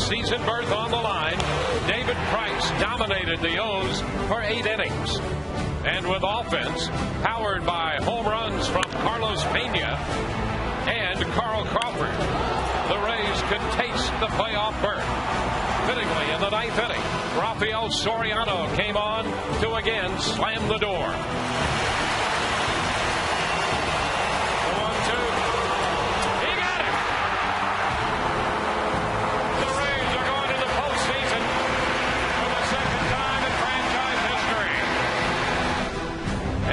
postseason berth on the line, David Price dominated the O's for 8 innings. And with offense powered by home runs from Carlos Pena and Carl Crawford, the Rays could taste the playoff berth. Fittingly, in the 9th inning, Rafael Soriano came on to again slam the door. The 1-2. He got it! The Rays are going to the postseason for the second time in franchise history.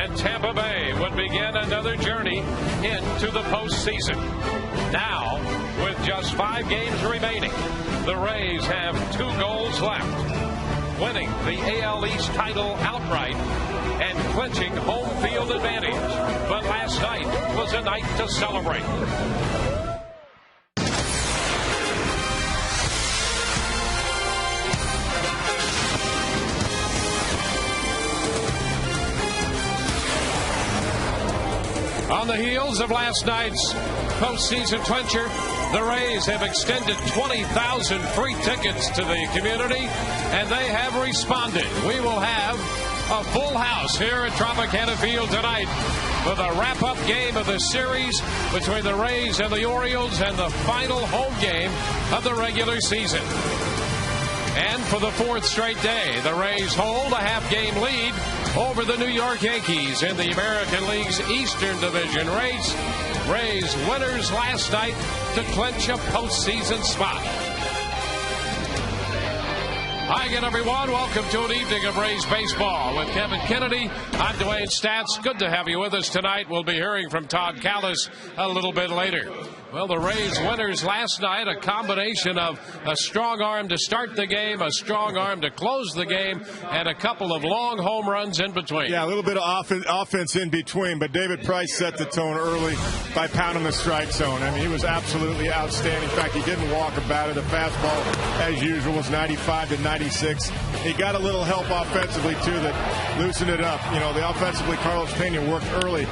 And Tampa Bay would begin another journey into the postseason. Now, with just 5 games remaining, the Rays have 2 goals left: winning the AL East title outright and clinching home field advantage. But last night was a night to celebrate. On the heels of last night's postseason clincher, the Rays have extended 20,000 free tickets to the community, and they have responded. We will have a full house here at Tropicana Field tonight with a wrap-up game of the series between the Rays and the Orioles and the final home game of the regular season. And for the 4th straight day, the Rays hold a half-game lead over the New York Yankees in the American League's Eastern Division race. Rays winners last night to clinch a postseason spot. Hi again, everyone. Welcome to an evening of Rays baseball with Kevin Kennedy. I'm Dwayne Statz. Good to have you with us tonight. We'll be hearing from Todd Callis a little bit later. Well, the Rays winners last night, a combination of a strong arm to start the game, a strong arm to close the game, and a couple of long home runs in between. Yeah, a little bit of offense in between, but David Price set the tone early by pounding the strike zone. I mean, he was absolutely outstanding. In fact, he didn't walk a batter. The fastball, as usual, was 95 to 96. He got a little help offensively, too, that loosened it up. You know, the offensively, Carlos Pena worked early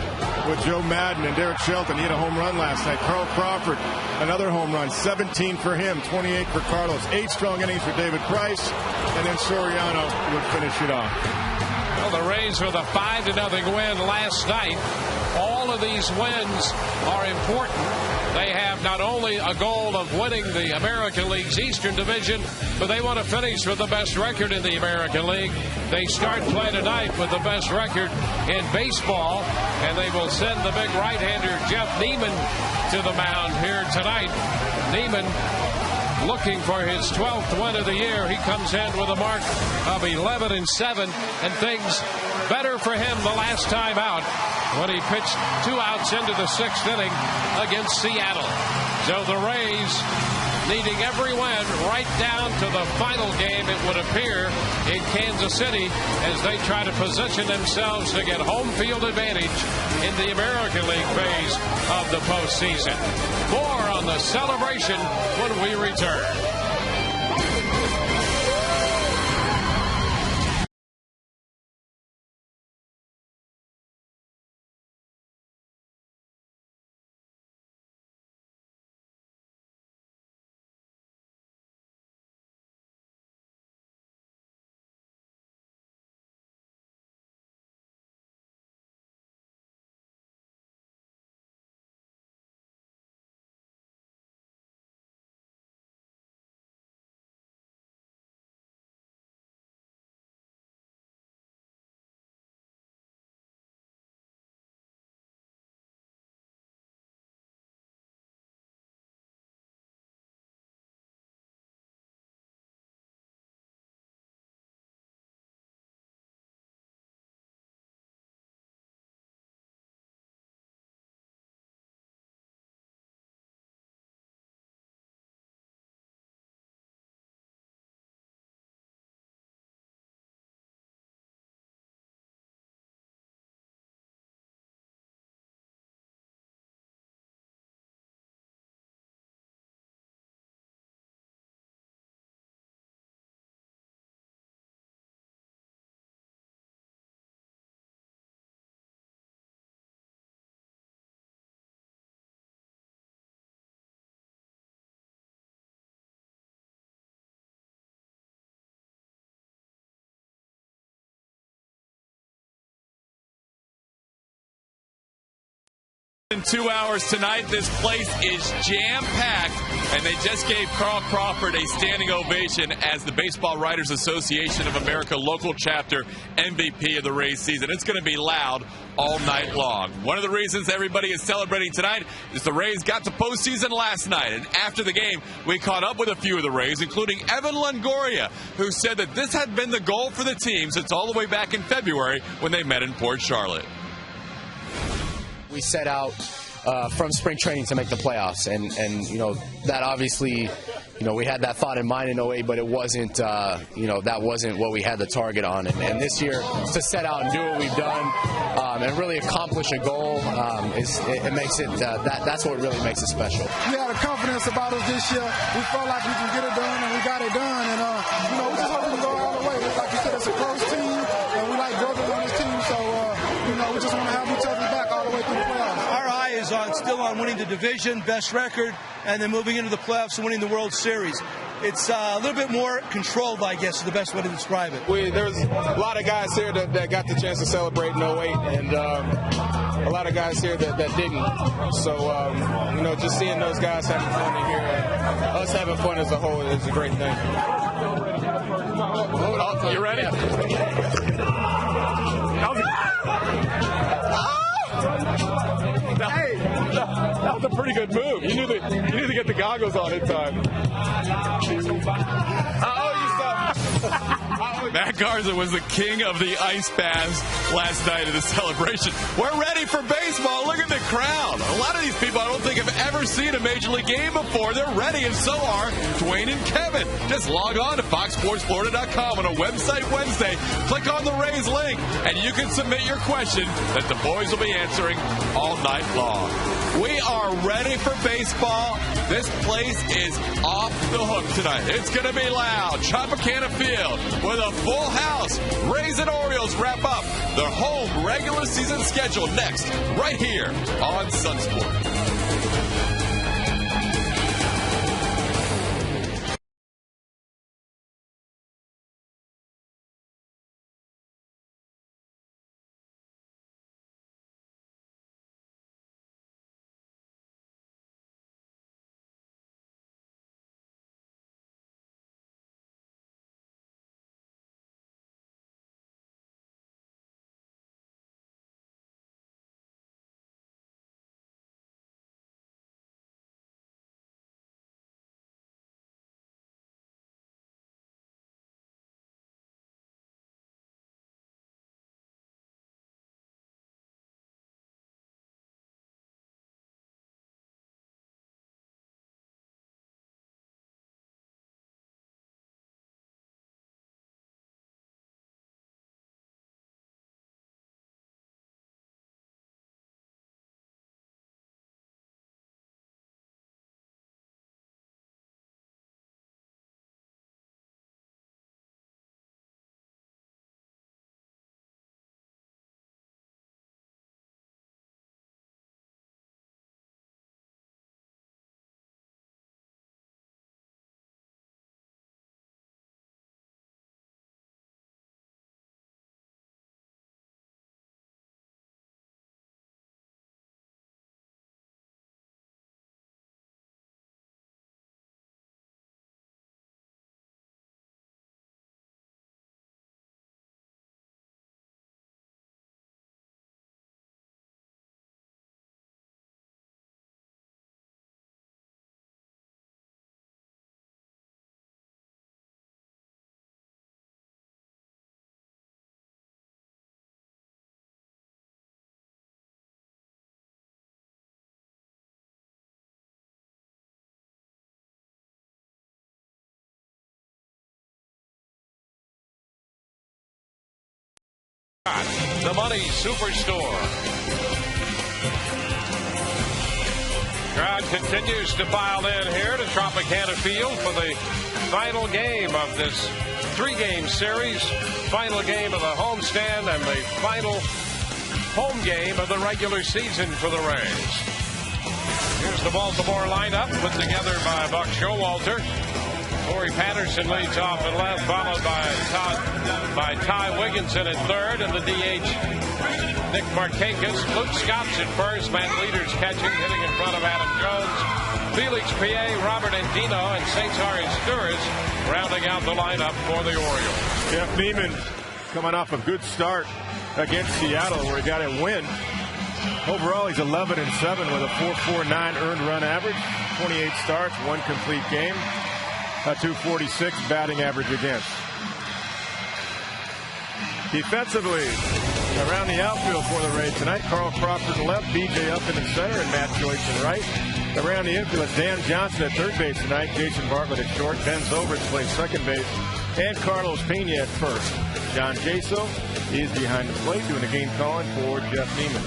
with Joe Madden and Derek Shelton. He had a home run last night. Carl Crawford, another home run, 17 for him, 28 for Carlos. 8 strong innings for David Price, and then Soriano would finish it off. Well, the Rays with a 5-0 win last night. All of these wins are important. They have not only a goal of winning the American League's Eastern Division, but they want to finish with the best record in the American League. They start play tonight with the best record in baseball, and they will send the big right-hander Jeff Neiman to the mound here tonight. Neiman looking for his 12th win of the year. He comes in with a mark of 11-7, and things better for him the last time out when he pitched 2 outs into the 6th inning against Seattle. So the Rays needing every win right down to the final game, it would appear, in Kansas City as they try to position themselves to get home field advantage in the American League phase of the postseason. More on the celebration when we return. In 2 hours tonight, this place is jam-packed, and they just gave Carl Crawford a standing ovation as the Baseball Writers Association of America local chapter MVP of the Rays season. It's going to be loud all night long. One of the reasons everybody is celebrating tonight is the Rays got to postseason last night, and after the game, we caught up with a few of the Rays, including Evan Longoria, who said that this had been the goal for the team since all the way back in February when they met in Port Charlotte. We set out from spring training to make the playoffs, and you know, that obviously, you know, we had that thought in mind in 08, but it wasn't, you know, that wasn't what we had the target on. And this year, to set out and do what we've done and really accomplish a goal, it makes it, that's what really makes it special. We had a confidence about us this year. We felt like we can get it done, and we got it done. And, you know, we just hope we can go all the way. Like you said, it's a close team, and we like brothers on this team. So, you know, we just want to have each other back all the way through the playoffs. Our eye is still on winning the division, best record, and then moving into the playoffs and winning the World Series. It's a little bit more controlled, I guess, is the best way to describe it. There's a lot of guys here that got the chance to celebrate in 08, and a lot of guys here that didn't. So, you know, just seeing those guys having fun in here and us having fun as a whole is a great thing. Oh, you ready? That was a pretty good move. You knew to get the goggles on in time. Matt Garza was the king of the ice baths last night of the celebration. We're ready for baseball. Look at the crowd. A lot of these people I don't think have ever seen a Major League game before. They're ready, and so are Dwayne and Kevin. Just log on to FoxSportsFlorida.com on a website Wednesday. Click on the Rays link, and you can submit your question that the boys will be answering all night long. We are ready for baseball. This place is off the hook tonight. It's going to be loud. Tropicana Field with a full house. Rays and Orioles wrap up their home regular season schedule next, right here on Sunsport. The Money Superstore. Crowd continues to pile in here to Tropicana Field for the final game of this three-game series, final game of the homestand, and the final home game of the regular season for the Rays. Here's the Baltimore lineup put together by Buck Showalter. Corey Patterson leads off at left, followed by Ty Wigginson at third, and the DH Nick Markakis. Luke Scott's at first. Matt Leaders catching, hitting in front of Adam Jones. Felix Pie, Robert Andino, and Cesar Izturis rounding out the lineup for the Orioles. Jeff Neiman coming off a good start against Seattle where he got a win. Overall, he's 11-7 with a 4.49 earned run average, 28 starts, 1 complete game, a 246 batting average against. Defensively, around the outfield for the Rays tonight, Carl Crawford in left, BJ up in center, and Matt Joyce in right. Around the infield, Dan Johnson at third base tonight, Jason Bartlett at short, Ben Zobrist plays second base, and Carlos Pena at first. John Jaso is behind the plate doing the game calling for Jeff Neiman.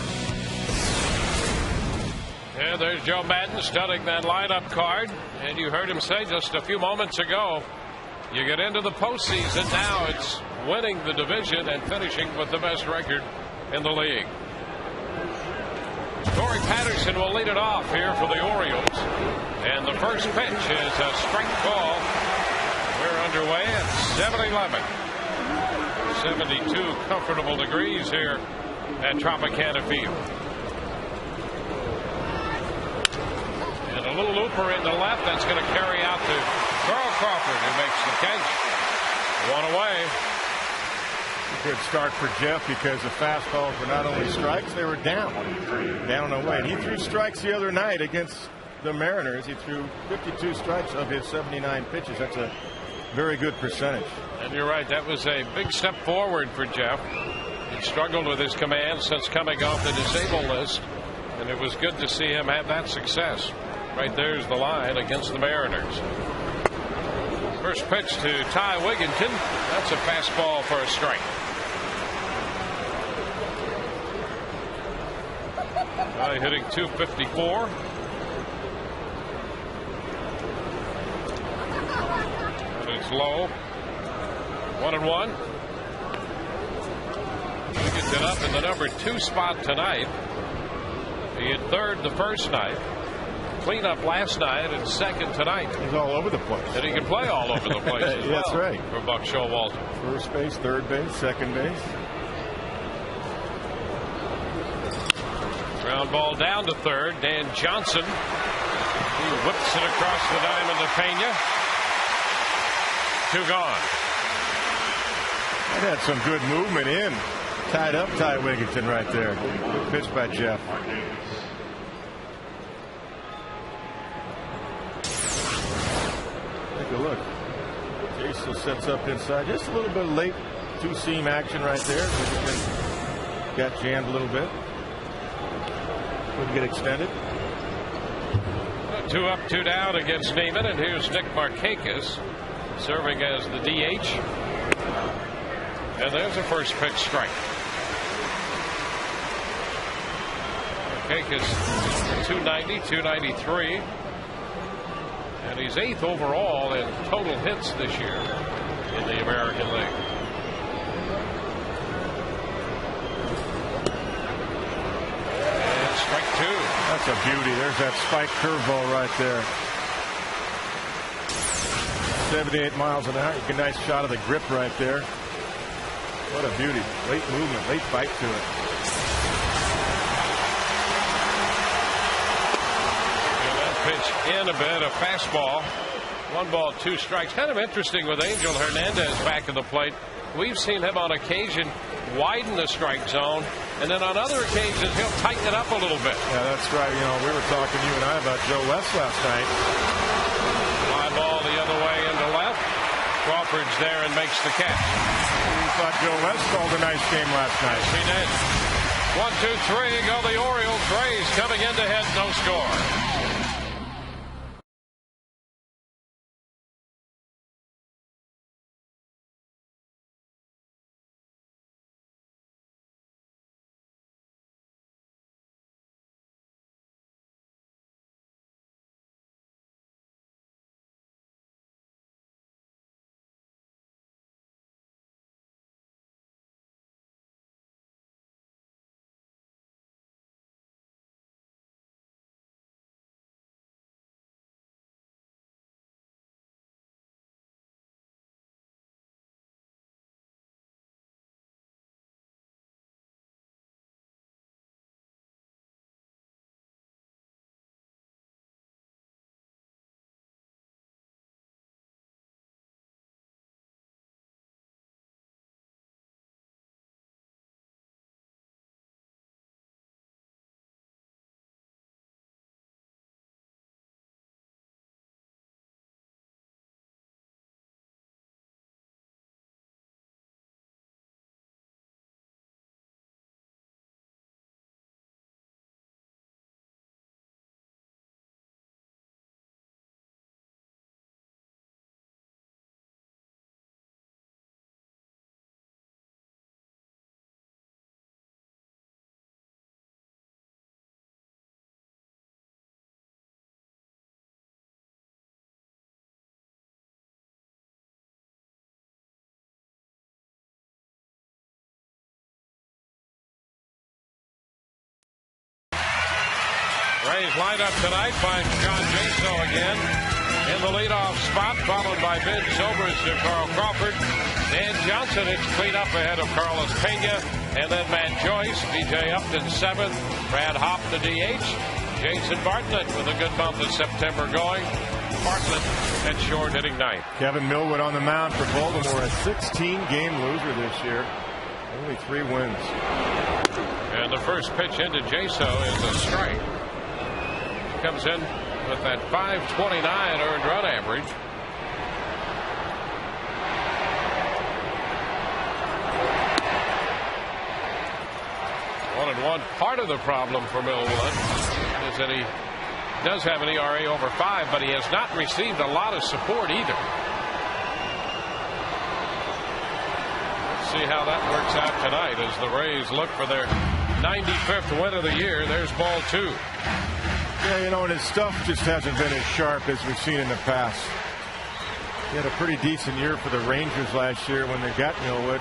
Yeah, there's Joe Madden studying that lineup card, and you heard him say just a few moments ago, you get into the postseason now, it's winning the division and finishing with the best record in the league. Corey Patterson will lead it off here for the Orioles, and the first pitch is a strike ball. We're underway at 7-11. 72 comfortable degrees here at Tropicana Field. And a little looper in the left that's going to carry out to Carl Crawford, who makes the catch. One away. Good start for Jeff because the fastballs were not only strikes, they were down and away. And he threw strikes the other night against the Mariners. He threw 52 strikes of his 79 pitches. That's a very good percentage. And you're right, that was a big step forward for Jeff. He struggled with his command since coming off the disabled list, and it was good to see him have that success. Right there's the line against the Mariners. First pitch to Ty Wigginton. That's a fastball for a strike. Ty hitting .254. And it's low. 1-1. Wigginton up in the number 2 spot tonight. He hit third the first night. Cleanup last night and second tonight. He's all over the place. And he can play all over the place as well. That's right. For Buck Showalter. First base, third base, second base. Ground ball down to third. Dan Johnson. He whips it across the diamond to Pena. 2 gone. That had some good movement in. Tied up Ty Wigginton right there. Good pitch by Jeff. Take a look. Jason sets up inside. Just a little bit of late two-seam action right there. Got jammed a little bit. Couldn't get extended. 2 up, 2 down against Neiman. And here's Nick Markakis serving as the DH. And there's a first pitch strike. Markakis 290, 293. And he's 8th overall in total hits this year in the American League. And strike 2. That's a beauty. There's that spike curveball right there. 78 miles an hour. You get a nice shot of the grip right there. What a beauty. Late movement, late bite to it. Pitch in a bit, a fastball. 1 ball, 2 strikes. Kind of interesting with Angel Hernandez back at the plate. We've seen him on occasion widen the strike zone, and then on other occasions he'll tighten it up a little bit. Yeah, that's right. You know, we were talking, you and I, about Joe West last night. Fly ball the other way into left. Crawford's there and makes the catch. We thought Joe West called a nice game last night. He did. 1, 2, 3, go the Orioles. Rays coming in to head, no score. Rays lineup tonight finds John Jaso again in the leadoff spot, followed by Ben Zobrist and Carl Crawford. Dan Johnson hits cleanup ahead of Carlos Pena, and then Matt Joyce, B.J. Upton 7th, Brad Hopp the DH, Jason Bartlett with a good month of September going. Bartlett at short hitting 9th. Kevin Millwood on the mound for Baltimore, a 16-game loser this year. Only 3 wins. And the first pitch into Jaso is a strike. Comes in with that .529 earned run average. One and one. Part of the problem for Millwood is that he does have an ERA over 5, but he has not received a lot of support either. Let's see how that works out tonight as the Rays look for their 95th win of the year. There's ball 2. Yeah, you know, and his stuff just hasn't been as sharp as we've seen in the past. He had a pretty decent year for the Rangers last year when they got Millwood.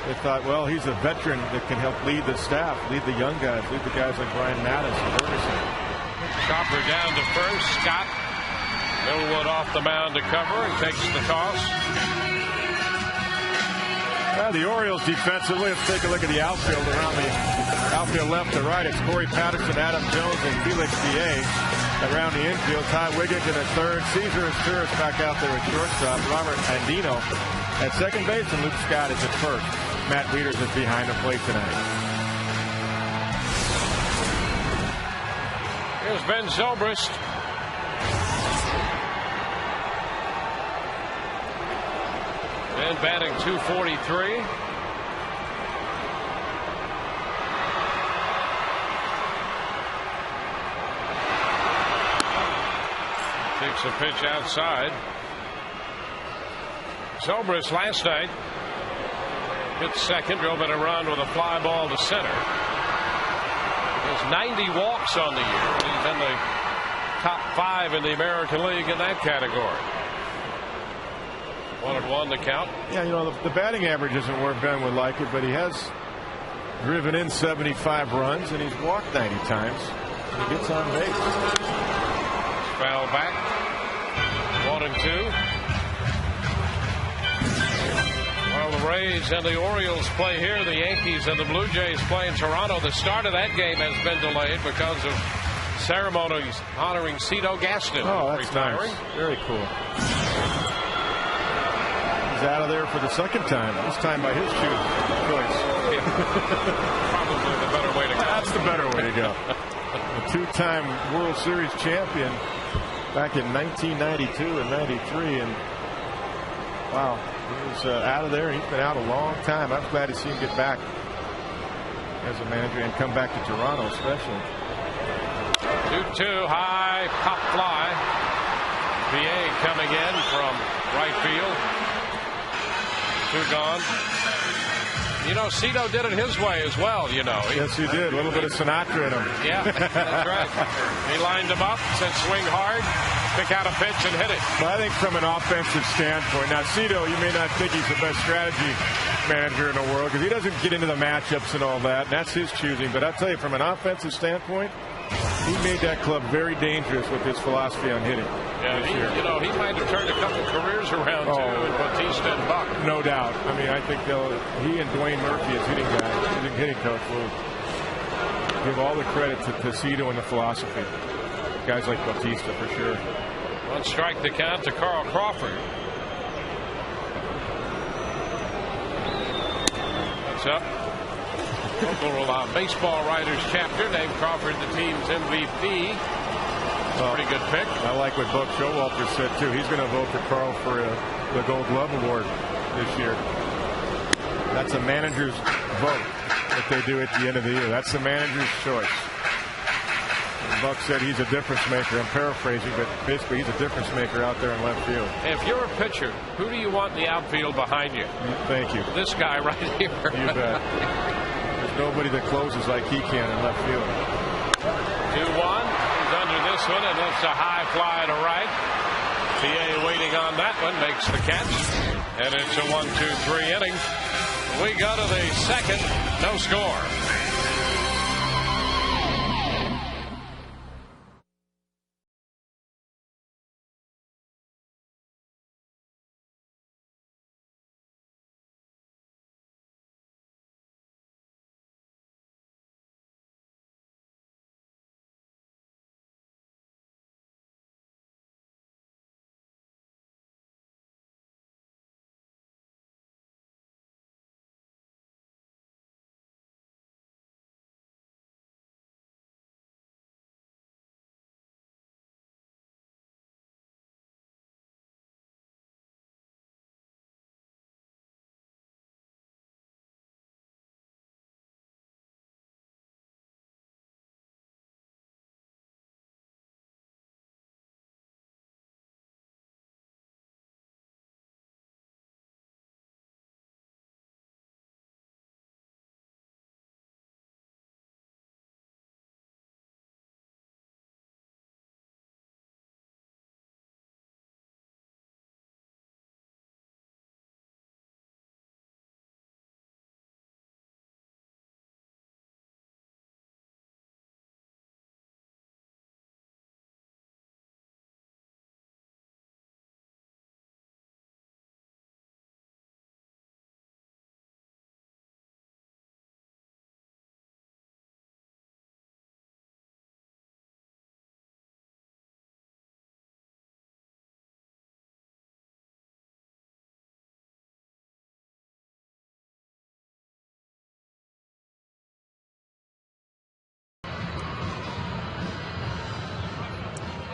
They thought, well, he's a veteran that can help lead the staff, lead the young guys, lead the guys like Brian Mattis and Ferguson. Chopper down to first. Scott. Millwood off the mound to cover and takes the toss. The Orioles defensively, let's take a look at the outfield around the outfield left to right. It's Corey Patterson, Adam Jones, and Felix D.A. Around the infield, Ty Wiggins in at third. Cesar Asturis back out there at shortstop. Robert Andino at second base, and Luke Scott is at first. Matt Wieters is behind the plate tonight. Here's Ben Zobrist. And batting .243. Takes a pitch outside. Zobrist last night hit second, drove in a run with a fly ball to center. There's 90 walks on the year. He's in the top 5 in the American League in that category. 1-1 the count. Yeah, you know, the batting average isn't where Ben would like it, but he has driven in 75 runs and he's walked 90 times. And he gets on base. Foul back. 1-2. While the Rays and the Orioles play here, the Yankees and the Blue Jays play in Toronto. The start of that game has been delayed because of ceremonies honoring Cito Gaston. Oh, that's retiring. Nice. Very cool. He's out of there for the second time. This time by his choice. Yeah. Probably the better way to go. That's the better way to go. A 2-time World Series champion back in 1992 and 93, and wow, he was out of there. He's been out a long time. I'm glad to see him get back as a manager and come back to Toronto, especially. 2-2 high pop fly. BA coming in from right field. 2 gone. You know, Cito did it his way as well, you know. Yes, he did. A little bit of Sinatra in him. Yeah, that's right. He lined him up, said swing hard, pick out a pitch and hit it. Well, I think from an offensive standpoint, now Cito, you may not think he's the best strategy manager in the world because he doesn't get into the matchups and all that, and that's his choosing. But I'll tell you, from an offensive standpoint, he made that club very dangerous with his philosophy on hitting. Yeah, he might have turned a couple careers around too, with Bautista and Buck. No doubt. I mean, I think he and Dwayne Murphy as hitting coach will give all the credit to Cito and the philosophy. Guys like Bautista for sure. 1 strike the count to Carl Crawford. That's up. Local baseball writers chapter named Crawford the team's MVP. Pretty good pick. I like what Buck Showalter said too. He's going to vote for Carl for the Gold Glove Award this year. That's a manager's vote that they do at the end of the year. That's the manager's choice. And Buck said he's a difference maker. I'm paraphrasing, but basically he's a difference maker out there in left field. If you're a pitcher, who do you want in the outfield behind you? Thank you. This guy right here. You bet. There's nobody that closes like he can in left field. 2-1. He's under this one, and it's a high fly to right. PA waiting on that one, makes the catch. And it's a 1-2-3 inning. We go to the second, no score.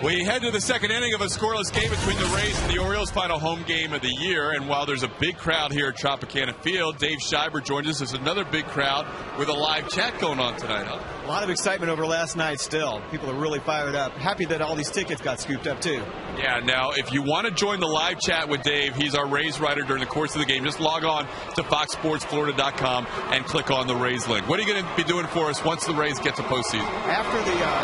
We head to the second inning of a scoreless game between the Rays and the Orioles, final home game of the year. And while there's a big crowd here at Tropicana Field, Dave Schreiber joins us. There's another big crowd with a live chat going on tonight, huh? A lot of excitement over last night still. People are really fired up. Happy that all these tickets got scooped up, too. Yeah, now, if you want to join the live chat with Dave, he's our Rays writer during the course of the game. Just log on to foxsportsflorida.com and click on the Rays link. What are you going to be doing for us once the Rays get to postseason? After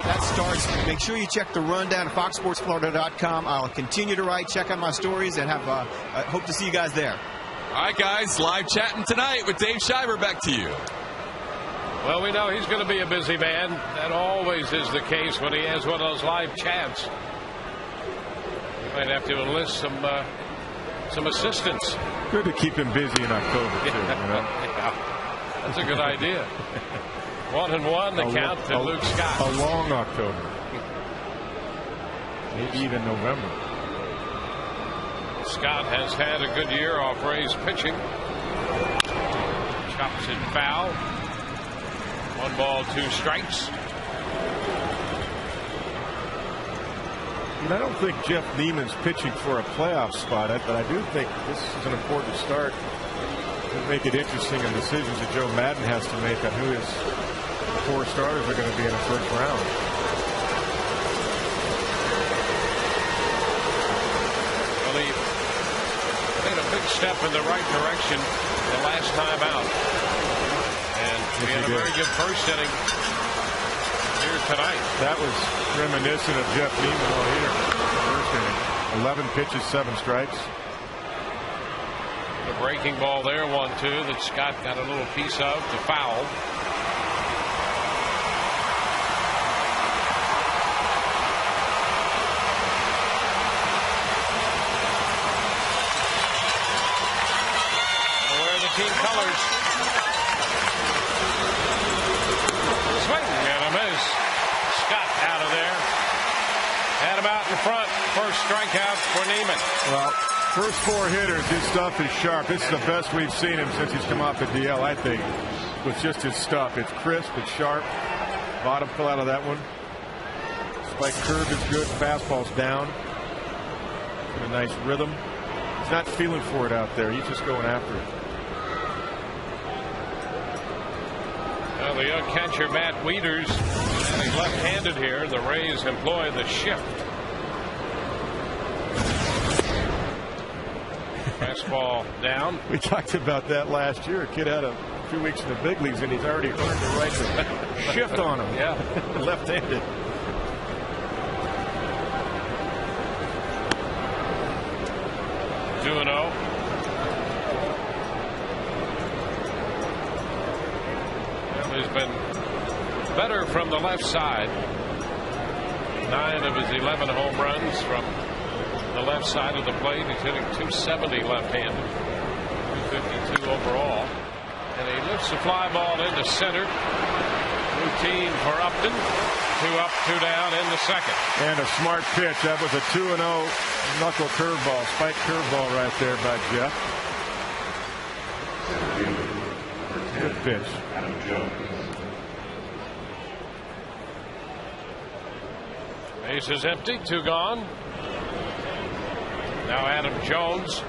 that starts, make sure you check the rundown at foxsportsflorida.com. I'll continue to write, check out my stories, and hope to see you guys there. All right, guys, live chatting tonight with Dave Schreiber. Back to you. Well, we know he's going to be a busy man. That always is the case when he has one of those live chats. You might have to enlist some assistance. Good to keep him busy in October, too. Yeah. That's a good idea. 1-1 the count to Luke Scott. A long October. Maybe even November. Scott has had a good year off Rays pitching. Chops it foul. 1 ball, 2 strikes. And I don't think Jeff Neiman's pitching for a playoff spot, but I do think this is an important start to make it interesting in decisions that Joe Madden has to make on who his 4 starters are going to be in the first round. Well, he made a big step in the right direction the last time out. And he had a very good first inning here tonight. That was reminiscent of Jeff Neiman all here. First inning. 11 pitches, 7 strikes. The breaking ball there, 1-2, that Scott got a little piece of to foul. And wear the team colors. Swing and a miss. Scott out of there. Had him out in front. First strikeout for Neiman. Well, first 4 hitters, his stuff is sharp. This is the best we've seen him since he's come off the DL, I think, with just his stuff. It's crisp, it's sharp. Bottom fell out of that one. Spike curve is good. Fastball's down. In a nice rhythm. He's not feeling for it out there. He's just going after it. Well, the young catcher Matt Wieters, he's left-handed here. The Rays employ the shift. Fastball down. We talked about that last year. A kid had a few weeks in the big leagues, and he's already earned the right to shift on him. Yeah. Left-handed. Two and 0. He's been better from the left side. 9 of his 11 home runs from the left side of the plate. He's hitting .270 left-handed, .252 overall, and he lifts the fly ball into center. Routine for Upton. 2 up, 2 down in the second. And a smart pitch. That was a 2-0 knuckle curveball, spike curveball right there by Jeff. Good pitch. Base is empty, 2 gone. Now Adam Jones.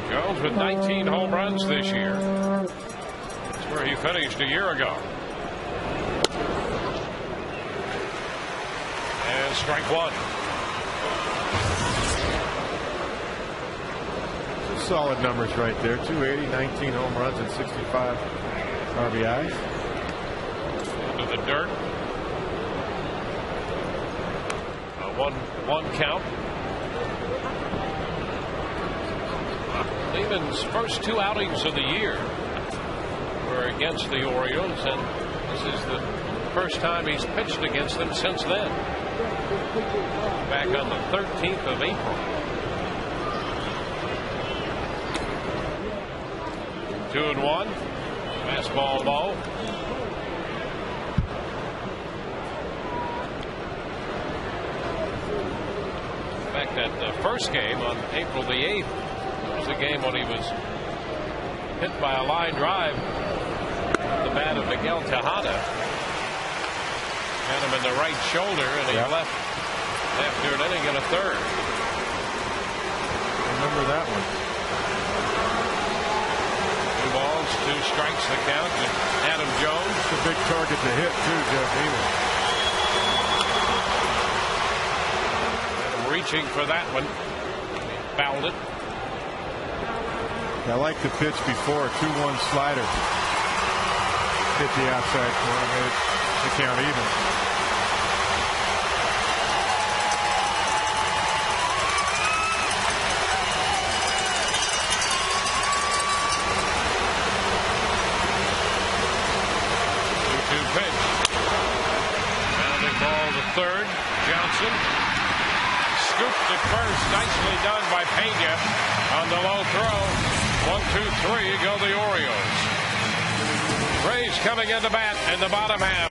Jones with 19 home runs this year. That's where he finished a year ago. And strike 1. Solid numbers right there. 280, 19 home runs, and 65 RBIs. Into the dirt. One count. Neiman's first 2 outings of the year were against the Orioles, and this is the first time he's pitched against them since then. Back on the 13th of April. 2-1. Fastball low. In fact, that first game on April the 8th was the game when he was hit by a line drive. The bat of Miguel Tejada. Had him in the right shoulder, and he left after an inning and a third. Remember that one. 2 balls, 2 strikes the count to Adam Jones. It's a big target to hit, too, Jeff Neal. Reaching for that one. Fouled it. I like the pitch before. 2-1 slider. Hit the outside corner. Made the count even. Pitch. Rounding ball to third. Johnson scooped at first. Nicely done by Pena on the low throw. 1-2-3 go the Orioles. Rays coming into bat in the bottom half.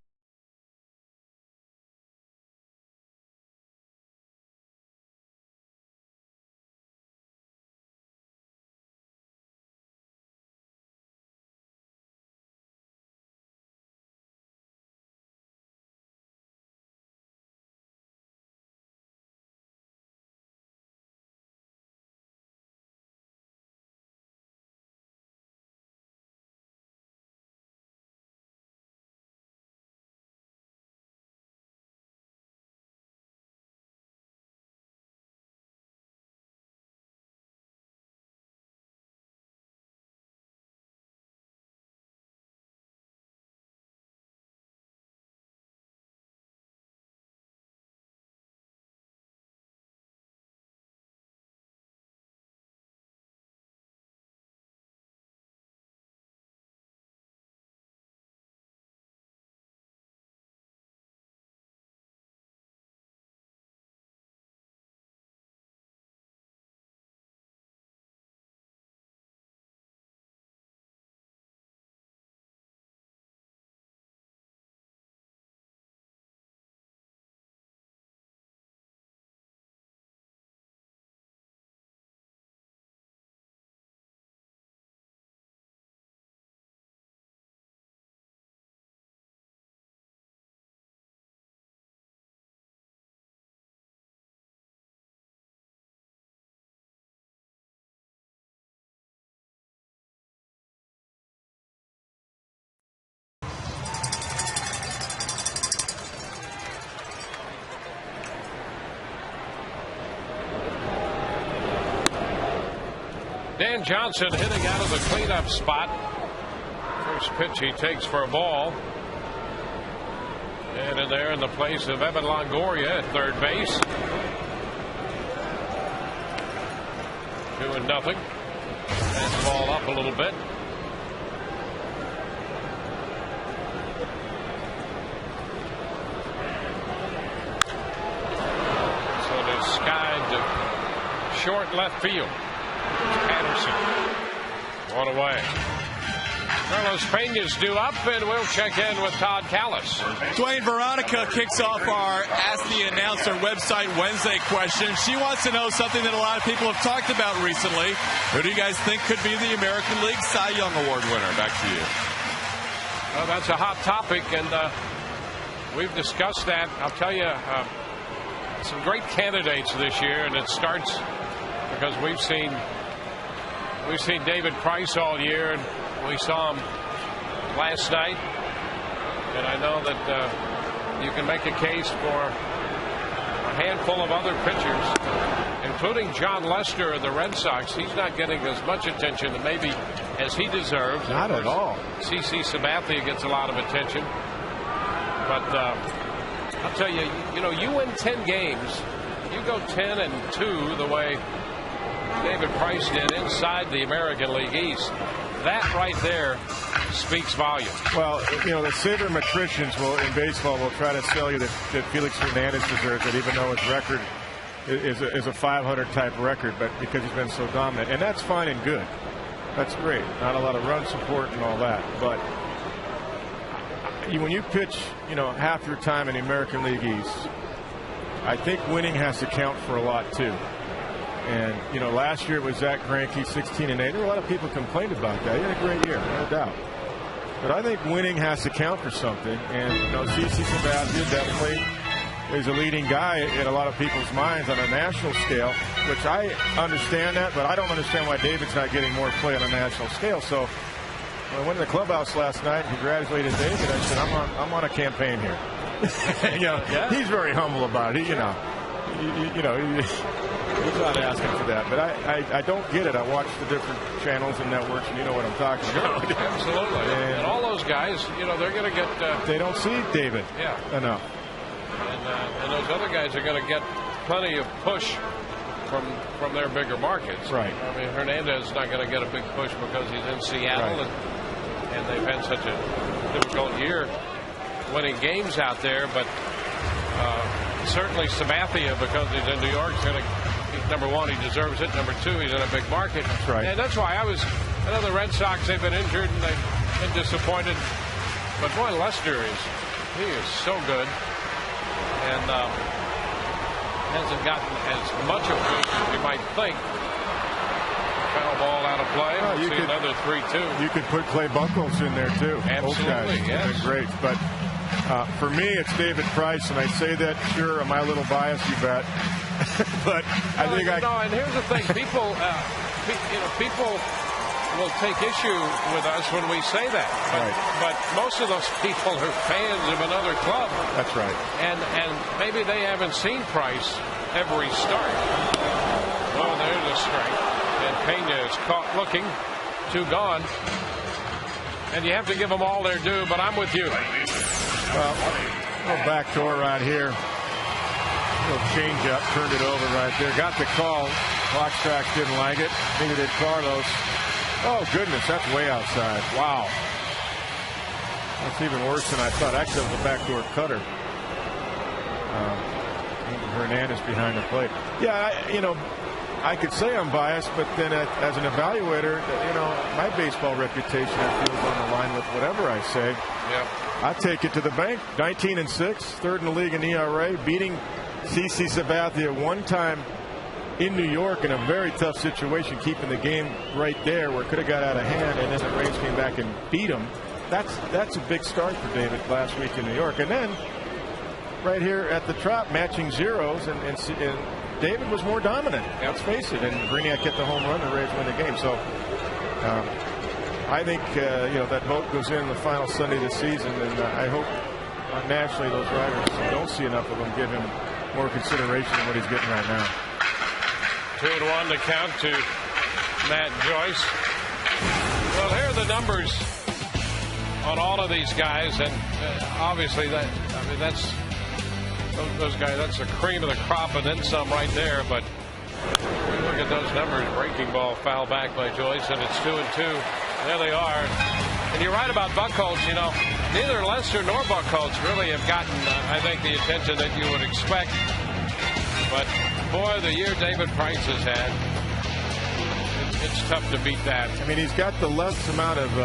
Dan Johnson hitting out of the cleanup spot. First pitch he takes for a ball. And in there in the place of Evan Longoria at third base. 2-0. That's ball up a little bit. So it is skied to short left field. Anderson. 1 away. Carlos Pena's due up, and we'll check in with Todd Callis. Dwayne, Veronica kicks off our Ask the Announcer website Wednesday question. She wants to know something that a lot of people have talked about recently. Who do you guys think could be the American League Cy Young Award winner? Back to you. Well, that's a hot topic, and we've discussed that. I'll tell you, some great candidates this year, and it starts because we've seen David Price all year, and we saw him last night. And I know that you can make a case for a handful of other pitchers, including John Lester of the Red Sox. He's not getting as much attention maybe as he deserves. Not at all. CC Sabathia gets a lot of attention. But I'll tell you, you win 10 games, you go 10-2 the way David Price did inside the American League East. That right there speaks volumes. Well, the sabermetricians in baseball will try to sell you that Felix Hernandez deserves it, even though his record is a 500 type record, but because he's been so dominant. And that's fine and good. That's great. Not a lot of run support and all that. But when you pitch, half your time in the American League East, I think winning has to count for a lot too. And, you know, last year it was Zach Greinke, 16-8. There were a lot of people complained about that. He had a great year, no doubt. But I think winning has to count for something. And, you know, CC Sabathia definitely is a leading guy in a lot of people's minds on a national scale, which I understand that, but I don't understand why David's not getting more play on a national scale. So when I went to the clubhouse last night and congratulated David, I said, I'm on a campaign here. You know, he's very humble about it. He's not asking for that. But I don't get it. I watch the different channels and networks, and you know what I'm talking about. Absolutely. And all those guys, you know, they're going to get. They don't see David enough. And those other guys are going to get plenty of push from their bigger markets. Right. I mean, Hernandez is not going to get a big push because he's in Seattle, right. and they've had such a difficult year winning games out there. But certainly Sabathia, because he's in New York, is going to. Number one, he deserves it. Number two, he's in a big market. That's right. And that's why I know the Red Sox, they've been injured and they've been disappointed. But boy, Lester he is so good. And hasn't gotten as much of it as you might think. Foul ball out of play. Well, you could, another 3-2. You could put Clay Buchholz in there too. Absolutely, yes. Been great. But for me, it's David Price, and I say that, sure, am I a little biased? You bet. But I think and here's the thing: people will take issue with us when we say that. But most of those people are fans of another club. That's right. And maybe they haven't seen Price every start. Oh, there's a strike. And Pena is caught looking. 2 gone. And you have to give them all their due, but I'm with you. Well, little backdoor right here. Little change up, turned it over right there. Got the call. Clock Tracks didn't like it. Neither did Carlos. Oh, goodness, that's way outside. Wow. That's even worse than I thought. Actually, it was a backdoor cutter. Hernandez behind the plate. Yeah, I could say I'm biased, but then as an evaluator, my baseball reputation, I feel, is on the line with whatever I say. Yep. I take it to the bank. 19-6, third in the league in ERA, beating CC Sabathia one time in New York in a very tough situation, keeping the game right there where it could have got out of hand, and then the Rays came back and beat him. That's a big start for David last week in New York. And then right here at the Trop, matching zeros, and David was more dominant. Let's face it. And Brainiac hit the home run, the Rays win the game. So I think that vote goes in the final Sunday of the season, and I hope nationally those riders don't see enough of him, give him more consideration than what he's getting right now. 2-1 to count to Matt Joyce. Well, here are the numbers on all of these guys, and obviously that's those guys. That's the cream of the crop, and then some right there. But look at those numbers: breaking ball, foul back by Joyce, and it's 2-2. There they are. And you're right about Buchholz. Neither Lester nor Buchholz really have gotten, I think, the attention that you would expect. But boy, the year David Price has had, it's tough to beat that. I mean, he's got the less amount of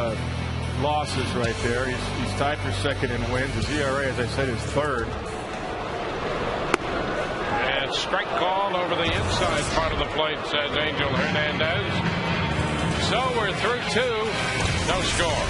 losses right there. He's tied for second in wins. His ERA, as I said, is third. And strike call over the inside part of the plate, says Angel Hernandez. So we're through 2. No score.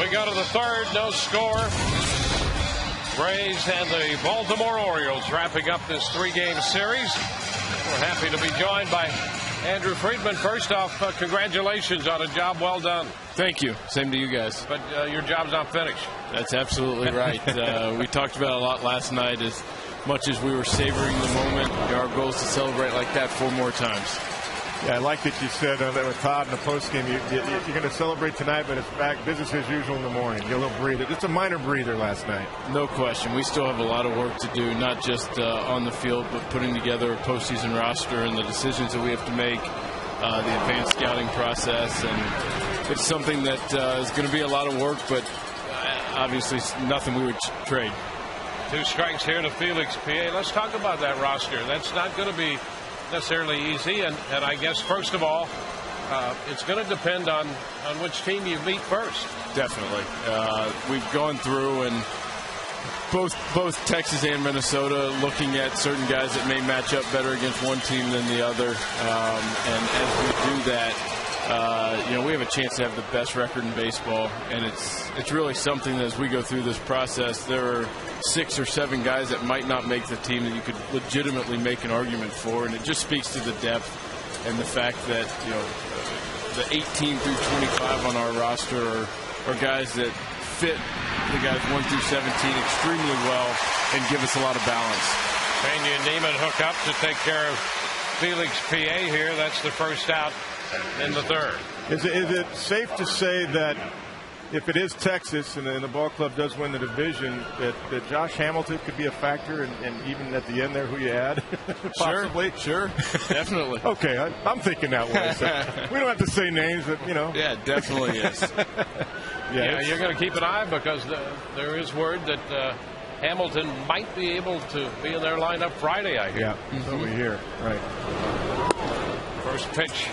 We go to the third, no score. Braves and the Baltimore Orioles wrapping up this 3-game series. We're happy to be joined by Andrew Friedman. First off, congratulations on a job well done. Thank you. Same to you guys. But your job's not finished. That's absolutely right. We talked about it a lot last night. As much as we were savoring the moment, our goal is to celebrate like that 4 more times. Yeah, I like that you said that with Todd in the postgame. You're going to celebrate tonight, but it's back business as usual in the morning. Get a little breather. It's a minor breather last night. No question. We still have a lot of work to do, not just on the field, but putting together a postseason roster and the decisions that we have to make, the advanced scouting process. And it's something that is going to be a lot of work, but obviously nothing we would trade. 2 strikes here to Felix PA. Let's talk about that roster. That's not going to be necessarily easy, and I guess first of all, it's going to depend on which team you meet first. Definitely. We've gone through and both Texas and Minnesota looking at certain guys that may match up better against one team than the other, and as we do that, we have a chance to have the best record in baseball, and it's really something that as we go through this process, there are 6 or 7 guys that might not make the team that you could legitimately make an argument for, and it just speaks to the depth and the fact that the 18 through 25 on our roster are guys that fit the guys 1 through 17 extremely well and give us a lot of balance. Pena and Neiman hook up to take care of Felix PA here. That's the first out in the third. Is it safe to say that if it is Texas and the ball club does win the division, that Josh Hamilton could be a factor, and even at the end there, who you add? Possibly? Sure. Definitely. Okay, I'm thinking that way. So we don't have to say names, but, Yeah, definitely is. Yeah, you're going to keep an eye because there is word that Hamilton might be able to be in their lineup Friday, I hear. Yeah, so we hear. Right. First pitch.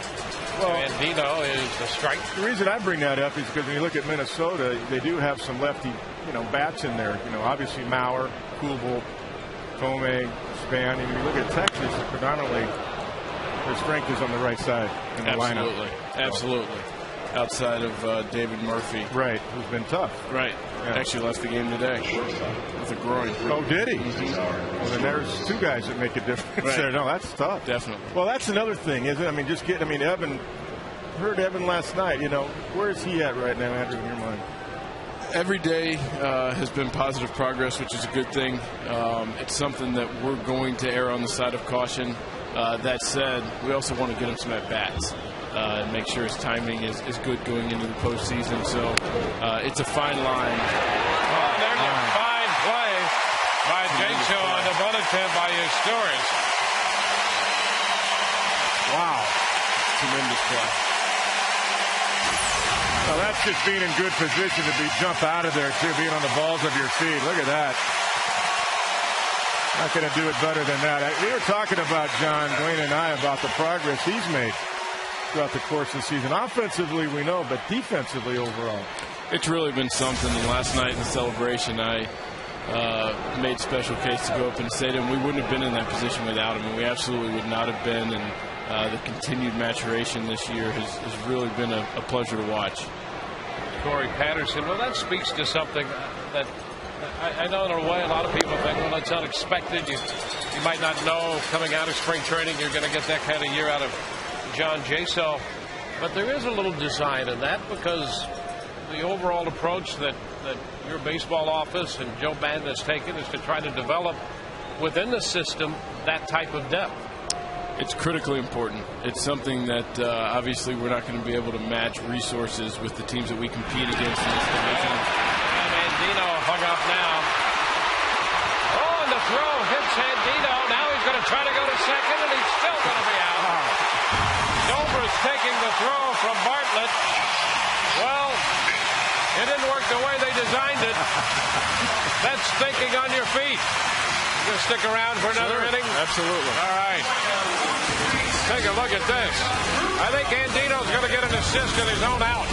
Andino is a strike. The reason I bring that up is because when you look at Minnesota, they do have some lefty, bats in there. Obviously Maurer, Kubel, Tomei, Span. And when you look at Texas, predominantly their strength is on the right side in the lineup. Absolutely. Outside of David Murphy. Right, who's been tough. Right. Yeah. Actually left the game today with a groin. Oh, did he? Well, then there's 2 guys that make a difference there. No, that's tough. Definitely. Well, that's another thing, isn't it? Evan, heard Evan last night. Where is he at right now, Andrew, in your mind? Every day has been positive progress, which is a good thing. It's something that we're going to err on the side of caution. That said, we also want to get him some at-bats. And make sure his timing is good going into the postseason. So it's a fine line. Oh, there's a fine play by Jaso on the bunt attempt by Usturiz. Wow. Tremendous play. Well, that's just being in good position to jump out of there, too, being on the balls of your feet. Look at that. Not going to do it better than that. We were talking about, John, Dwayne and I, about the progress he's made throughout the course of the season. Offensively, we know, but defensively overall. It's really been something. And last night in the celebration, I made special case to go up and say to him, we wouldn't have been in that position without him, and we absolutely would not have been. And the continued maturation this year has really been a pleasure to watch. Corey Patterson, well, that speaks to something that I know in a way a lot of people think, well, it's unexpected. You might not know coming out of spring training you're going to get that kind of year out of John Jaso, but there is a little design in that because the overall approach that your baseball office and Joe Madden has taken is to try to develop within the system that type of depth. It's critically important. It's something that obviously we're not going to be able to match resources with the teams that we compete against in this division. And Andino hung up now. Oh, and the throw hits Andino. Now he's going to try to go to second, and he's still going to be out. Dobra's taking the throw from Bartlett. Well, it didn't work the way they designed it. That's thinking on your feet. You going to stick around for another inning? Absolutely. All right. Take a look at this. I think Andino's going to get an assist in his own out.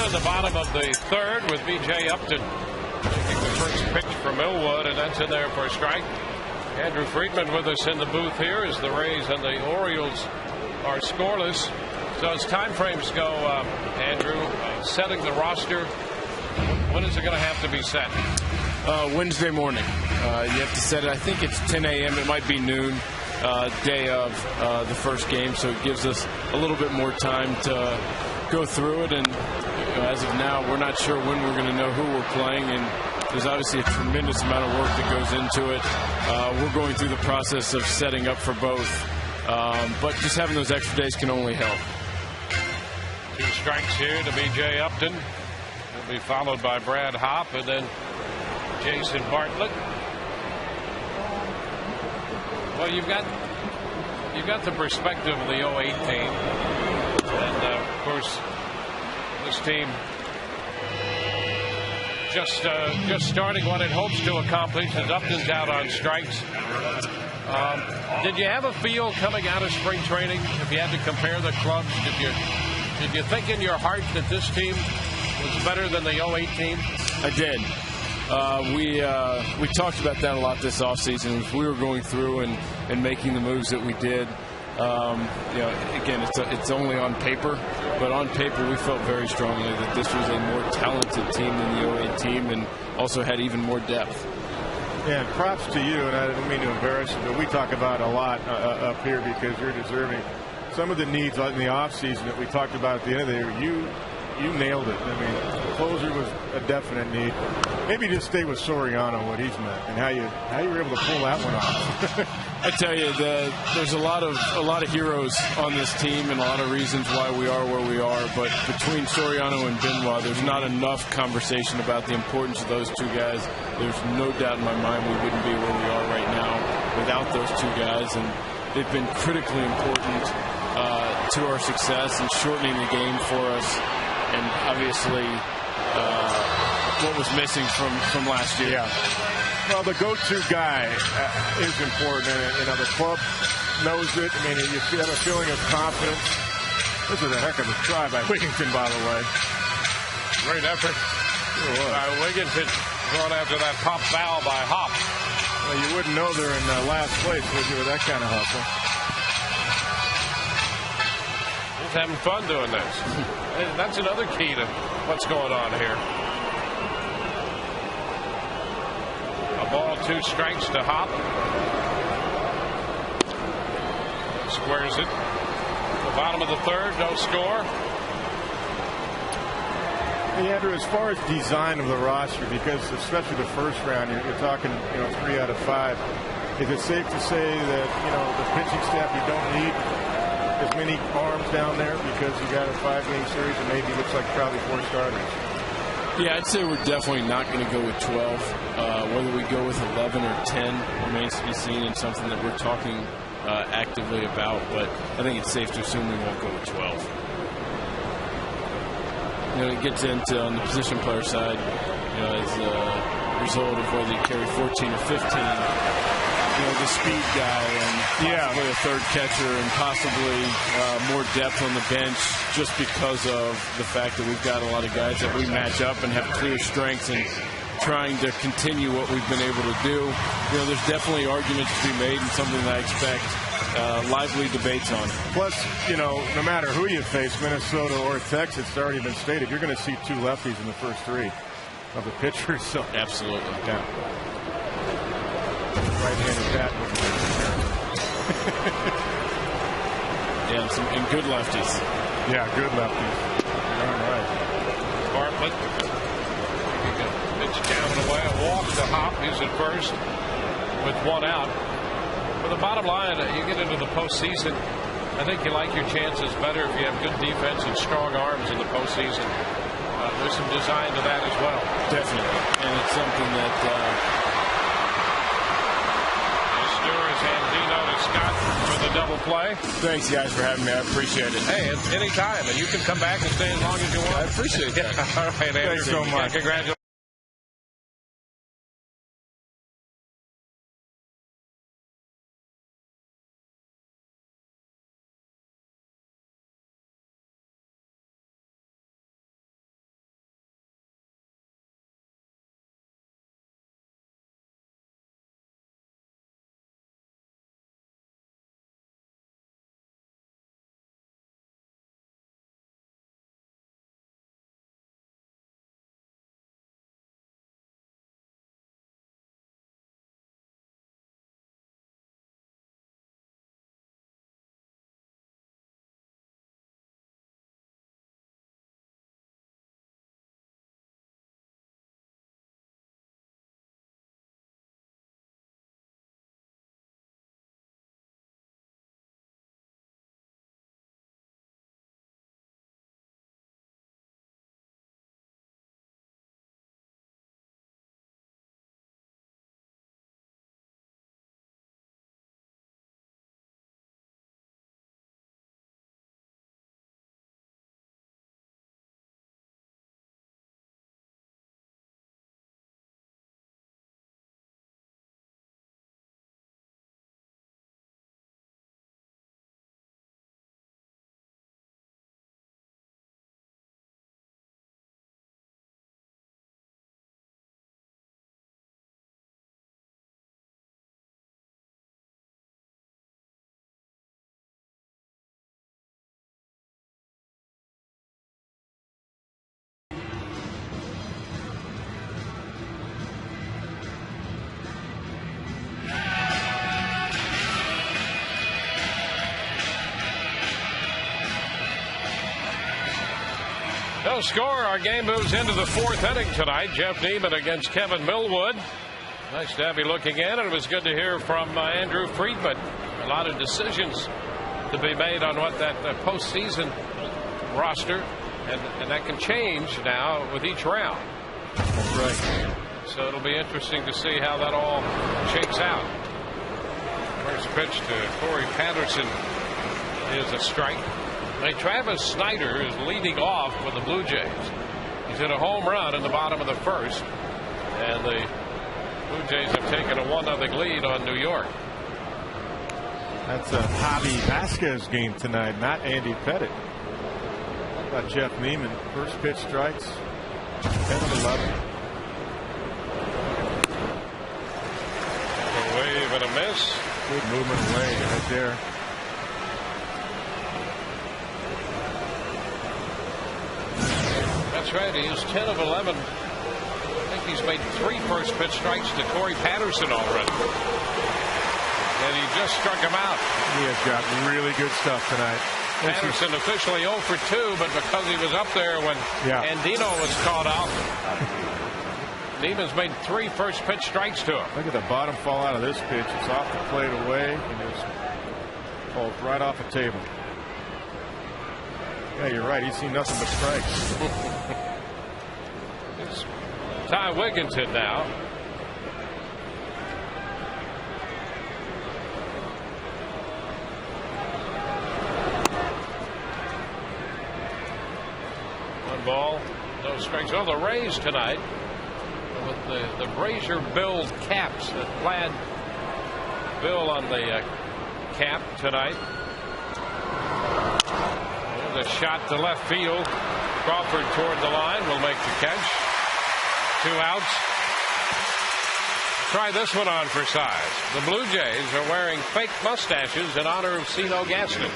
in the bottom of the third with B.J. Upton taking the first pitch from Millwood, and that's in there for a strike. Andrew Friedman with us in the booth here as the Rays and the Orioles are scoreless. So as time frames go, Andrew, setting the roster, when is it going to have to be set? Wednesday morning. You have to set it. I think it's 10 a.m. It might be noon, day of the first game, so it gives us a little bit more time to go through it. And as of now, we're not sure when we're going to know who we're playing, and there's obviously a tremendous amount of work that goes into it. We're going through the process of setting up for both, but just having those extra days can only help. 2 strikes here to B.J. Upton. He'll be followed by Brad Hopp and then Jason Bartlett. Well, you've got the perspective of the 08 team, and of course this team just starting what it hopes to accomplish as Upton's out on strikes. Did you have a feel coming out of spring training, if you had to compare the clubs? Did you think in your heart that this team was better than the 08 team? I did. We talked about that a lot this offseason as we were going through and making the moves that we did. Again, it's only on paper, but on paper we felt very strongly that this was a more talented team than the 08 team and also had even more depth. Yeah, and props to you, and I don't mean to embarrass you, but we talk about a lot up here because you're deserving. Some of the needs in the offseason that we talked about at the end of the year, you nailed it. I mean, closer was a definite need. Maybe just stay with Soriano, what he's meant, and how you were able to pull that one off. I tell you, there's a lot of heroes on this team and a lot of reasons why we are where we are. But between Soriano and Benoit, there's not enough conversation about the importance of those 2 guys. There's no doubt in my mind we wouldn't be where we are right now without those 2 guys, and they've been critically important to our success and shortening the game for us. And obviously, what was missing from last year. Yeah. Well, the go-to guy is important. And the club knows it. I mean, you have a feeling of confidence. This is a heck of a try by Wigginton, by the way. Great effort by Wigginton going after that pop foul by Hopp. Well, you wouldn't know they're in last place, would you, with that kind of hustle? He's having fun doing this. That's another key to what's going on here. A ball, 2 strikes to Hopp. Squares it. The bottom of the third, no score. Hey, Andrew, as far as design of the roster, because especially the first round, you're talking 3 out of 5. Is it safe to say that the pitching staff, you don't need as many arms down there because you got a 5-game series and maybe looks like probably 4 starters? Yeah, I'd say we're definitely not going to go with 12. Whether we go with 11 or 10 remains to be seen, and something that we're talking actively about. But I think it's safe to assume we won't go with 12. It gets into on the position player side, as a result of whether you carry 14 or 15. The speed guy and possibly a third catcher and possibly more depth on the bench just because of the fact that we've got a lot of guys that we match up and have clear strengths and trying to continue what we've been able to do. There's definitely arguments to be made and something that I expect lively debates on. Plus, no matter who you face, Minnesota or Texas, it's already been stated, you're going to see 2 lefties in the first 3 of the pitchers. So. Absolutely. Yeah. Right-handed bat. Yeah, and good lefties. Yeah, good lefties. All right. Bartlett. Pitch down and away. A walk to Hopp. He's at first with 1 out. But the bottom line, you get into the postseason, I think you like your chances better if you have good defense and strong arms in the postseason. There's some design to that as well. Definitely. And it's something that Andino to Scott for the double play. Thanks, guys, for having me. I appreciate it. Hey, anytime. And you can come back and stay as long as you want. I appreciate that. All right, Andrew. Thanks so much. Congratulations. No score. Our game moves into the fourth inning tonight. Jeff Neiman against Kevin Millwood. Nice to have you looking in, and it was good to hear from Andrew Friedman. A lot of decisions to be made on what that postseason roster, and that can change now with each round. That's right. So it'll be interesting to see how that all shakes out. First pitch to Corey Patterson is a strike. Now, Travis Snyder is leading off with the Blue Jays. He's hit a home run in the bottom of the first, and the Blue Jays have taken a 1-0 lead on New York. That's a Javi Vasquez game tonight, not Andy Pettit. Got Jeff Neiman. First pitch strikes. 10 of 11. A wave and a miss. Good movement away right there. That's right. He is 10 of 11. I think he's made 3 first pitch strikes to Corey Patterson already. And he just struck him out. He has got really good stuff tonight. Patterson officially 0 for 2, but because he was up there when Andino was caught out, Neiman's made 3 first pitch strikes to him. Look at the bottom fall out of this pitch. It's off the plate away and just falls right off the table. Yeah, you're right. He's seen nothing but strikes. It's Ty Wigginton now. One ball, no strikes. Oh, the Rays tonight with the Brazier Bill caps, the plaid bill on the cap tonight. There's a shot to left field. Crawford toward the line will make the catch. 2 outs. Try this one on for size. The Blue Jays are wearing fake mustaches in honor of Cino Gaston.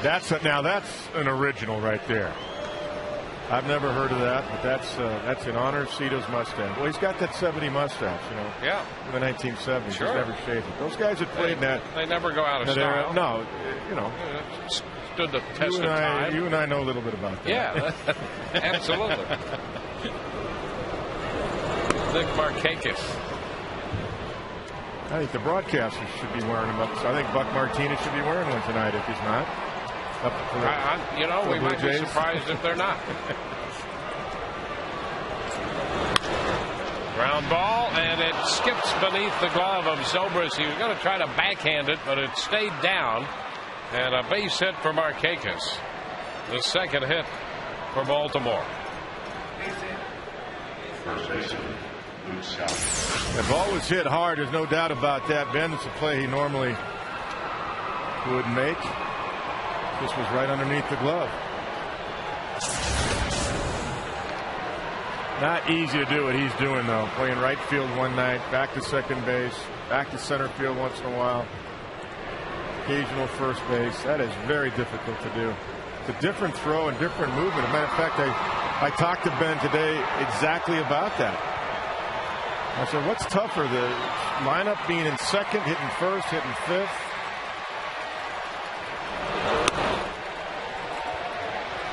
That's an original right there. I've never heard of that, but that's in honor of Cito's mustache. Well, he's got that 70 mustache, you know. Yeah. In the 1970s. Sure. He's never shaved it. Those guys that played in that. They never go out of style. No, you know. Stood the test of time. You and I know a little bit about that. Yeah, absolutely. Nick Markakis. I think the broadcasters should be wearing them up. So I think Buck Martinez should be wearing one tonight if he's not. We might be surprised if they're not. Ground ball, and it skips beneath the glove of Zobrist. He was going to try to backhand it, but it stayed down. And a base hit for Markakis. The second hit for Baltimore. The ball was hit hard. There's no doubt about that. Ben, it's a play he normally would make. This was right underneath the glove. Not easy to do what he's doing, though. Playing right field one night, back to second base, back to center field once in a while. Occasional first base. That is very difficult to do. It's a different throw and different movement. As a matter of fact, I talked to Ben today exactly about that. I said, what's tougher, the lineup being in second, hitting first, hitting fifth?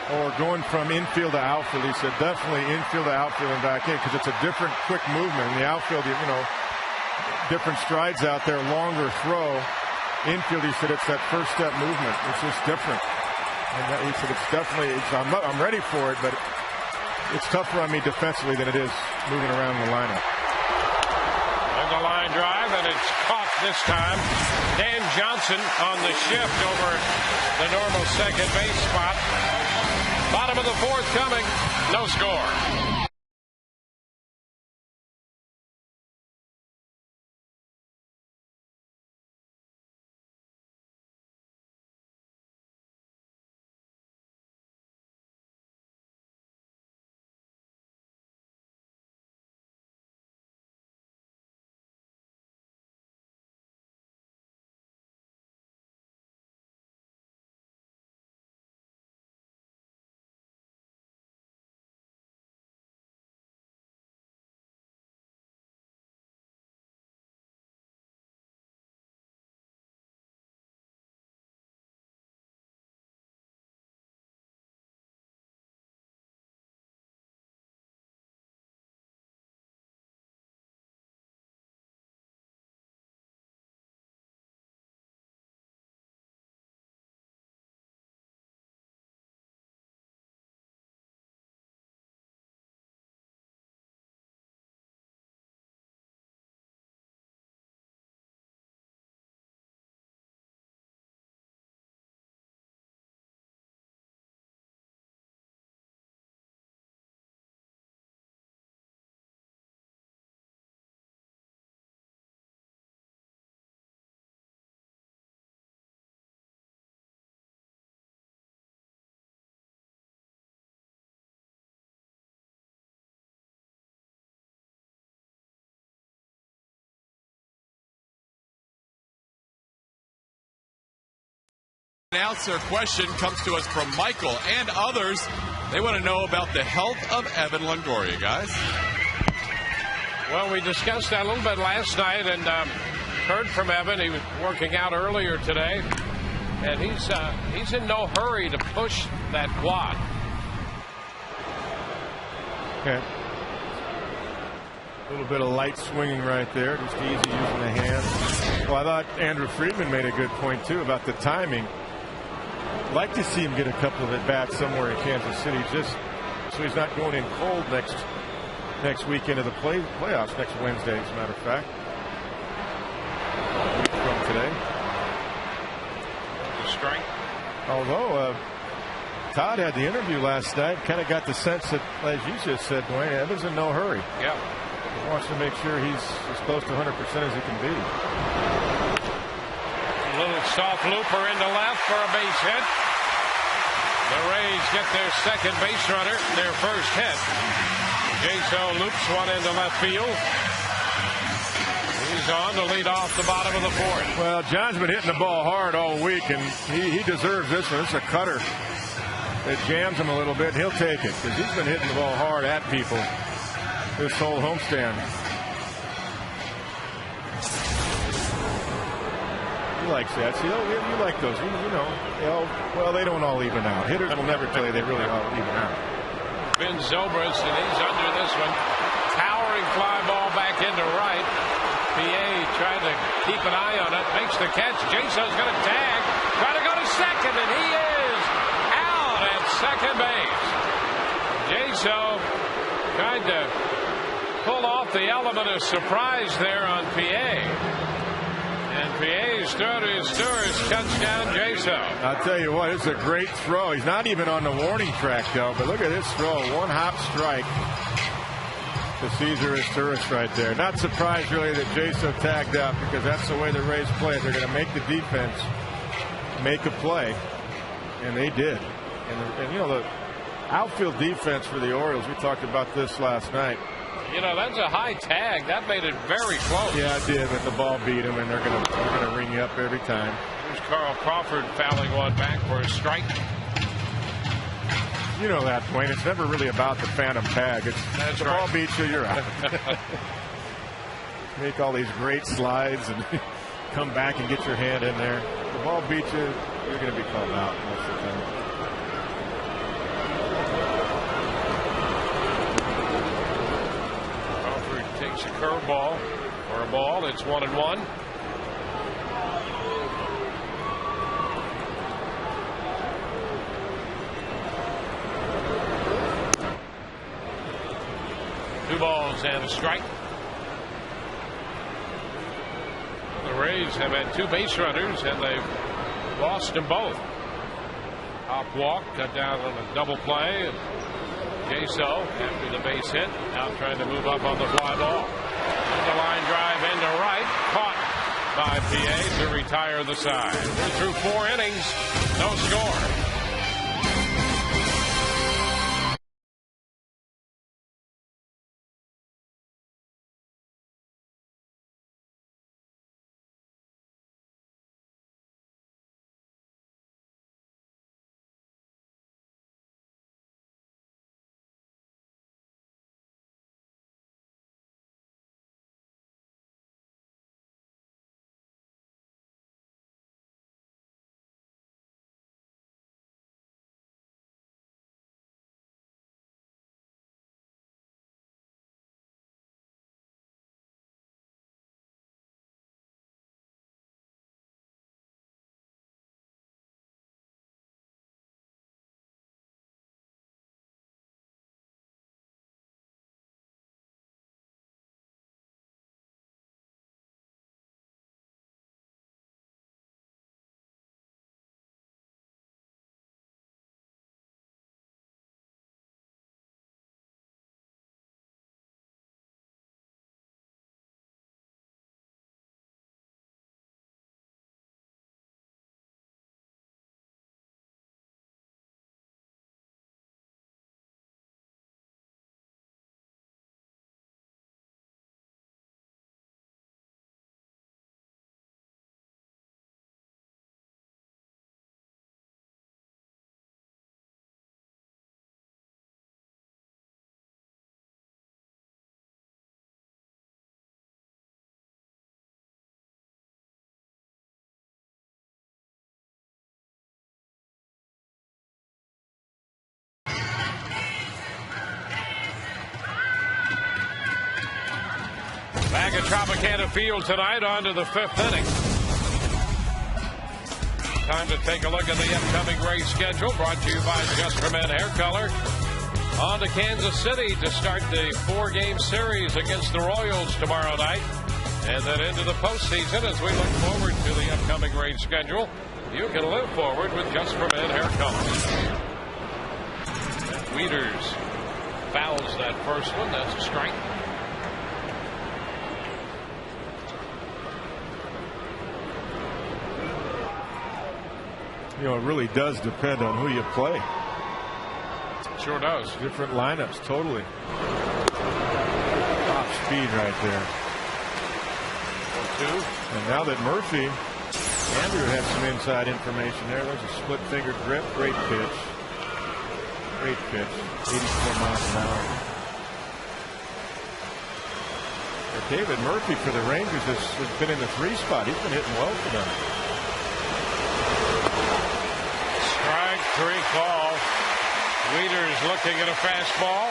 Or going from infield to outfield? He said, definitely infield to outfield and back in, because it's a different quick movement. In the outfield, you know, different strides out there, longer throw. Infield, he said, it's that first step movement. It's just different. And he said, it's definitely, I'm ready for it, but it's tougher on me defensively than it is moving around the lineup. There's a line drive, and it's caught this time. Dan Johnson on the shift over the normal second base spot. Bottom of the fourth coming. No score. Announcer question comes to us from Michael and others. They want to know about the health of Evan Longoria, guys. Well, we discussed that a little bit last night and heard from Evan. He was working out earlier today, and he's in no hurry to push that quad. Okay. A little bit of light swinging right there, just easy using the hands. Well, I thought Andrew Friedman made a good point, too, about the timing. I'd like to see him get a couple of at-bats somewhere in Kansas City, just so he's not going in cold next weekend of the playoffs, next Wednesday, as a matter of fact. From today. The strike. Although Todd had the interview last night, kind of got the sense that, as you just said, Dwayne, Evans in no hurry. Yeah. He wants to make sure he's as close to 100% as he can be. A little soft looper into left for a base hit. The Rays get their second base runner, their first hit. Jaso loops one into left field. He's on to lead off the bottom of the fourth. Well, John's been hitting the ball hard all week, and he deserves this one. It's a cutter that jams him a little bit. He'll take it because he's been hitting the ball hard at people this whole homestand. He likes that. See, you like those. You know, well, they don't all even out. Hitters will never tell you they really all even out. Ben Zobrist, and he's under this one. Towering fly ball back into right. PA trying to keep an eye on it. Makes the catch. Jaso's going to tag. Trying to go to second, and he is out at second base. Jaso tried to pull off the element of surprise there on PA. And PA's throw to his Stewart cuts down Jaso. I'll tell you what, it's a great throw. He's not even on the warning track, though. But look at this throw. One hop strike to Cesar Izturis right there. Not surprised, really, that Jaso tagged out because that's the way the Rays play. They're going to make the defense make a play. And they did. And you know, the outfield defense for the Orioles, we talked about this last night. You know, that's a high tag. That made it very close. Yeah, it did, but the ball beat him, and they're going to ring you up every time. Here's Carl Crawford fouling one back for a strike. You know that, Dwayne. It's never really about the phantom tag. That's the right. Ball beats you, you're out. Make all these great slides and come back and get your hand in there. The ball beats you, you're going to be called out most of the time. Takes a curveball for a ball. It's 1-1. Two balls and a strike. The Rays have had two base runners and they've lost them both. Hop walk cut down on a double play. Jaso after the base hit, now trying to move up on the fly ball. The line drive into right, caught by PA to retire the side. Through 4 innings, no score. Back at Tropicana Field tonight, on to the 5th inning. Time to take a look at the upcoming race schedule, brought to you by Just for Men Hair Color. On to Kansas City to start the 4-game series against the Royals tomorrow night. And then into the postseason as we look forward to the upcoming race schedule. You can live forward with Just for Men Hair Color. Wieters fouls that first one. That's a strike. You know, it really does depend on who you play. Sure does. Different lineups, totally. Top speed right there. 2. And now that Murphy, Andrew had some inside information there. There's a split finger grip. Great pitch. Great pitch. 84 miles an hour. David Murphy for the Rangers has been in the 3 spot. He's been hitting well for them. Strike 3 call. Wieters looking at a fastball.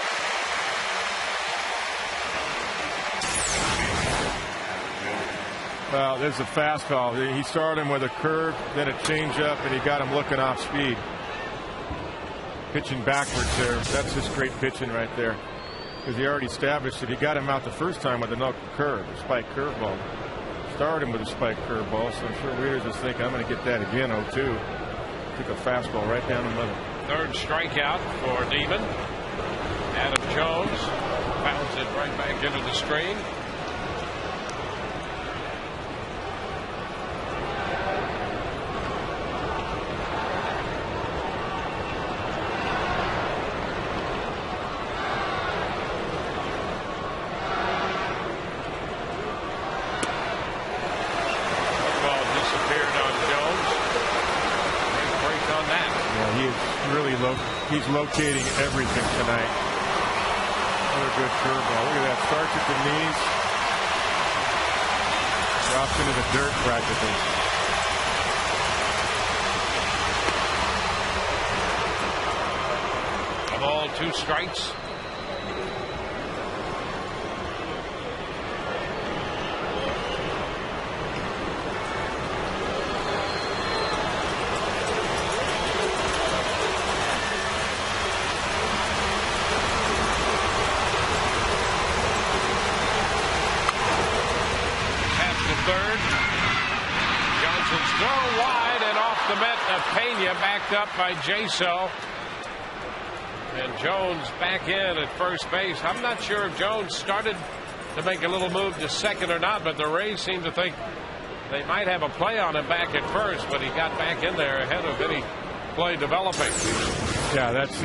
Well, there's a fastball. He started him with a curve, then a changeup, and he got him looking off speed. Pitching backwards there. That's just great pitching right there. Because he already established that he got him out the first time with a knuckle curve, a spike curveball. Started him with a spike curveball, so I'm sure Wieters is thinking, I'm going to get that again, 0-2. Took a fastball right down the middle. 3rd strikeout for Neiman. Adam Jones pounds it right back into the screen. He's locating everything tonight. Another good curveball. Look at that. Starts at the knees. Drops into the dirt practically. A ball, 2 strikes. Pena backed up by Jaso. And Jones back in at first base. I'm not sure if Jones started to make a little move to second or not, but the Rays seem to think they might have a play on him back at first, but he got back in there ahead of any play developing. Yeah, that's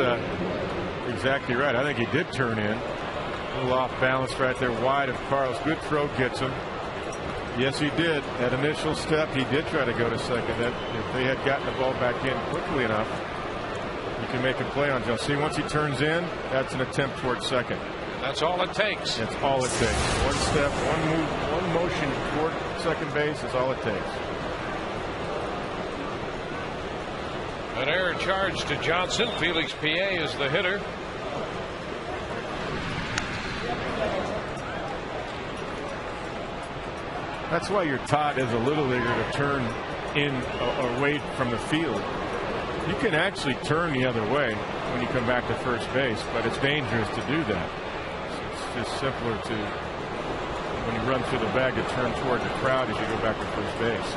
exactly right. I think he did turn in. A little off balance right there wide of Carlos. Good throw gets him. Yes, he did. That initial step, he did try to go to second. That if they had gotten the ball back in quickly enough, you can make a play on Jones. See, once he turns in, that's an attempt towards second. That's all it takes. That's all it takes. One step, one move, one motion toward second base is all it takes. An error charge to Johnson. Felix P.A. is the hitter. That's why you're taught as a little leaguer to turn in away from the field. You can actually turn the other way when you come back to first base, but it's dangerous to do that. It's just simpler to, when you run through the bag, to turn toward the crowd as you go back to first base.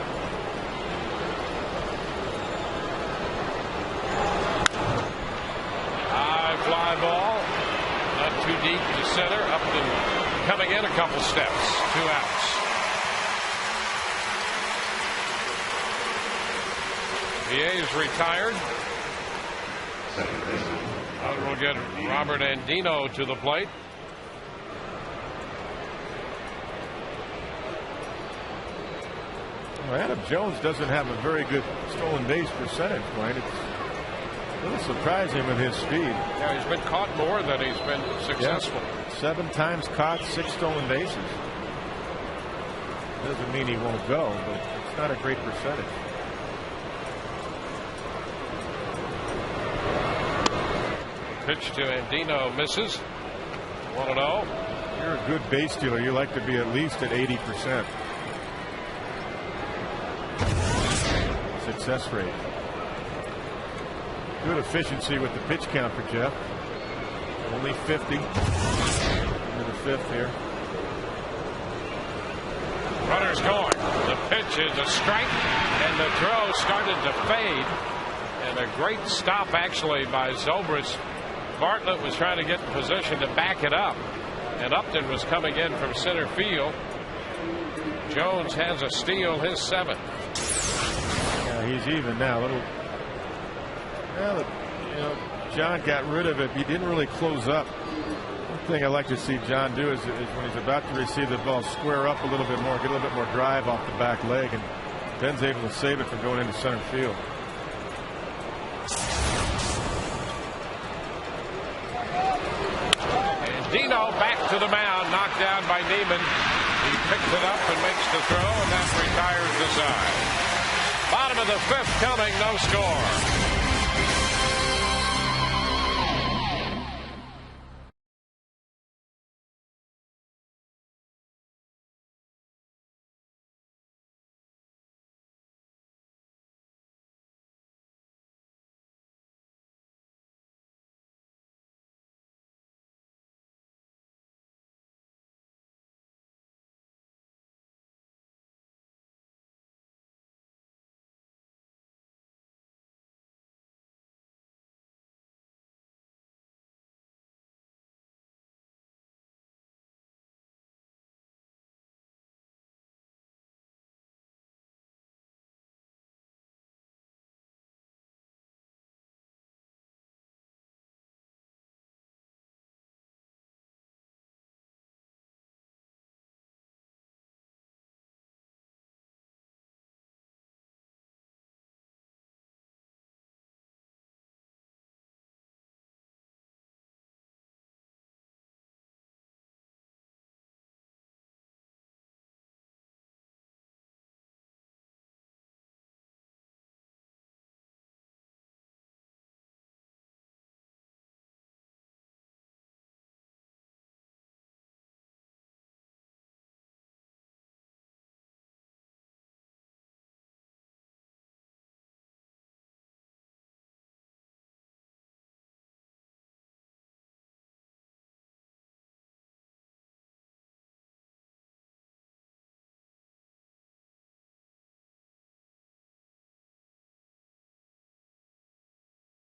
High fly ball. Not too deep to center. Up and coming in a couple steps. 2 outs. PA is retired. We'll get Robert Andino to the plate. Well, Adam Jones doesn't have a very good stolen base percentage, Wayne. It's a little surprising with his speed. Yeah, he's been caught more than he's been successful. Yeah. 7 times caught, 6 stolen bases. Doesn't mean he won't go, but it's not a great percentage. Pitch to Andino misses. 1-0. You're a good base stealer. You like to be at least at 80% success rate. Good efficiency with the pitch count for Jeff. Only 50 into the fifth here. Runners going. The pitch is a strike, and the throw started to fade. And a great stop, actually, by Zobrist. Bartlett was trying to get in position to back it up, and Upton was coming in from center field. Jones has a steal, his 7th. Yeah, he's even now. Well, you know, John got rid of it. He didn't really close up. One thing I like to see John do is when he's about to receive the ball, square up a little bit more, get a little bit more drive off the back leg, and Ben's able to save it from going into center field. And Dino back to the mound, knocked down by Neiman. He picks it up and makes the throw, and that retires the side. Bottom of the 5th coming, no score.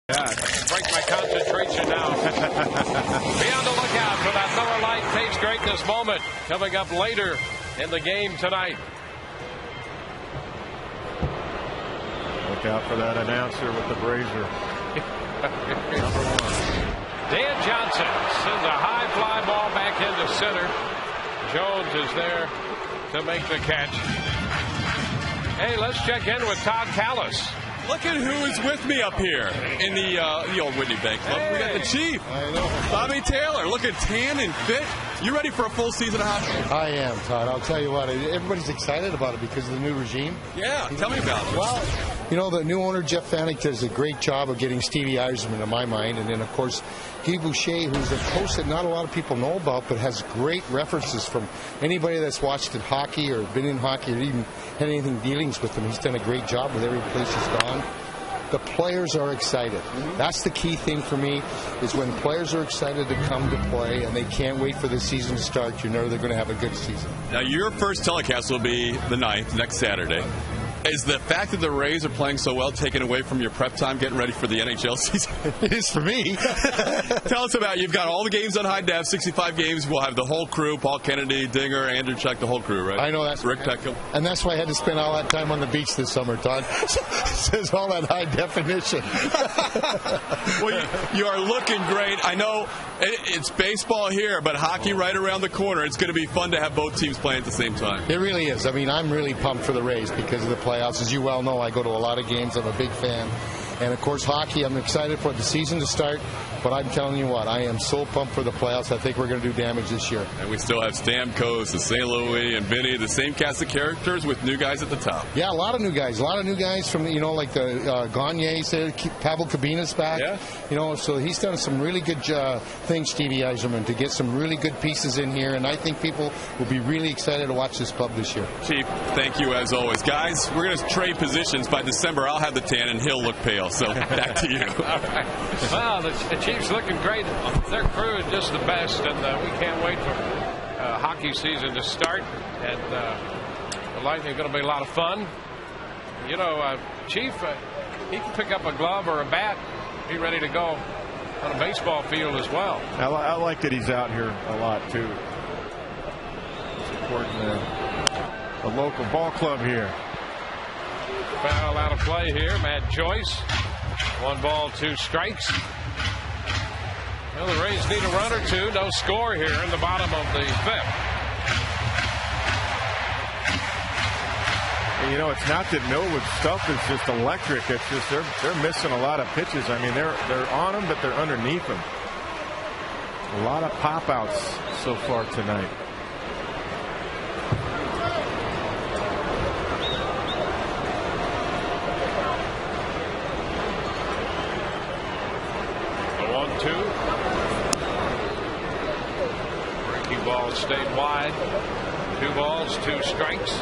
Break my concentration now. Be on the lookout for that Miller Lite Taste Greatness moment coming up later in the game tonight. Look out for that announcer with the brazier. Number 1. Dan Johnson sends a high fly ball back into center. Jones is there to make the catch. Hey, let's check in with Todd Callis. Look at who is with me up here in the old Whitney Bank Club. Hey. We got the Chief, Bobby Taylor, looking tan and fit. You ready for a full season of hockey? I am, Todd. I'll tell you what, everybody's excited about it because of the new regime. Yeah, tell me about it. Well, you know, the new owner, Jeff Fanick, does a great job of getting Stevie Yzerman in my mind. And then, of course, Guy Boucher, who's a coach that not a lot of people know about, but has great references from anybody that's watched in hockey or been in hockey or even had anything dealings with him. He's done a great job with every place he's gone. The players are excited. That's the key thing for me, is when players are excited to come to play and they can't wait for the season to start, you know they're going to have a good season. Now, your first telecast will be the 9th, next Saturday. Is the fact that the Rays are playing so well taken away from your prep time getting ready for the NHL season? It is for me. Tell us about it. You've got all the games on high def, 65 games. We'll have the whole crew, Paul Kennedy, Dinger, Andrew Chuck, the whole crew, right? I know that's Rick Peckham. And that's why I had to spend all that time on the beach this summer, Todd. It says all that high definition. Well, you are looking great. I know it's baseball here, but hockey right around the corner. It's going to be fun to have both teams playing at the same time. It really is. I mean, I'm really pumped for the Rays because of the playoffs. As you well know, I go to a lot of games. I'm a big fan. And, of course, hockey, I'm excited for the season to start. But I'm telling you what, I am so pumped for the playoffs. I think we're going to do damage this year. And we still have Stamkos, the St. Louis, and Vinny, the same cast of characters with new guys at the top. Yeah, a lot of new guys. A lot of new guys from, like the Gagne said, Pavel Kabina's back. Yeah. So he's done some really good things, Stevie Yzerman, to get some really good pieces in here. And I think people will be really excited to watch this club this year. Chief, thank you as always. Guys, we're going to trade positions. By December, I'll have the tan and he'll look pale. So back to you. All right. Well, the Chiefs looking great. Their crew is just the best, and we can't wait for hockey season to start. And the Lightning are going to be a lot of fun. Chief, he can pick up a glove or a bat, be ready to go on a baseball field as well. I like that he's out here a lot too. Supporting the local ball club here. Foul out of play here. Matt Joyce. 1 ball, 2 strikes. Well, the Rays need a run or two. No score here in the bottom of the 5th. It's not that Millwood's stuff is just electric. It's just they're missing a lot of pitches. I mean, they're on them, but they're underneath them. A lot of pop outs so far tonight. Breaking ball stayed wide. 2 balls, 2 strikes.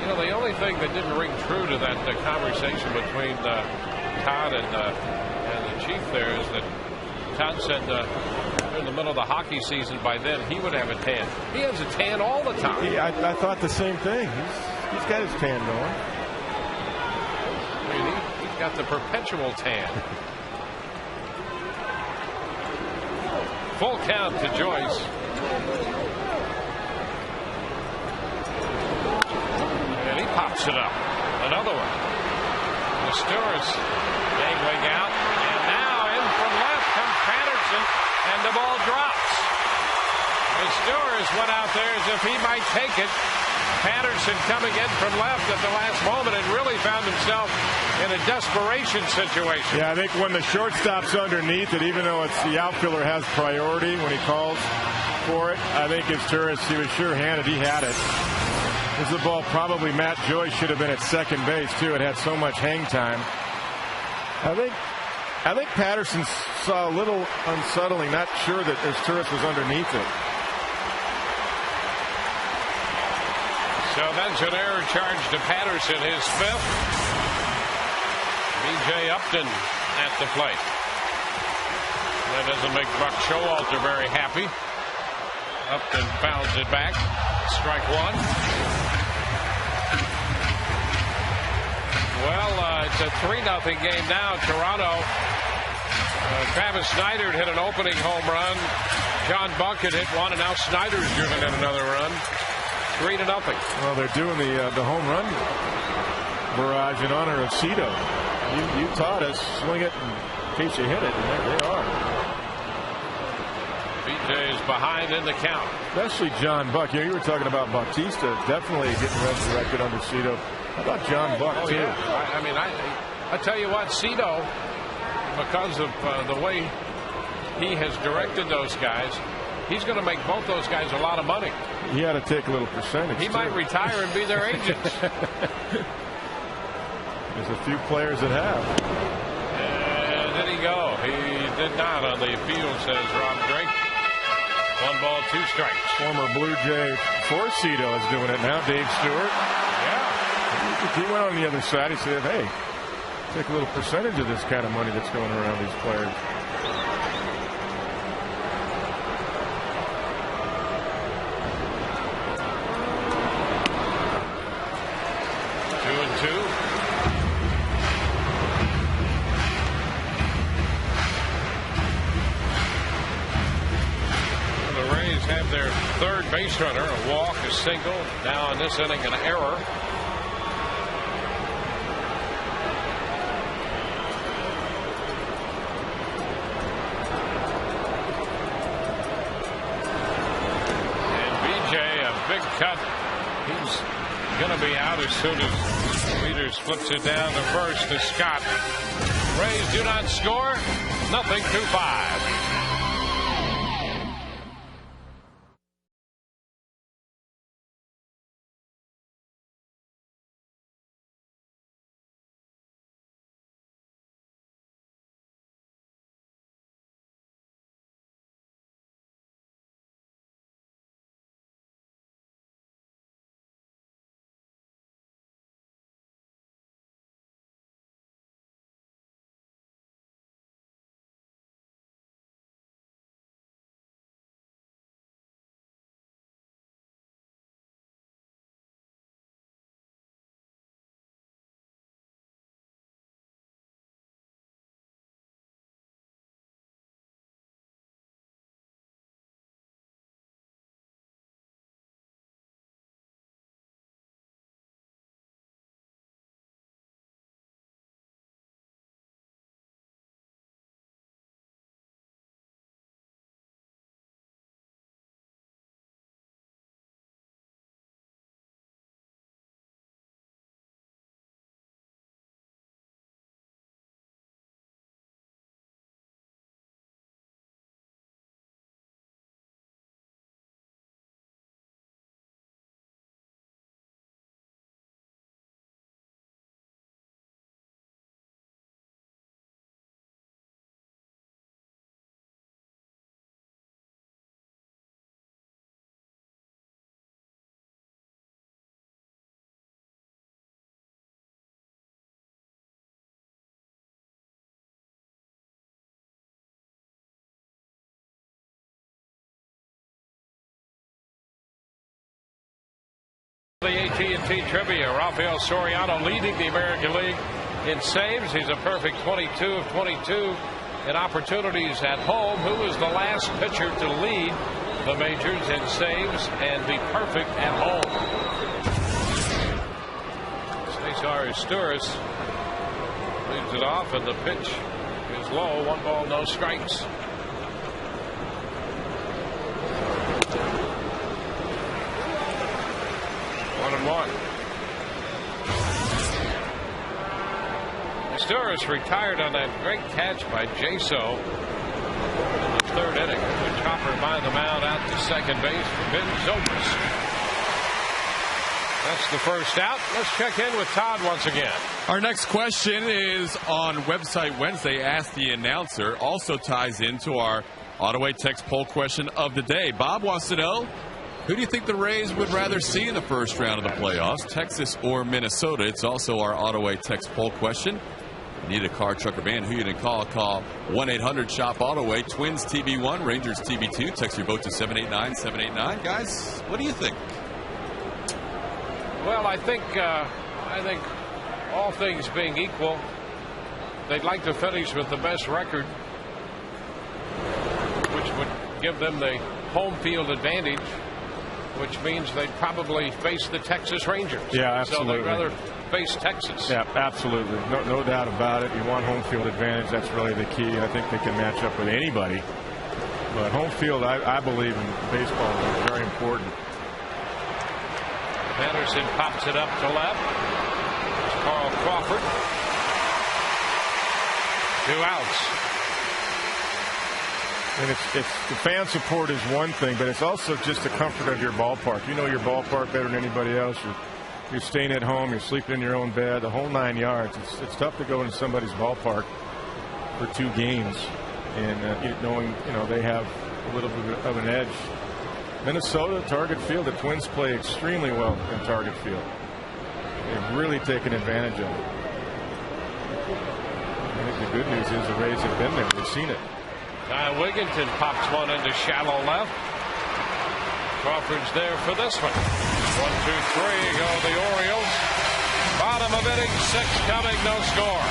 The only thing that didn't ring true to that conversation between Todd and the Chief there is that Todd said in the middle of the hockey season by then he would have a tan. He has a tan all the time. I thought the same thing. He's got his tan going. I mean, he's got the perpetual tan. Full count to Joyce. And he pops it up. Another one. Stewart dangling out. And now in from left comes Patterson. And the ball drops. Stewart went out there as if he might take it. Patterson coming in from left at the last moment and really found himself in a desperation situation. Yeah, I think when the shortstop's underneath it, even though it's the outfielder has priority when he calls for it, I think as Turris, he was sure-handed. He had it. This is the ball probably Matt Joyce should have been at second base, too. It had so much hang time. I think Patterson saw a little unsettling, not sure that as Turris was underneath it. So that's an error charge to Patterson, his 5th. B.J. Upton at the plate. That doesn't make Buck Showalter very happy. Upton fouls it back. Strike 1. Well, it's a 3-0 game now. Toronto. Travis Snyder hit an opening home run. John Buck had hit one, and now Snyder's driven in another run. 3-0. Well, they're doing the home run barrage in honor of Cito. You taught us, swing it in case you hit it, and there they are. BJ is behind in the count. Especially John Buck. You were talking about Bautista definitely getting resurrected under Cito. How about John Buck, too? Yeah. I tell you what, Cito, because of the way he has directed those guys, he's going to make both those guys a lot of money. He had to take a little percentage. He might retire and be their agents. There's a few players that have. And did he go? He did not on the field, says Rob Drake. 1 ball, 2 strikes. Former Blue Jay Forcito is doing it now, Dave Stewart. Yeah. He went on the other side. He said, hey, take a little percentage of this kind of money that's going around these players. Their 3rd base runner, a walk, a single, now in this inning an error. And BJ, a big cut. He's going to be out as soon as Peters flips it down to first to Scott. Rays do not score. Nothing, 2-5. The AT&T Trivia, Rafael Soriano leading the American League in saves. He's a perfect 22 of 22 in opportunities at home. Who was the last pitcher to lead the majors in saves and be perfect at home? Cesar Izturis leads it off, and the pitch is low. 1 ball, no strikes. One. Izturis retired on that great catch by Jaso in the 3rd inning. The chopper by the mound out to second base for Ben Zobrist. That's the first out. Let's check in with Todd once again. Our next question is on website Wednesday. Ask the Announcer. Also ties into our Auto text poll question of the day. Bob wants to know, who do you think the Rays would rather see in the first round of the playoffs, Texas or Minnesota? It's also our Auto text poll question. Need a car, truck, or van? Who you can call? Call 1-800-SHOP-AUTOWAY. Twins TB1, Rangers TB2. Text your vote to 789-789. Guys, what do you think? Well, I think all things being equal, they'd like to finish with the best record, which would give them the home field advantage, which means they'd probably face the Texas Rangers. Yeah, absolutely. So they'd rather face Texas. Yeah, absolutely. No doubt about it. You want home field advantage. That's really the key. I think they can match up with anybody. But home field, I believe in baseball, is very important. Anderson pops it up to left. It's Carl Crawford. 2 outs. And it's the fan support is one thing, but it's also just the comfort of your ballpark. You know your ballpark better than anybody else. You're staying at home. You're sleeping in your own bed. The whole 9 yards. It's tough to go into somebody's ballpark for 2 games, and knowing they have a little bit of an edge. Minnesota, Target Field. The Twins play extremely well in Target Field. They've really taken advantage of it. I think the good news is the Rays have been there. They've seen it. Wigginton pops one into shallow left. Crawford's there for this one. 1, 2, 3 go the Orioles. Bottom of inning 6 coming, no score.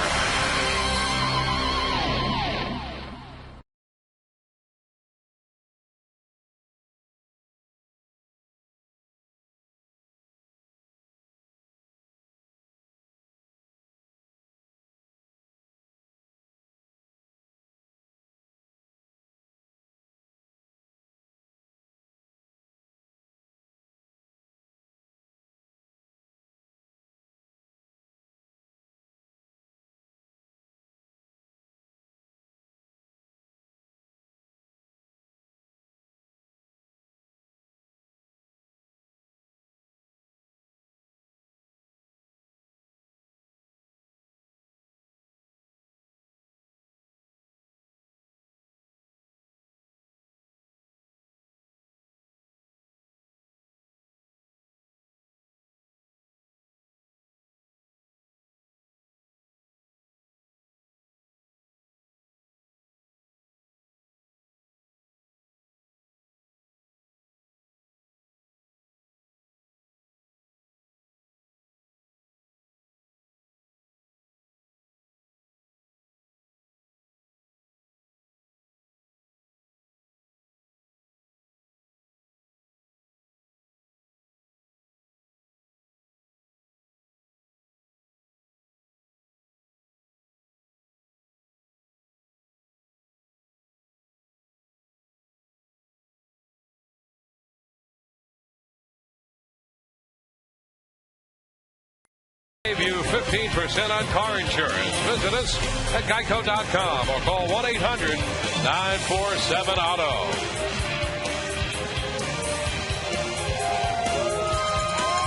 Save you 15% on car insurance. Visit us at geico.com or call 1-800-947-AUTO.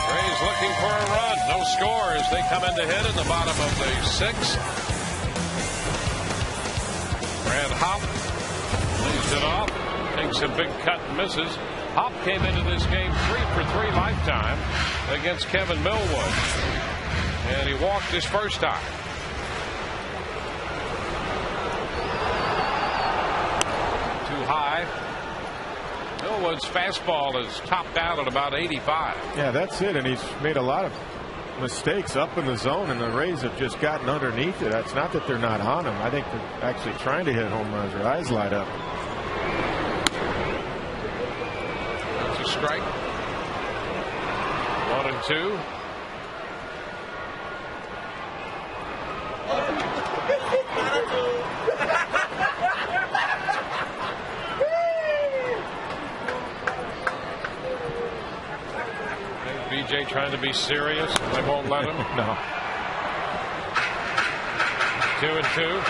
Rays looking for a run. No score as they come in to hit in the bottom of the 6th. Brad Hopp leaves it off. Takes a big cut and misses. Hopp came into this game 3 for 3 lifetime against Kevin Millwood. And he walked his first time. Too high. Millwood's fastball is topped out at about 85. Yeah, that's it. And he's made a lot of mistakes up in the zone, and the Rays have just gotten underneath it. It's not that they're not on him. I think they're actually trying to hit home runs. Their eyes light up. That's a strike. 1-2. BJ trying to be serious. They won't let him. No. 2-2.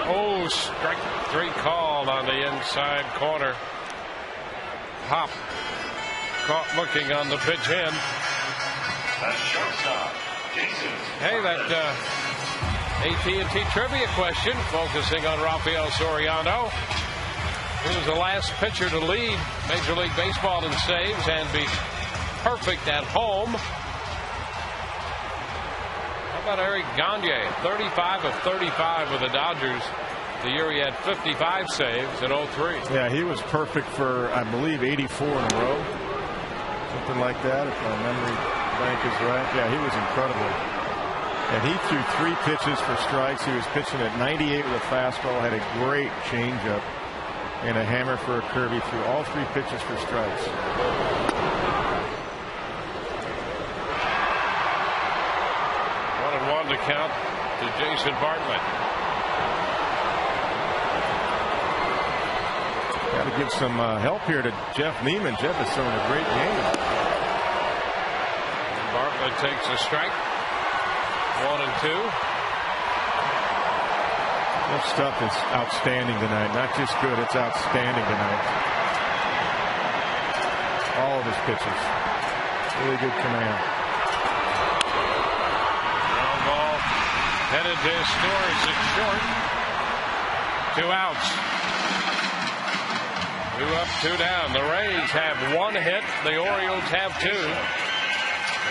Oh, strike 3 called on the inside corner. Hop caught looking on the pitch in. Hey, that AT&T trivia question focusing on Rafael Soriano. He was the last pitcher to lead Major League Baseball in saves and be perfect at home. How about Eric Gagne? 35 of 35 with the Dodgers. The year he had 55 saves in 03. Yeah, he was perfect for, I believe, 84 in a row. Something like that, if my memory bank is right. Yeah, he was incredible. And he threw 3 pitches for strikes. He was pitching at 98 with a fastball, had a great changeup, and a hammer for a curve. He threw all 3 pitches for strikes. 1-1 to count to Jason Bartlett. Got to give some help here to Jeff Neiman. Jeff is throwing a great game. Bartlett takes a strike. 1-2. That stuff is outstanding tonight. Not just good, it's outstanding tonight. All of his pitches. Really good command. Ground ball headed to Stores at short. 2 outs. 2 up, 2 down. The Rays have 1 hit. The Orioles have 2.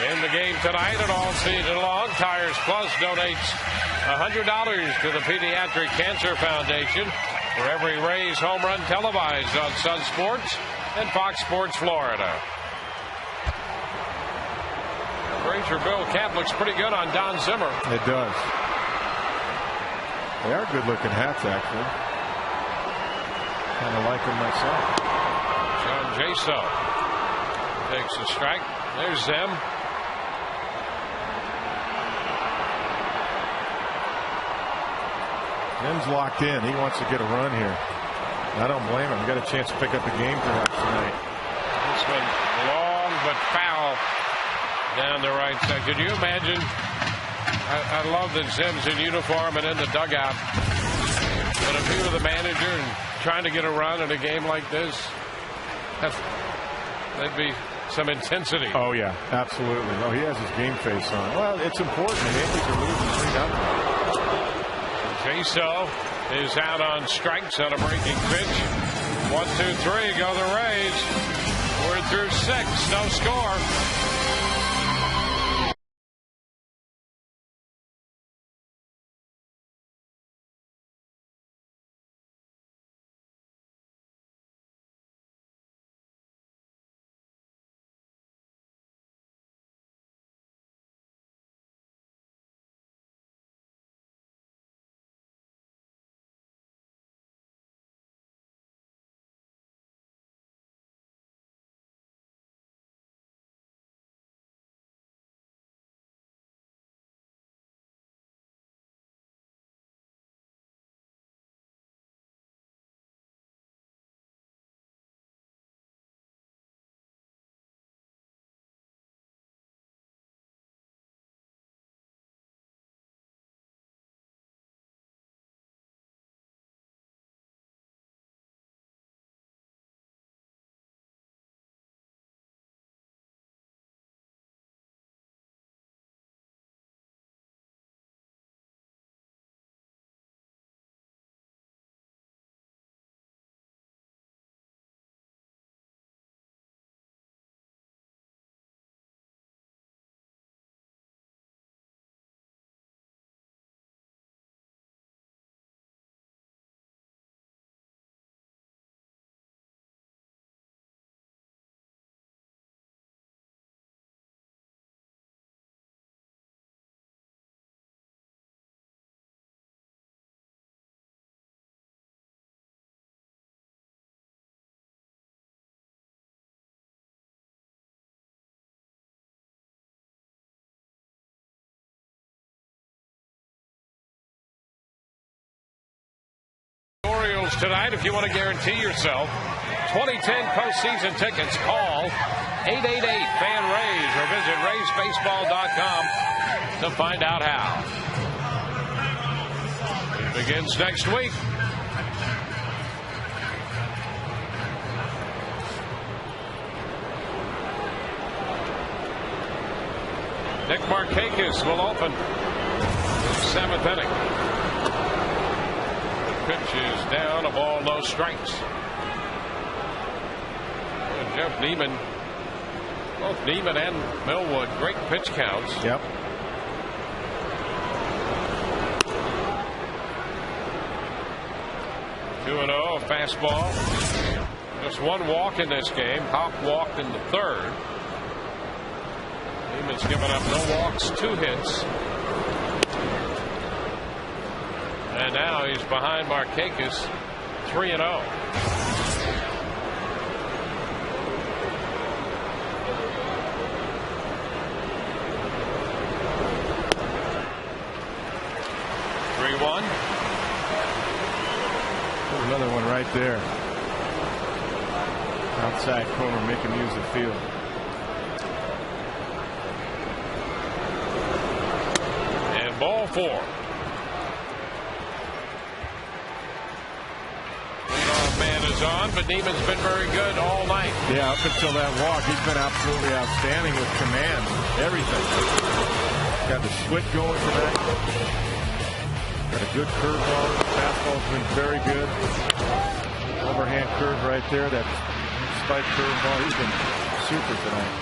In the game tonight and all season long, Tires Plus donates $100 to the Pediatric Cancer Foundation for every Rays home run televised on Sun Sports and Fox Sports Florida. Ranger Bill Camp looks pretty good on Don Zimmer. It does. They are good-looking hats, actually. Kind of like them myself. John Jaso takes a strike. There's Zim. Zim's locked in. He wants to get a run here. I don't blame him. He got a chance to pick up the game perhaps tonight. This one long but foul down the right side. Could you imagine? I love that Zim's in uniform and in the dugout. But if he were the manager and trying to get a run in a game like this, that'd be some intensity. Oh, yeah, absolutely. Oh, he has his game face on. Well, it's important. The Yankees are losing 3-0. Jaso is out on strikes on a breaking pitch. 1, 2, 3, go the Rays. We're through 6, no score. tonight if you want to guarantee yourself 2010 postseason tickets. Call 888-FAN-RAISE or visit RaisBaseball.com to find out how. It begins next week. Nick Markakis will open the 7th inning. The pitch is down, a ball, no strikes. And Jeff Neiman, both Neiman and Millwood, great pitch counts. Yep. Two 2-0, a fastball. Just one walk in this game. Hop walked in the 3rd. Neiman's given up no walks, 2 hits. And now he's behind Markakis, 3-0. Another one right there. Outside corner, make him use the field. And ball 4. Leadoff man is on, but Neiman's been very good all night. Yeah, up until that walk, he's been absolutely outstanding with command. Everything. Got the split going for that. Got a good curveball. Fastball's been very good. Overhand curve right there. That spike curveball. He's been super tonight.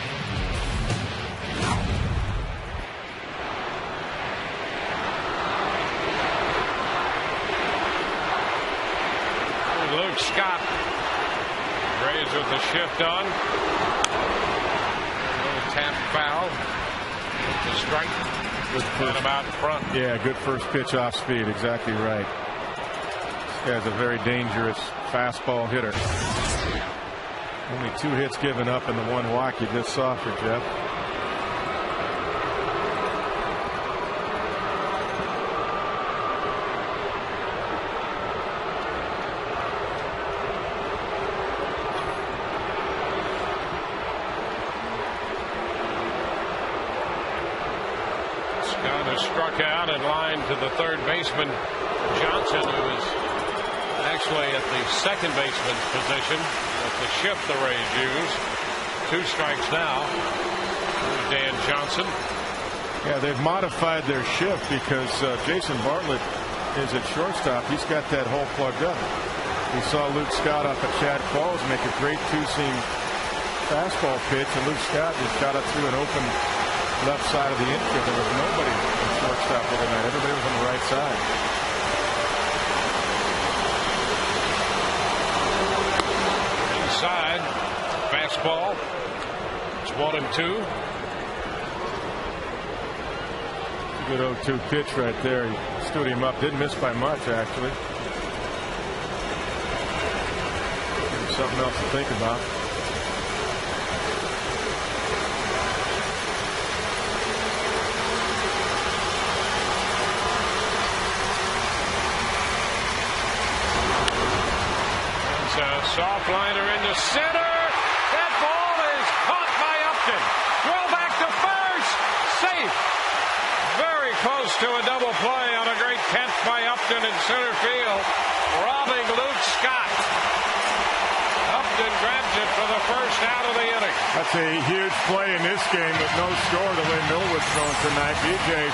Luke Scott. Rays with the shift on. A little tap foul. The strike. Good first, about front. Yeah, good first pitch off speed. Exactly right. This guy's a very dangerous fastball hitter. Only 2 hits given up in the 1 walk you just saw for Jeff. Struck out and lined to the 3rd baseman Johnson, who is actually at the 2nd baseman's position with the shift the Rays use. 2 strikes now. Here's Dan Johnson. Yeah, they've modified their shift because Jason Bartlett is at shortstop. He's got that hole plugged up. We saw Luke Scott up at Chad Falls make a great 2-seam fastball pitch, and Luke Scott just got up through an open left side of the infield. There was nobody in shortstop the other night. Everybody was on the right side. Inside, fastball. It's 1-2. Good 0-2 pitch right there. He stood him up. Didn't miss by much, actually. Something else to think about. Soft liner into center. That ball is caught by Upton. Throw back to first. Safe. Very close to a double play on a great catch by Upton in center field, robbing Luke Scott. Upton grabs it for the first out of the inning. That's a huge play in this game with no score the way Millwood's throwing tonight. BJ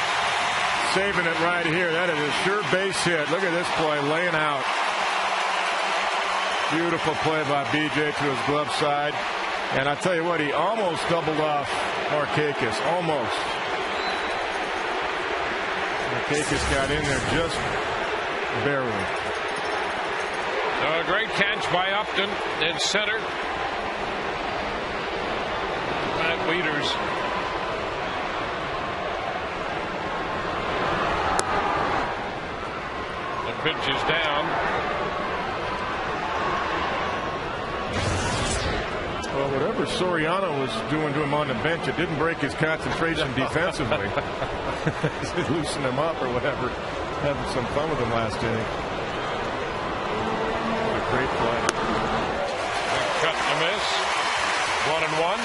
saving it right here. That is a sure base hit. Look at this play laying out. Beautiful play by BJ to his glove side. And I tell you what, he almost doubled off Markakis. Almost. Markakis got in there just barely. A great catch by Upton in center. Matt Wieters. The pitch is down. Well, whatever Soriano was doing to him on the bench, it didn't break his concentration defensively. Loosen him up or whatever. Having some fun with him last inning. 1-1.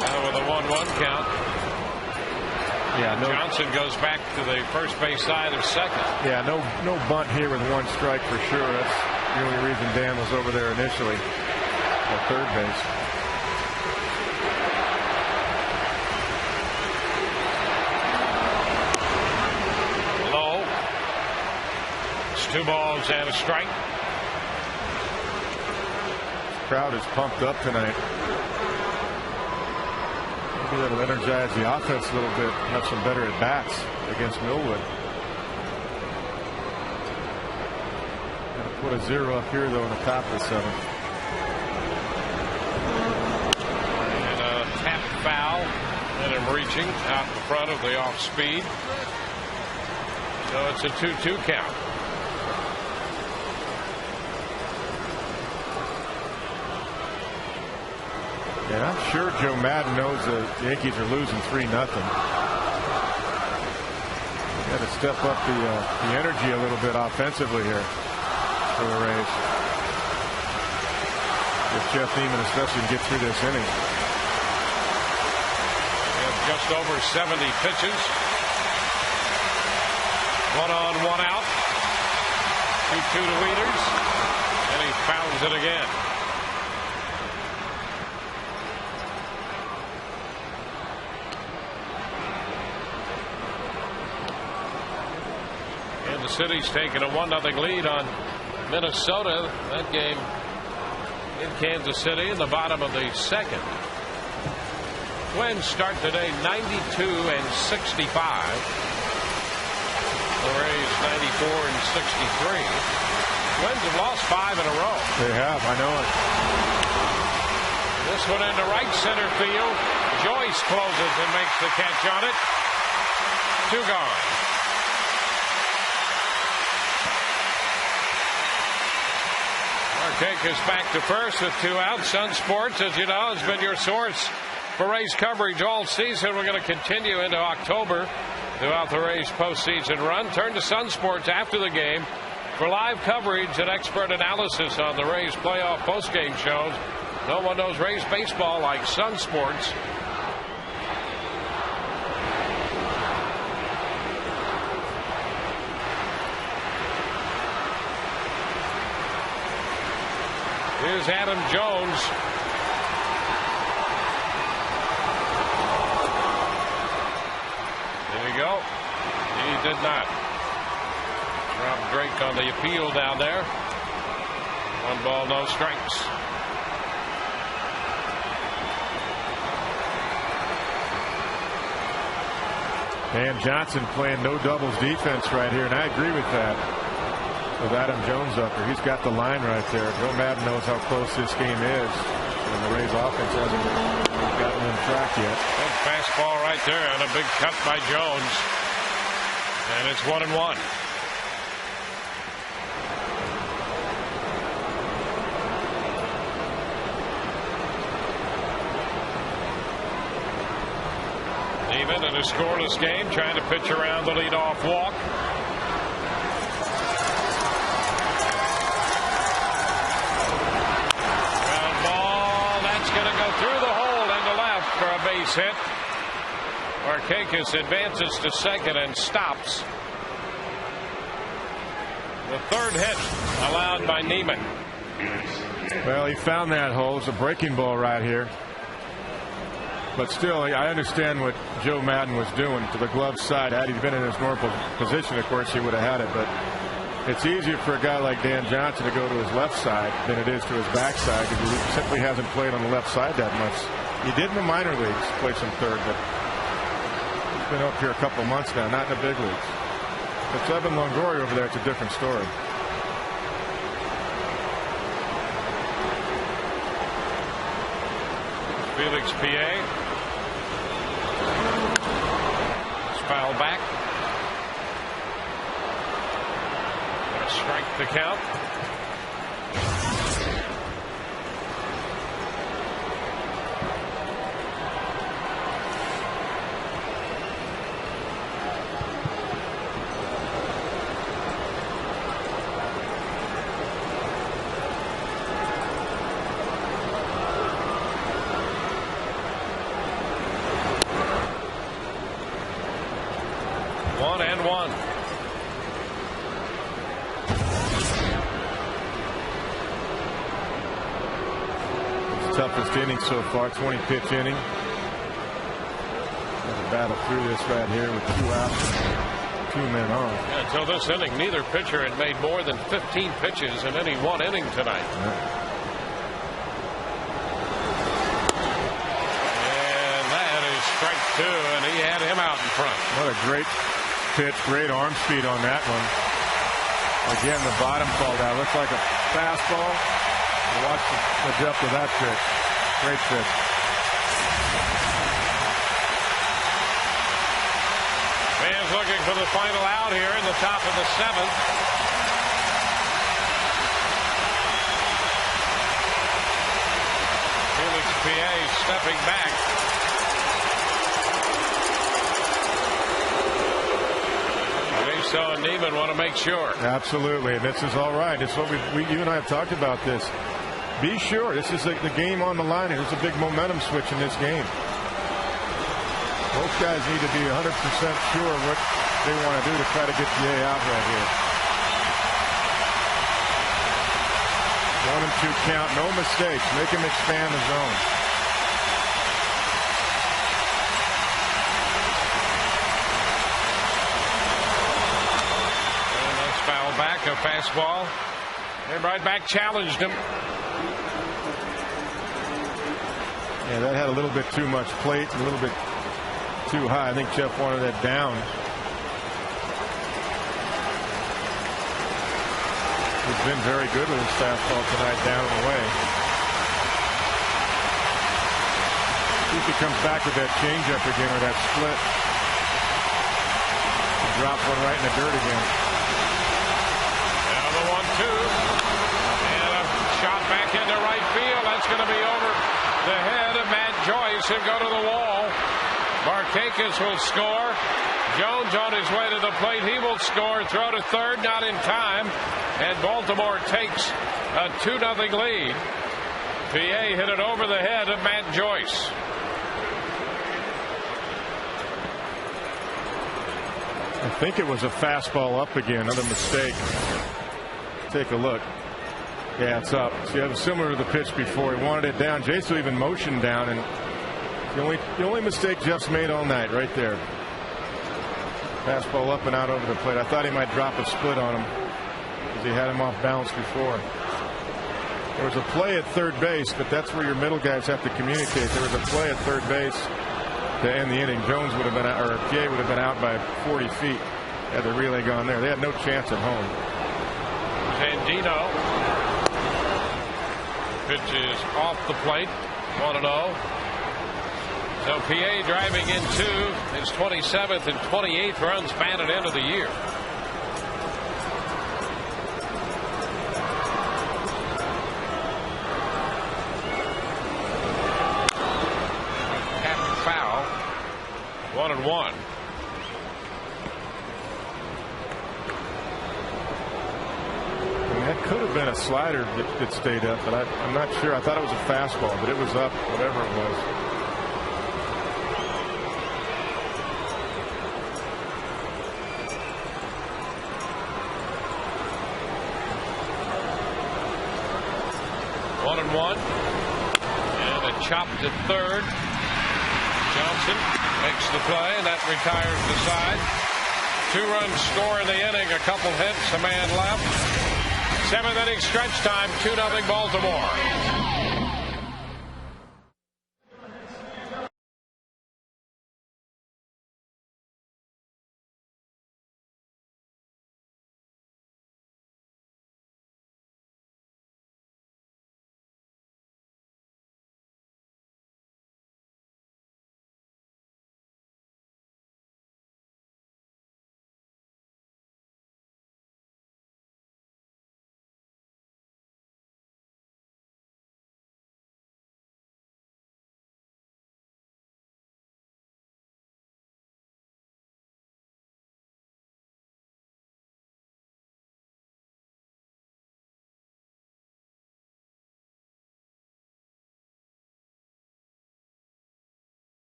Now with a 1-1 count. Yeah, Johnson goes back to the first base side of second. Yeah, no bunt here with one strike for sure. That's the only reason Dan was over there initially at third base. Low. It's 2 balls and a strike. Crowd is pumped up tonight. Maybe that'll energize the offense a little bit. Have some better at bats against Millwood. Gonna put a 0 up here though in the top of the 7th. And a tap foul. And him reaching out in front of the off speed. So it's a 2-2 count. Yeah, I'm sure Joe Madden knows the Yankees are losing 3-0. Got to step up the energy a little bit offensively here for the Rays. If Jeff Neiman especially can get through this inning. Just over 70 pitches. 1 on, 1 out. 2-2 to Wieters. And he fouls it again. Kansas City's taking a 1-0 lead on Minnesota. That game in Kansas City in the bottom of the 2nd. Twins start today 92 and 65. The Rays 94 and 63. Twins have lost 5 in a row. They have, I know it. This one into right center field. Joyce closes and makes the catch on it. 2 gone. Marquez back to first with 2 outs. Sun Sports, as you know, has been your source for Rays coverage all season. We're going to continue into October throughout the Rays postseason run. Turn to Sun Sports after the game for live coverage and expert analysis on the Rays playoff postgame shows. No one knows Rays baseball like Sun Sports. Here's Adam Jones. There you go. He did not. Rob Drake on the appeal down there. 1 ball, no strikes. Dan Johnson playing no doubles defense right here, and I agree with that. With Adam Jones up there, he's got the line right there. Joe Madden knows how close this game is, and the Rays offense hasn't gotten on track yet. Big fastball right there and a big cut by Jones, and it's 1-1. Even in a scoreless game, trying to pitch around the leadoff walk. Going to go through the hole into left for a base hit. Marquez advances to second and stops. The 3rd hit allowed by Neiman. Well, he found that hole. It's a breaking ball right here. But still, I understand what Joe Madden was doing to the glove side. Had he been in his normal position, of course, he would have had it. But it's easier for a guy like Dan Johnson to go to his left side than it is to his backside because he simply hasn't played on the left side that much. He did in the minor leagues play some third, but he's been up here a couple months now, not in the big leagues. But Evan Longoria over there, it's a different story. Felix PA. Foul back. Strike the count. toughest inning so far, 20-pitch inning. There's a battle through this right here with 2 outs, 2 men on. Yeah, until this inning, neither pitcher had made more than 15 pitches in any one inning tonight. Yeah. And that is strike 2, and he had him out in front. What a great pitch, great arm speed on that one. Again, the bottom called out. Looks like a fastball. Watch the depth of that pitch. Great pitch. Fans looking for the final out here in the top of the 7th. Felix PA stepping back. So and Neiman want to make sure. Absolutely. This is all right. It's what you and I have talked about this. Be sure. This is the game on the line. There's a big momentum switch in this game. Both guys need to be 100% sure what they want to do to try to get PA out right here. 1-2 count. No mistakes. Make him expand the zone. Foul back, a fastball. And right back challenged him. Yeah, that had a little bit too much plate, a little bit too high. I think Jeff wanted that down. He's been very good with his fastball tonight, down and away. See if he comes back with that changeup again or that split. Drop one right in the dirt again. 1-2. And a shot back into right field. That's going to be over the head of Matt Joyce and go to the wall. Markakis will score. Jones on his way to the plate. He will score. Throw to third, not in time. And Baltimore takes a 2-0 lead. PA hit it over the head of Matt Joyce. I think it was a fastball up again. Another mistake. Take a look. Yeah, it's up. See, it was similar to the pitch before. He wanted it down. Jason even motioned down, and the only mistake Jeff's made all night, right there. Fastball up and out over the plate. I thought he might drop a split on him because he had him off balance before. There was a play at third base, but that's where your middle guys have to communicate. There was a play at third base to end the inning. Jones would have been out, or PA would have been out by 40 feet had the relay gone there. They had no chance at home. Sandino pitches off the plate, 1-0. So PA driving into his 27th and 28th runs batted into the year. Half foul, 1-1. That could have been a slider that stayed up, but I'm not sure. I thought it was a fastball, but it was up, whatever it was. One and one. And a chop to third. Johnson makes the play, and that retires the side. 2-run score in the inning, a couple hits, a man left. 7th inning stretch time, 2-0 Baltimore.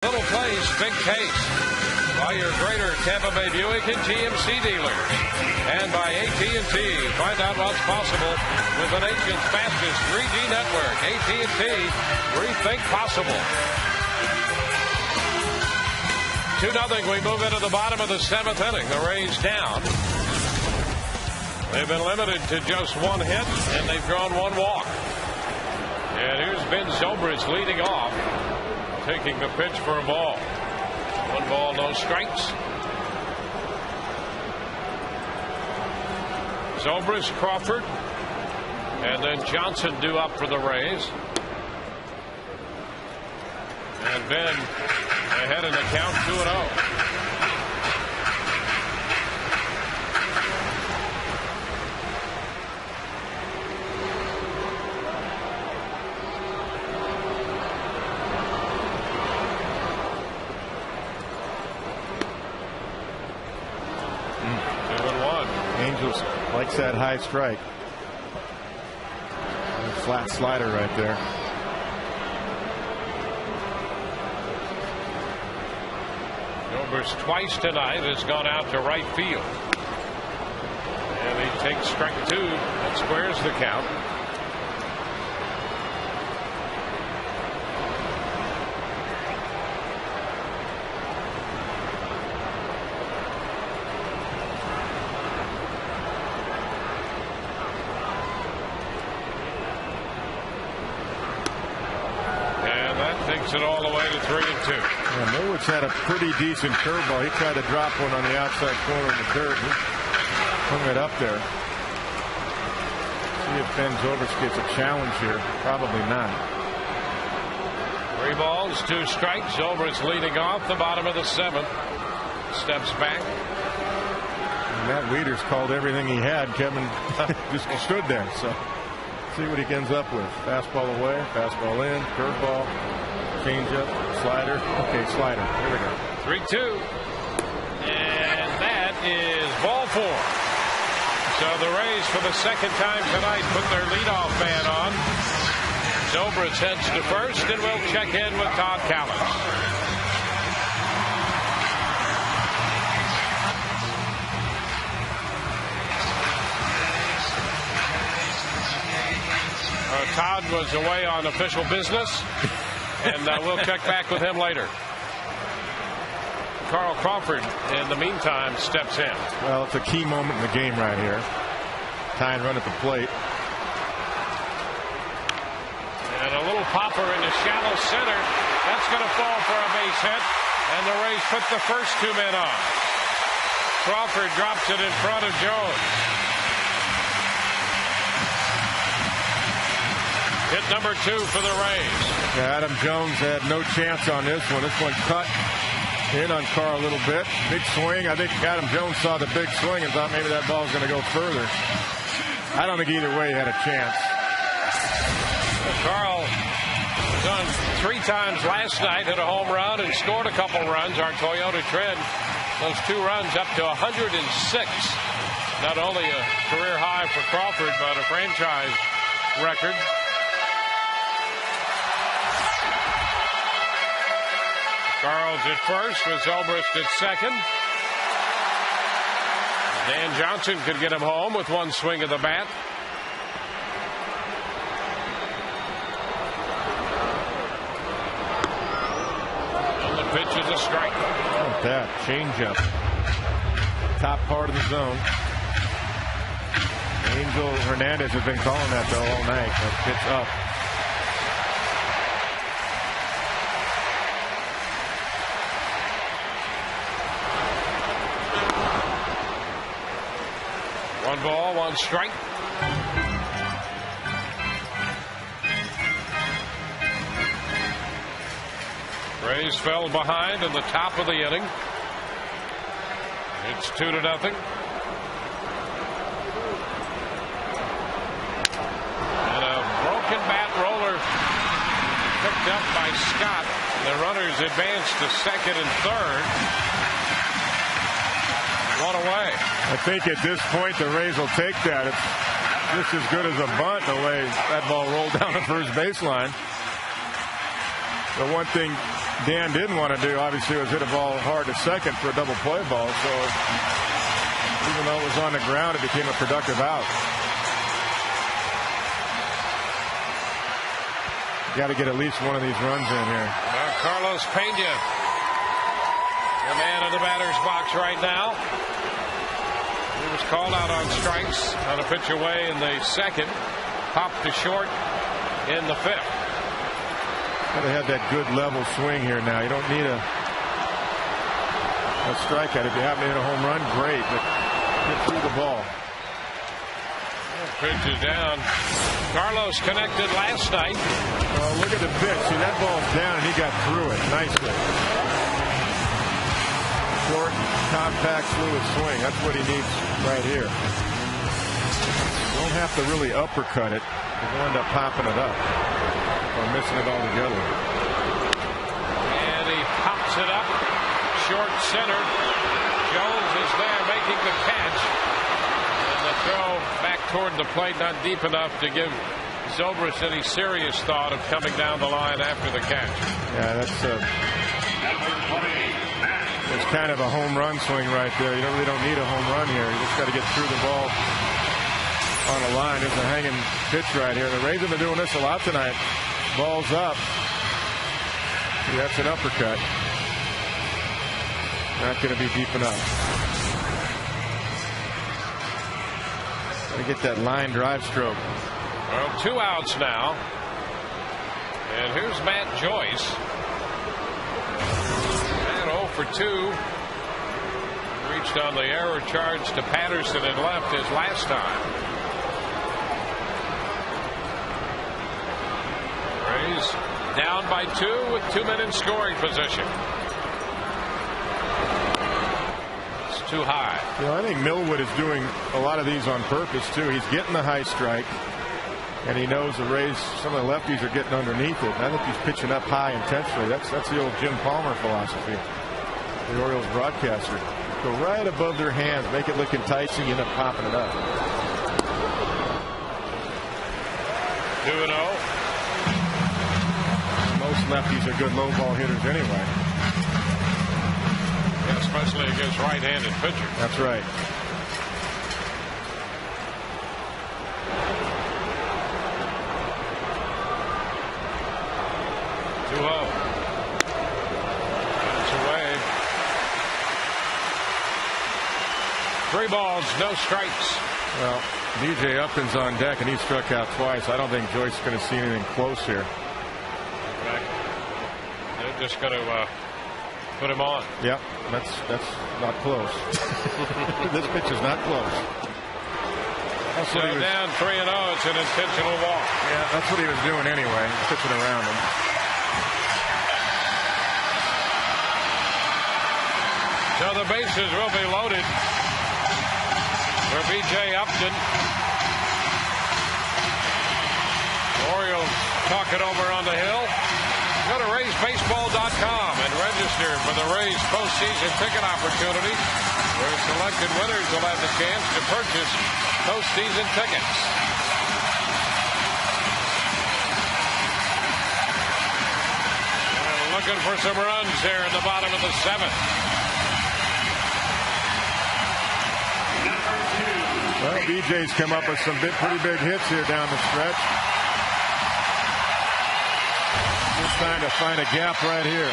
little place, big case. By your greater Tampa Bay Buick and GMC dealers. And by AT&T. Find out what's possible with the nation's fastest 3G network. AT&T. Rethink possible. 2-0. We move into the bottom of the 7th inning. The Rays down. They've been limited to just 1 hit, and they've drawn 1 walk. And here's Ben Zobrist leading off, taking the pitch for a ball. 1 ball, no strikes. Zobrist, Crawford, and then Johnson due up for the Rays. And Ben ahead in the count, 2-0. Likes that high strike. Flat slider right there. Zobrist twice tonight has gone out to right field. And he takes strike 2. That squares the count. It all the way to 3-2. Yeah, Norwood's had a pretty decent curveball. He tried to drop one on the outside corner in the dirt. He hung it up there. See if Ben Zobrist gets a challenge here. Probably not. 3 balls, 2 strikes. Zobrist leading off the bottom of the 7th. Steps back. And Matt Wieters called everything he had. Kevin just stood there. So see what he ends up with. Fastball away, fastball in, curveball. Changeup, slider. Okay, slider. Here we go. 3-2. And that is ball 4. So the Rays, for the 2nd time tonight, put their leadoff man on. Zobrist heads to first, and we'll check in with Todd Callis. Todd was away on official business. And we'll check back with him later. Carl Crawford, in the meantime, steps in. Well, it's a key moment in the game right here. Tying run at the plate. And a little popper into shallow center. That's going to fall for a base hit. And the Rays put the first 2 men on. Crawford drops it in front of Jones. Hit number 2 for the Rays. Yeah, Adam Jones had no chance on this one. This one cut in on Carr a little bit. Big swing. I think Adam Jones saw the big swing and thought maybe that ball was going to go further. I don't think either way he had a chance. Carl was on 3 times last night, hit a home run and scored a couple runs. Our Toyota Trend, those 2 runs up to 106. Not only a career high for Crawford, but a franchise record. Carl's at first with Zobrist at second. Dan Johnson could get him home with 1 swing of the bat. And the pitch is a strike. Look at that changeup. Top part of the zone. Angel Hernandez has been calling that though all night. That pitch up. One ball, 1 strike. Rays fell behind in the top of the inning. It's 2-0. And a broken bat roller picked up by Scott. The runners advance to second and third. 1 away. I think at this point the Rays will take that. It's just as good as a bunt the way that ball rolled down the first baseline. The one thing Dan didn't want to do, obviously, was hit a ball hard to second for a double play ball. So even though it was on the ground, it became a productive out. Got to get at least one of these runs in here. Well, Carlos Pena, the man in the batter's box right now. He was called out on strikes on a pitch away in the second. Popped to short in the fifth. Got to have that good level swing here now. You don't need a strikeout. If you happen to hit a home run, great, but get through the ball. Pitch is down. Carlos connected last night. Oh, look at the pitch. See, that ball's down, and he got through it nicely. Short, compact, fluid swing. That's what he needs right here. You don't have to really uppercut it. You'll end up popping it up or missing it altogether. And he pops it up. Short center. Jones is there making the catch. And the throw back toward the plate, not deep enough to give Zobrist any serious thought of coming down the line after the catch. Yeah, that's it's kind of a home run swing right there. You really don't need a home run here. You just got to get through the ball on the line. There's a hanging pitch right here. The Rays have been doing this a lot tonight. Ball's up. See, that's an uppercut. Not going to be deep enough. Got to get that line drive stroke. Well, 2 outs now. And here's Matt Joyce. And 0 for 2. Reached on the error charge to Patterson and left his last time. Rays down by 2 with 2 men in scoring position. It's too high. You know, I think Millwood is doing a lot of these on purpose, too. He's getting the high strike. And he knows the Rays, some of the lefties are getting underneath it. And I think he's pitching up high intentionally. That's the old Jim Palmer philosophy, the Orioles broadcaster. Go right above their hands, make it look enticing, you end up popping it up. 2-0. Most lefties are good low ball hitters anyway. Yeah, especially against right-handed pitchers. That's right. It's away. 3 balls, no strikes. Well, DJ Upton's on deck, and he struck out twice. I don't think Joyce is going to see anything close here. They're just going to put him on. Yep, that's not close. This pitch is not close. That's so down 3-0. It's an intentional walk. Yeah, that's what he was doing anyway, pitching around him. So the bases will be loaded for B.J. Upton. Orioles talk it over on the hill. Go to RaysBaseball.com and register for the Rays postseason ticket opportunity, where selected winners will have the chance to purchase postseason tickets. We're looking for some runs here in the bottom of the 7th. Well, BJ's come up with some pretty big hits here down the stretch. Just trying to find a gap right here.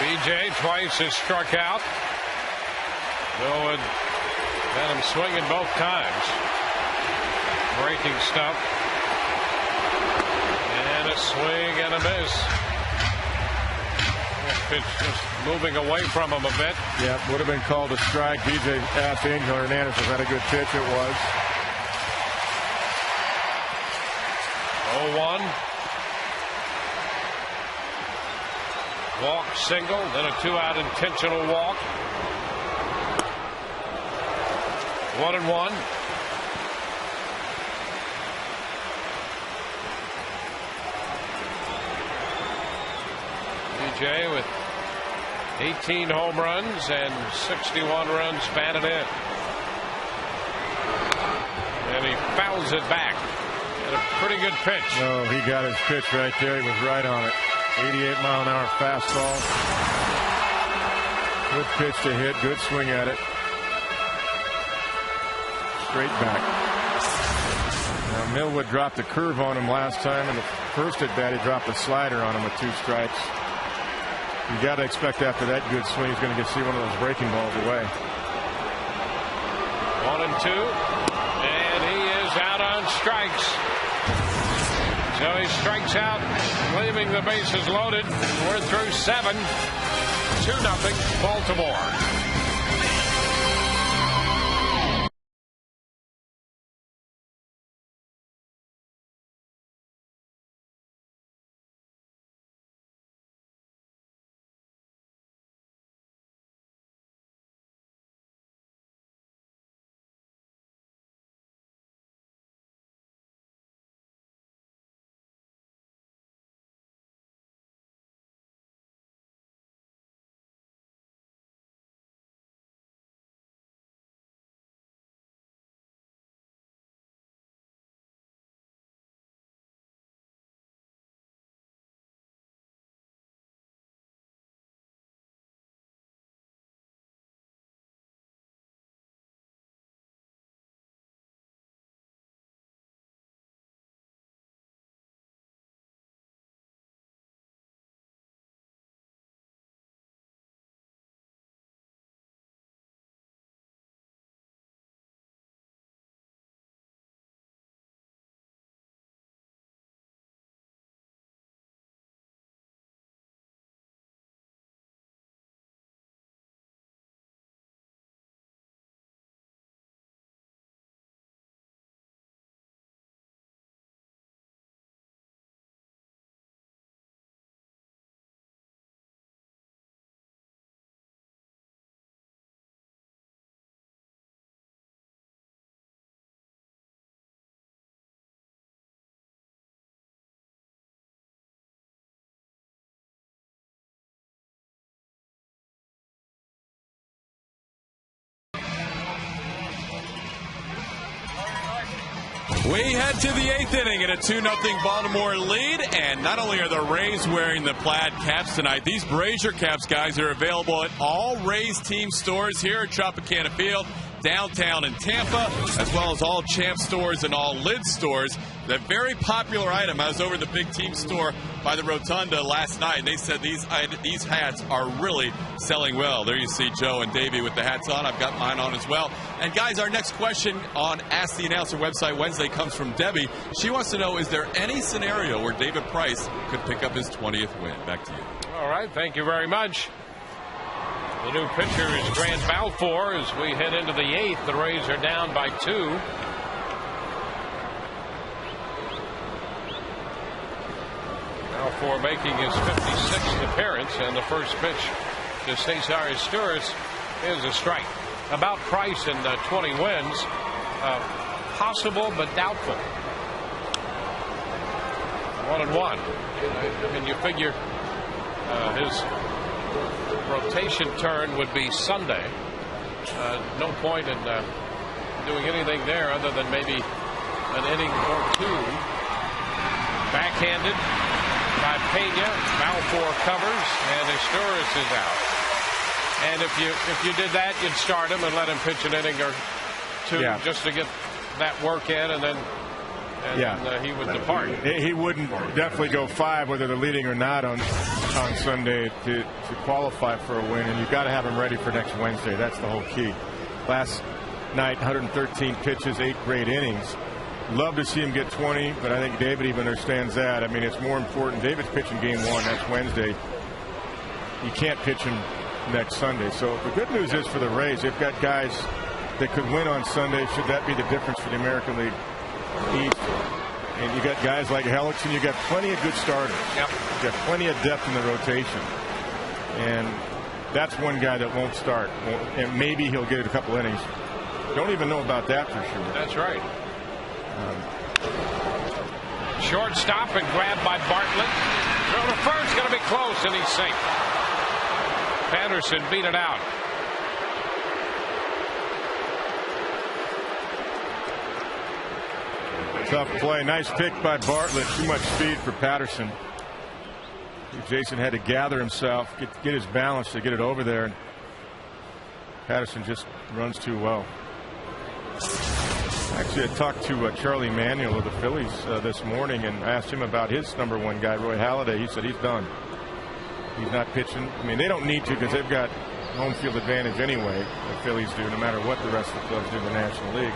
BJ twice has struck out. Bill had him swinging both times. Breaking stuff. And a swing and a miss. Pitch just moving away from him a bit. Yeah, would have been called a strike. DJ asked Angel Hernandez if that a good pitch. It was. 0-1. Walk, single, then a 2-out intentional walk. 1-1. DJ with 18 home runs and 61 runs batted in. And he fouls it back. And a pretty good pitch. Oh, he got his pitch right there. He was right on it. 88-mile-an-hour fastball. Good pitch to hit. Good swing at it. Straight back. Now, Millwood dropped a curve on him last time. In the first at bat, he dropped a slider on him with 2 strikes. You got to expect after that good swing, he's going to see one of those breaking balls away. 1-2, and he is out on strikes. So he strikes out, leaving the bases loaded. We're through 7. 2-0 Baltimore. We head to the 8th inning in a 2-0 Baltimore lead, and not only are the Rays wearing the plaid caps tonight, these Brazier caps, guys, are available at all Rays team stores here at Tropicana Field, downtown in Tampa, as well as all Champ stores and all Lid stores. The very popular item. I was over at the big team store by the Rotunda last night, and they said these hats are really selling well. There you see Joe and Davey with the hats on. I've got mine on as well. And guys, our next question on Ask the Announcer website Wednesday comes from Debbie. She wants to know, is there any scenario where David Price could pick up his 20th win? Back to you. All right, thank you very much. The new pitcher is Grant Balfour as we head into the 8th. The Rays are down by 2. Balfour making his 56th appearance, and the first pitch to Cesar Izturis is a strike. About Price and 20 wins, possible but doubtful. 1-1. I mean, you figure his rotation turn would be Sunday. No point in doing anything there other than maybe an inning or 2. Backhanded by Pena. Balfour covers, and Izturis is out. And if you did that, you'd start him and let him pitch an inning or 2 just to get that work in, and then he would depart. He wouldn't definitely go 5, whether they're leading or not on Sunday to qualify for a win, and you've got to have him ready for next Wednesday. That's the whole key. Last night, 113 pitches, 8 great innings. Love to see him get 20, but I think David even understands that. I mean, it's more important. David's pitching game 1. That's Wednesday. You can't pitch him next Sunday. So the good news is for the Rays, they've got guys that could win on Sunday. Should that be the difference for the American League East? And you got guys like Hellickson. You got plenty of good starters. Yep. You got plenty of depth in the rotation. And that's one guy that won't start. And maybe he'll get a couple innings. Don't even know about that for sure. That's right. Shortstop and grabbed by Bartlett. Throw to first, going to be close, and he's safe. Patterson beat it out. Tough play. Nice pick by Bartlett. Too much speed for Patterson. Jason had to gather himself, get his balance to get it over there. Patterson just runs too well. Actually, I talked to Charlie Manuel of the Phillies this morning and asked him about his #1 guy, Roy Halladay. He said he's done. He's not pitching. I mean, they don't need to because they've got home field advantage anyway. The Phillies do, no matter what the rest of the clubs do in the National League.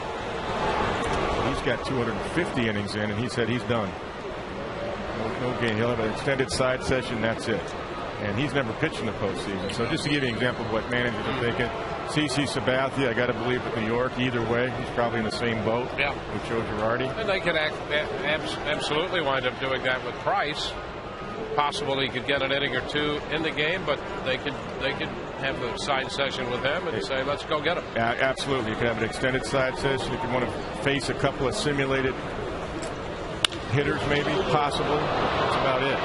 He's got 250 innings in, and he said he's done. No game. He'll have an extended side session. That's it. And he's never pitched in the postseason. So just to give you an example of what managers are thinking, CC Sabathia, I got to believe with New York. Either way, he's probably in the same boat with Joe Girardi. And they could absolutely wind up doing that with Price. Possible he could get an inning or two in the game, but they could have the side session with him and say, let's go get him. Absolutely. You could have an extended side session. You could want to face a couple of simulated hitters, maybe, possible. That's about it.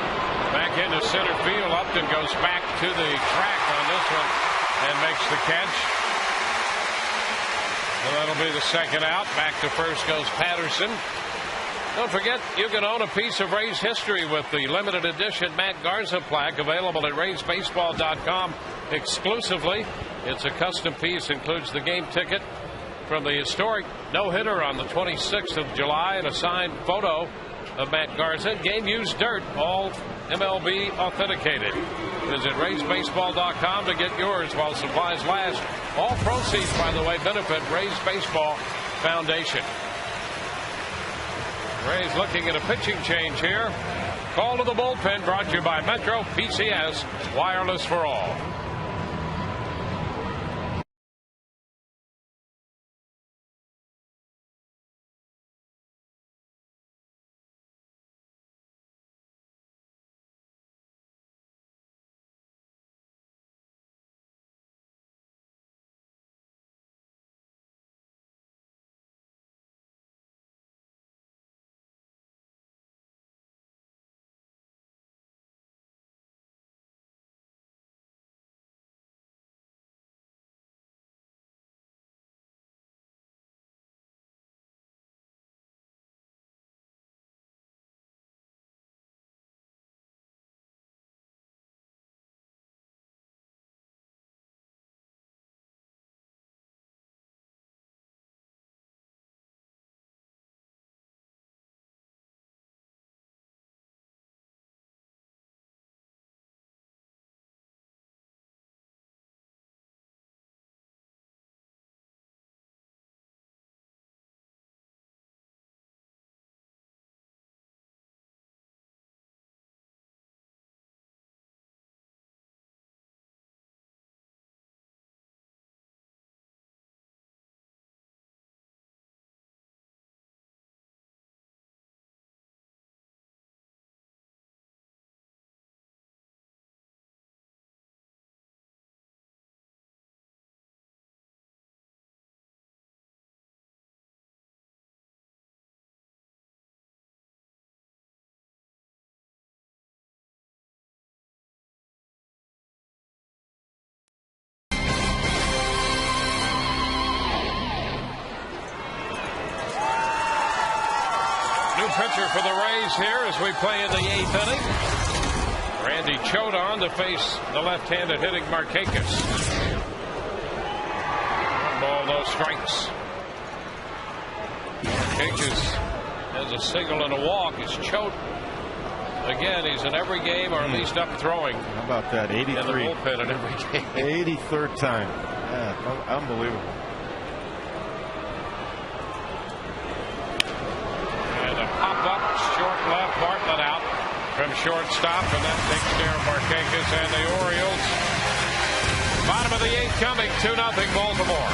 Back into center field. Upton goes back to the track on this one and makes the catch. And that'll be the second out. Back to first goes Patterson. Don't forget, you can own a piece of Rays history with the limited edition Matt Garza plaque available at RaysBaseball.com exclusively. It's a custom piece, includes the game ticket from the historic no-hitter on the 26th of July and a signed photo of Matt Garza. Game-used dirt, all MLB authenticated. Visit RaysBaseball.com to get yours while supplies last. All proceeds, by the way, benefit Rays Baseball Foundation. Rays looking at a pitching change here. Call to the bullpen brought to you by Metro PCS, wireless for all. Pitcher for the Rays here as we play in the 8th inning. Randy Chodon to face the left-handed hitting Markakis. 1 ball, no strikes. Markakis has a single and a walk. It's Chodon. Again, he's in every game or at least up throwing. How about that? 83. In the bullpen in every game. 83rd time. Yeah, unbelievable. Pop-up, short left, Bartlett out from shortstop, and that takes care of Markakis and the Orioles. Bottom of the 8th coming, 2-0 Baltimore.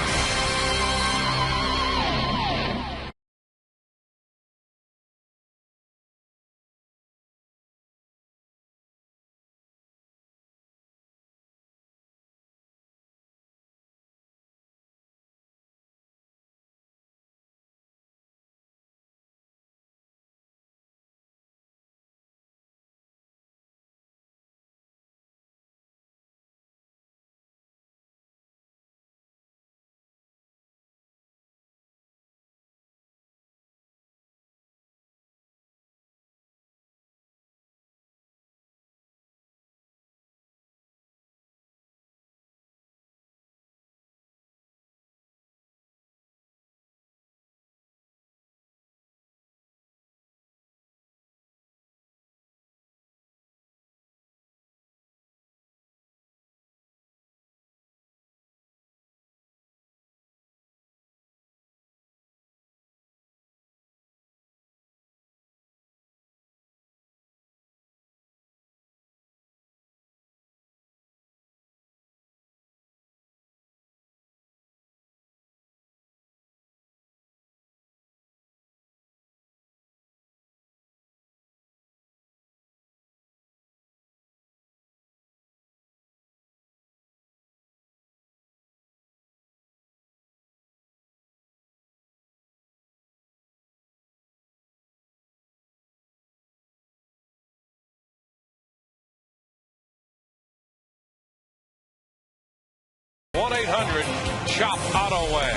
1-800-CHOP-AUTO-WAY.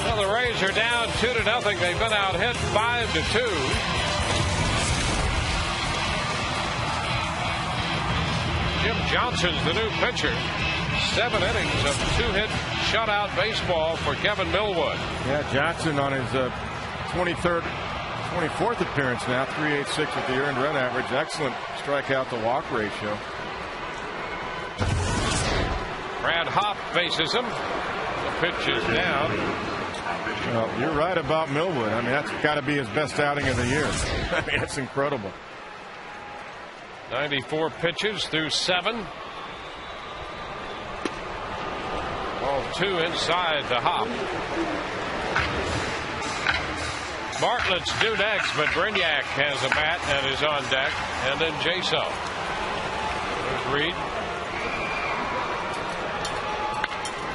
Well, the Rays are down 2-0. They've been out hit 5-2. Jim Johnson's the new pitcher. 7 innings of 2-hit shutout baseball for Kevin Millwood. Yeah, Johnson on his 24th appearance now, 3.86 with the earned run average. Excellent strikeout to walk ratio. Brad Hopp faces him. The pitch is down. Well, you're right about Millwood. I mean, that's got to be his best outing of the year. I mean, that's incredible. 94 pitches through 7. Ball 2 inside to Hopp. Bartlett's due next, but Brignac has a bat and is on deck. And then Jaso. There's Reed.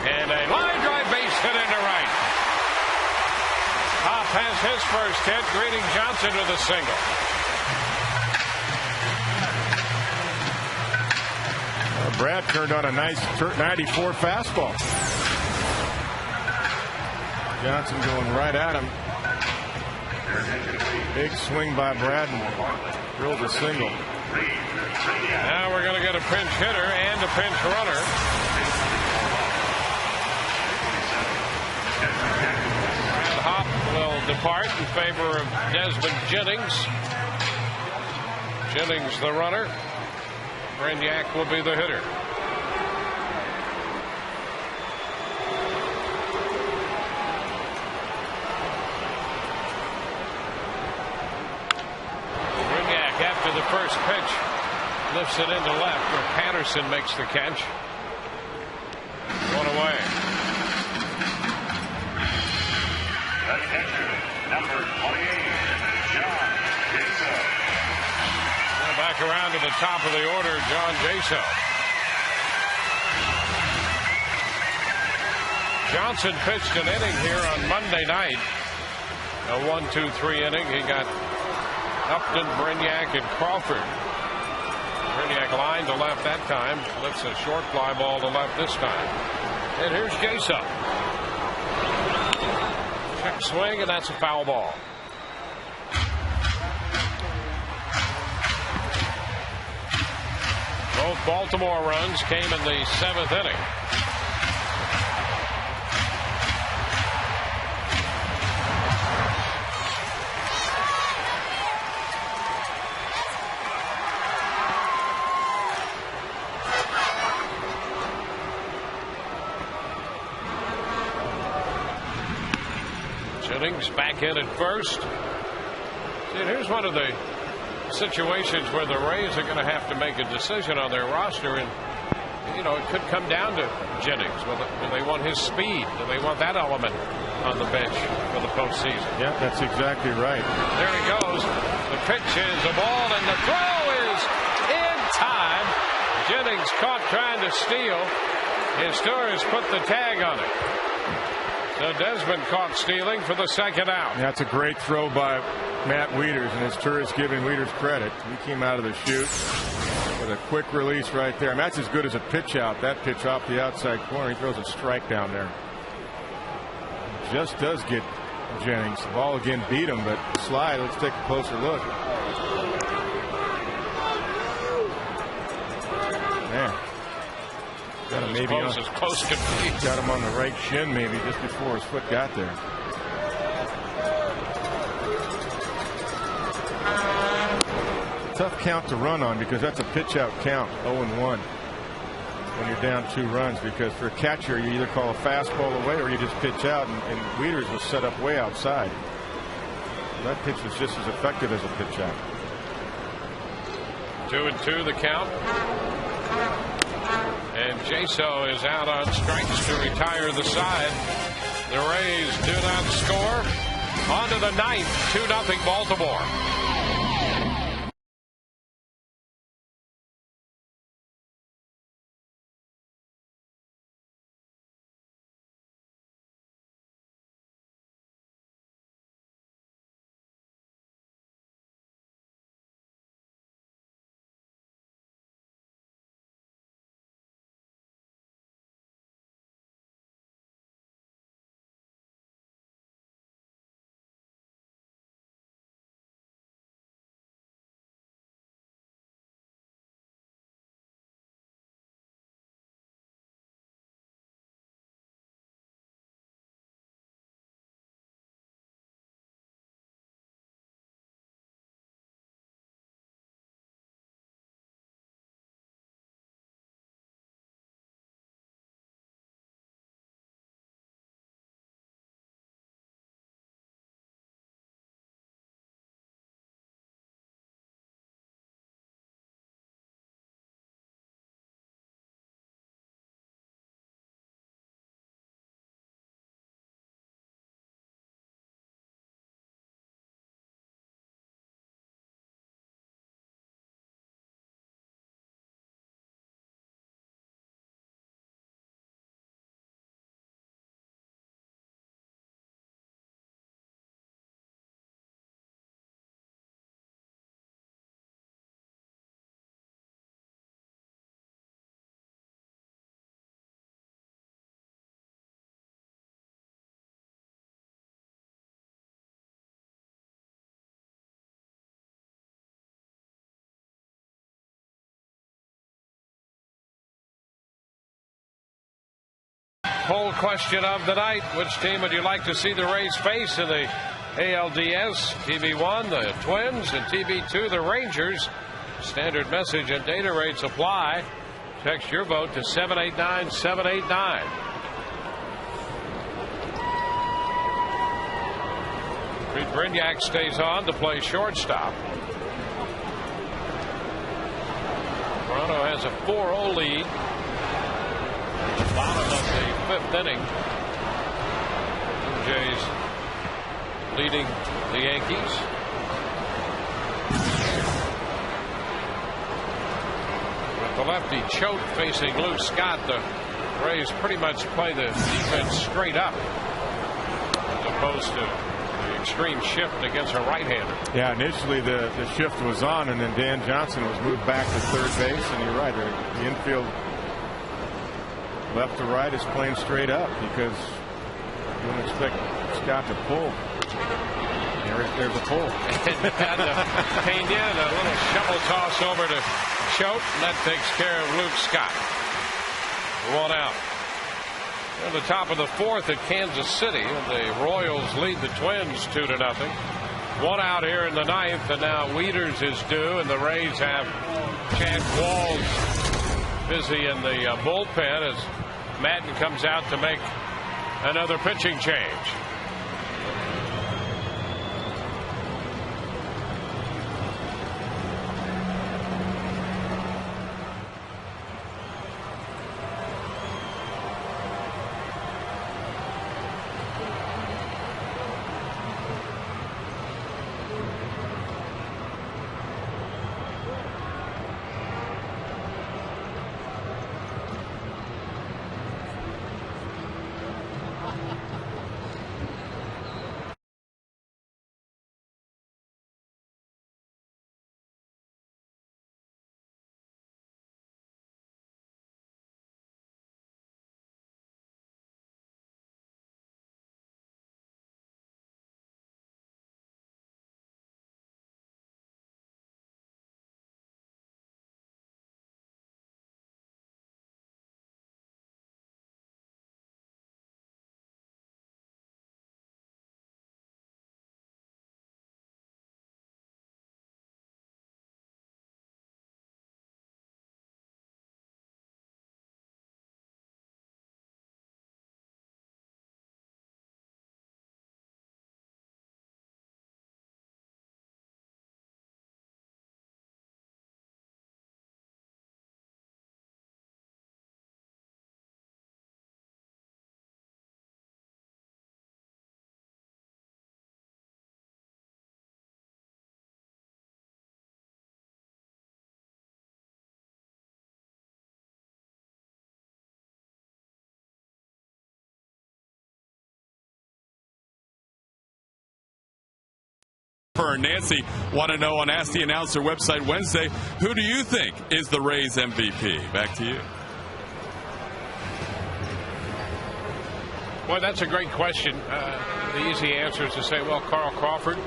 And a line drive base hit into right. Hopp has his first hit, greeting Johnson with a single. Brad turned on a nice 94 fastball. Johnson going right at him. Big swing by Brad and drilled a single. Now we're going to get a pinch hitter and a pinch runner. Brad Hopp will depart in favor of Desmond Jennings. Jennings the runner. Brignac will be the hitter. Brignac, after the first pitch, lifts it into left where Patterson makes the catch. 1 away. The catcher, number 28, John Jaso. Back around to the top of the order, John Jaso. Johnson pitched an inning here on Monday night. A 1-2-3 inning. He got Upton, Brignac, and Crawford. Brignac lined to left that time. Lifts a short fly ball to left this time. And here's Jaso. Check swing, and that's a foul ball. Both Baltimore runs came in the 7th inning. Jennings back in at first. See, here's one of the situations where the Rays are going to have to make a decision on their roster, and you know it could come down to Jennings. Do they want his speed? Do they want that element on the bench for the postseason? Yeah, that's exactly right. There he goes. The pitch is a ball, and the throw is in time. Jennings caught trying to steal. His Torres put the tag on it. So Desmond caught stealing for the second out. That's a great throw by Matt Wieters, and his tourist giving Wieters credit. He came out of the chute with a quick release right there. And that's as good as a pitch out. That pitch off the outside corner. He throws a strike down there. Just does get Jennings. The ball again beat him, but slide. Let's take a closer look. Man. Got him maybe as close could be. Got him on the right shin maybe just before his foot got there. Tough count to run on because that's a pitch out count, 0-1 when you're down 2 runs, because for a catcher you either call a fastball away or you just pitch out, and Wieters was set up way outside. That pitch was just as effective as a pitch out. 2-2 the count. And Jaso is out on strikes to retire the side. The Rays do not score. On to the 9th, 2-0 Baltimore. poll question of the night. Which team would you like to see the Rays face in the ALDS? TB1, the Twins, and TB2, the Rangers. Standard message and data rates apply. Text your vote to 789-789. Reed Brignac stays on to play shortstop. Toronto has a 4-0 lead. Bottom of the 5th inning. Blue Jays leading the Yankees. With the lefty Choate facing Luke Scott, the Rays pretty much play the defense straight up as opposed to the extreme shift against a right-hander. Yeah, initially the shift was on, and then Dan Johnson was moved back to third base, and you're right, the infield left to right is playing straight up because you don't expect Scott to pull. There's a pull. And Pena, a little shovel toss over to Choate, and that takes care of Luke Scott. 1 out. At the top of the 4th at Kansas City, the Royals lead the Twins 2-0. 1 out here in the 9th, and now Wieters is due, and the Rays have Chad Walls busy in the bullpen as Madden comes out to make another pitching change. And Nancy want to know on Ask the Announcer website Wednesday, who do you think is the Rays MVP? Back to you. Well, that's a great question. The easy answer is to say, well, Carl Crawford.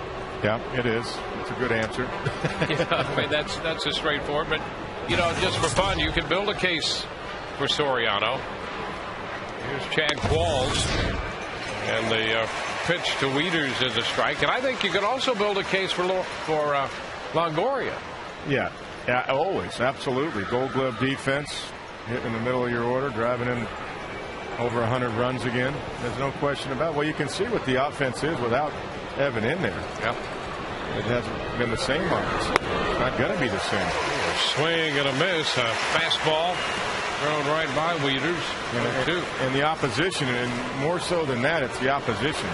Yeah, it is. It's a good answer. Yeah, I mean, that's a straightforward. But, you know, just for fun, you can build a case for Soriano. Here's Chad Qualls. And the pitch to Wieters is a strike. And I think you could also build a case for Longoria. Yeah, always. Absolutely. Gold Glove defense, hitting in the middle of your order, driving in over 100 runs again. There's no question about it. Well, you can see what the offense is without Evan in there. Yep. It hasn't been the same on us. It's not going to be the same. A swing and a miss. A fastball thrown right by Wieters. And the opposition, and more so than that, it's the opposition.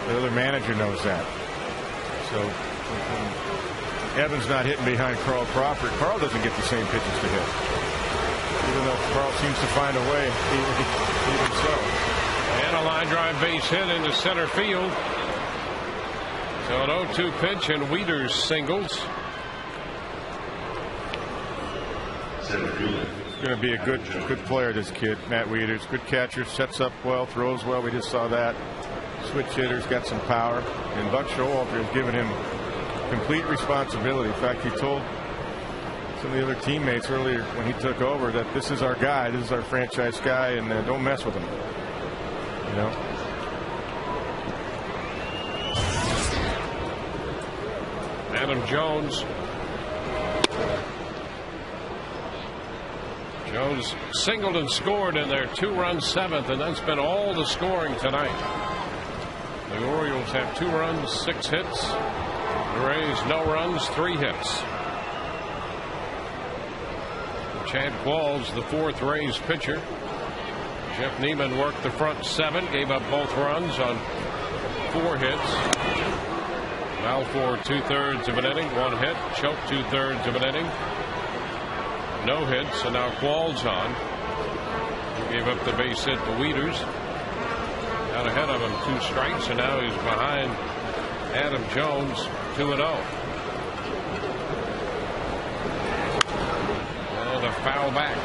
The other manager knows that. So Evans not hitting behind Carl Crawford. Carl doesn't get the same pitches to hit. Even though Carl seems to find a way, even so. And a line drive base hit into center field. So an 0-2 pitch and Wieters singles. Going to be a good player, this kid, Matt Wieters. Good catcher, sets up well, throws well. We just saw that. Switch hitter's got some power. And Buck Showalter has given him complete responsibility. In fact, he told some of the other teammates earlier when he took over that this is our guy, this is our franchise guy, and don't mess with him. You know. Adam Jones. Jones singled and scored in their 2-run 7th, and that's been all the scoring tonight. The Orioles have 2 runs, 6 hits. The Rays, no runs, 3 hits. Chad Qualls, the 4th Rays pitcher. Jeff Neiman worked the front 7, gave up both runs on 4 hits. Balfour 2/3 of an inning, 1 hit. Choke 2/3 of an inning, no hits. And now Qualls on. He gave up the base hit to Wieters. Out ahead of him, 2 strikes, and now he's behind Adam Jones, 2-0. And a foul back.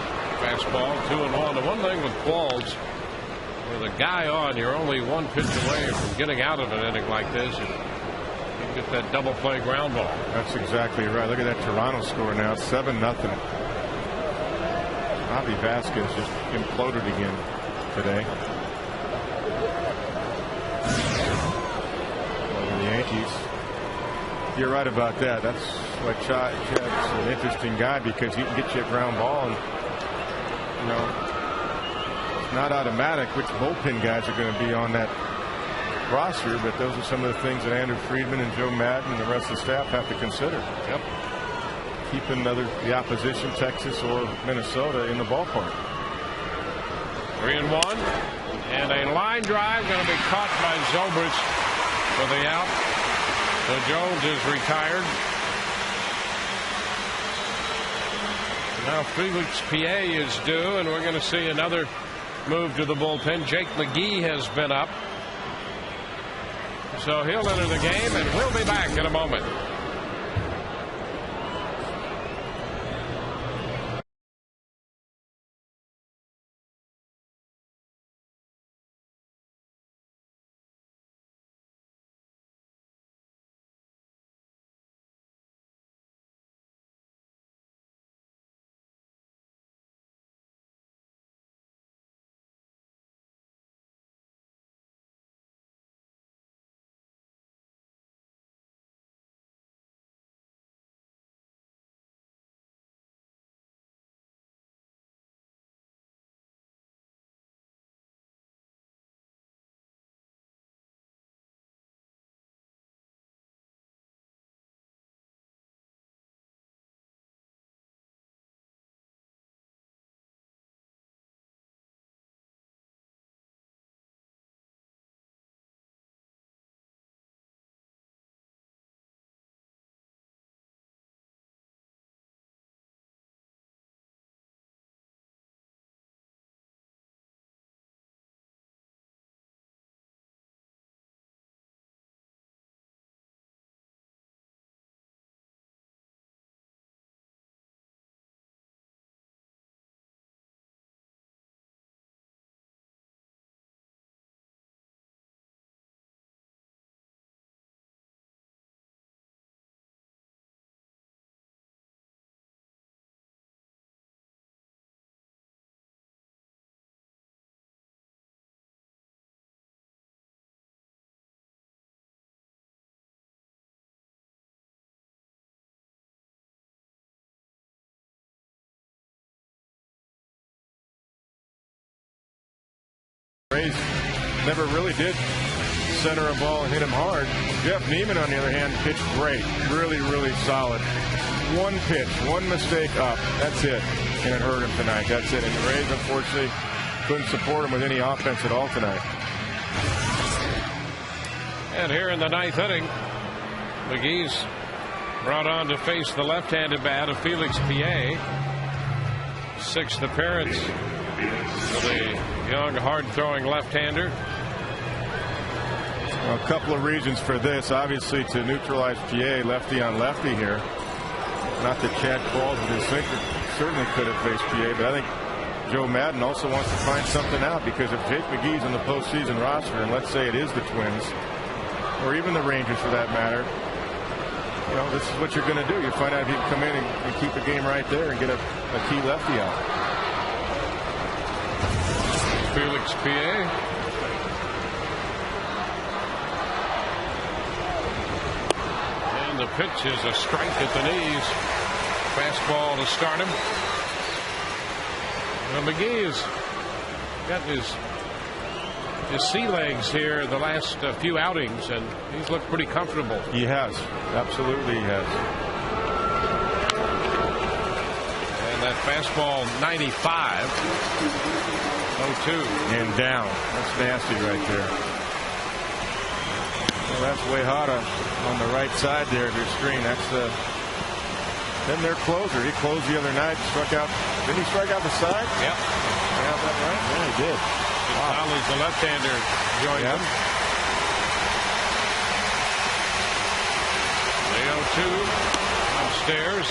Fastball, 2-1. The one thing with Qualls, with a guy on, you're only 1 pitch away from getting out of an inning like this. You get that double play ground ball. That's exactly right. Look at that Toronto score now, 7-0. Javi Vasquez just imploded again today. The Yankees. You're right about that. That's why Chad's an interesting guy, because he can get you a ground ball, and you know, it's not automatic which bullpen guys are going to be on that roster, but those are some of the things that Andrew Friedman and Joe Madden and the rest of the staff have to consider. Yep. Keeping the opposition, Texas or Minnesota, in the ballpark. 3-1, and a line drive going to be caught by Zobrist for the out. So Jones is retired. Now Felix Pierre is due, and we're going to see another move to the bullpen. Jake McGee has been up, so he'll enter the game, and we'll be back in a moment. Rays never really did center a ball and hit him hard. Jeff Neiman, on the other hand, pitched great. Really, really solid. 1 pitch, 1 mistake up. That's it. And it hurt him tonight. That's it. And the Rays, unfortunately, couldn't support him with any offense at all tonight. And here in the 9th inning, McGee's brought on to face the left-handed bat of Felix Pierre. 6th appearance for the young, hard-throwing left-hander. Well, a couple of reasons for this. Obviously, to neutralize Pierre, lefty on lefty here. Not that Chad Qualls with his sinker certainly could have faced Pierre, but I think Joe Madden also wants to find something out, because if Jake McGee's in the postseason roster, and let's say it is the Twins, or even the Rangers for that matter, you know, this is what you're going to do. You find out if you can come in and keep the game right there and get a key lefty out. Felix P.A. And the pitch is a strike at the knees. Fastball to start him. Well, McGee's got his sea legs here the last few outings, and he's looked pretty comfortable. He has. Absolutely he has. And that fastball 95. 0-2. And down. That's nasty right there. Well, that's Wayhata on the right side there of your screen. That's then their closer. He closed the other night, struck out. Didn't he strike out the side? Yep. Yeah, that right? Yeah, he did. Gonzalez, the left-hander, joined him. The 0-2 upstairs.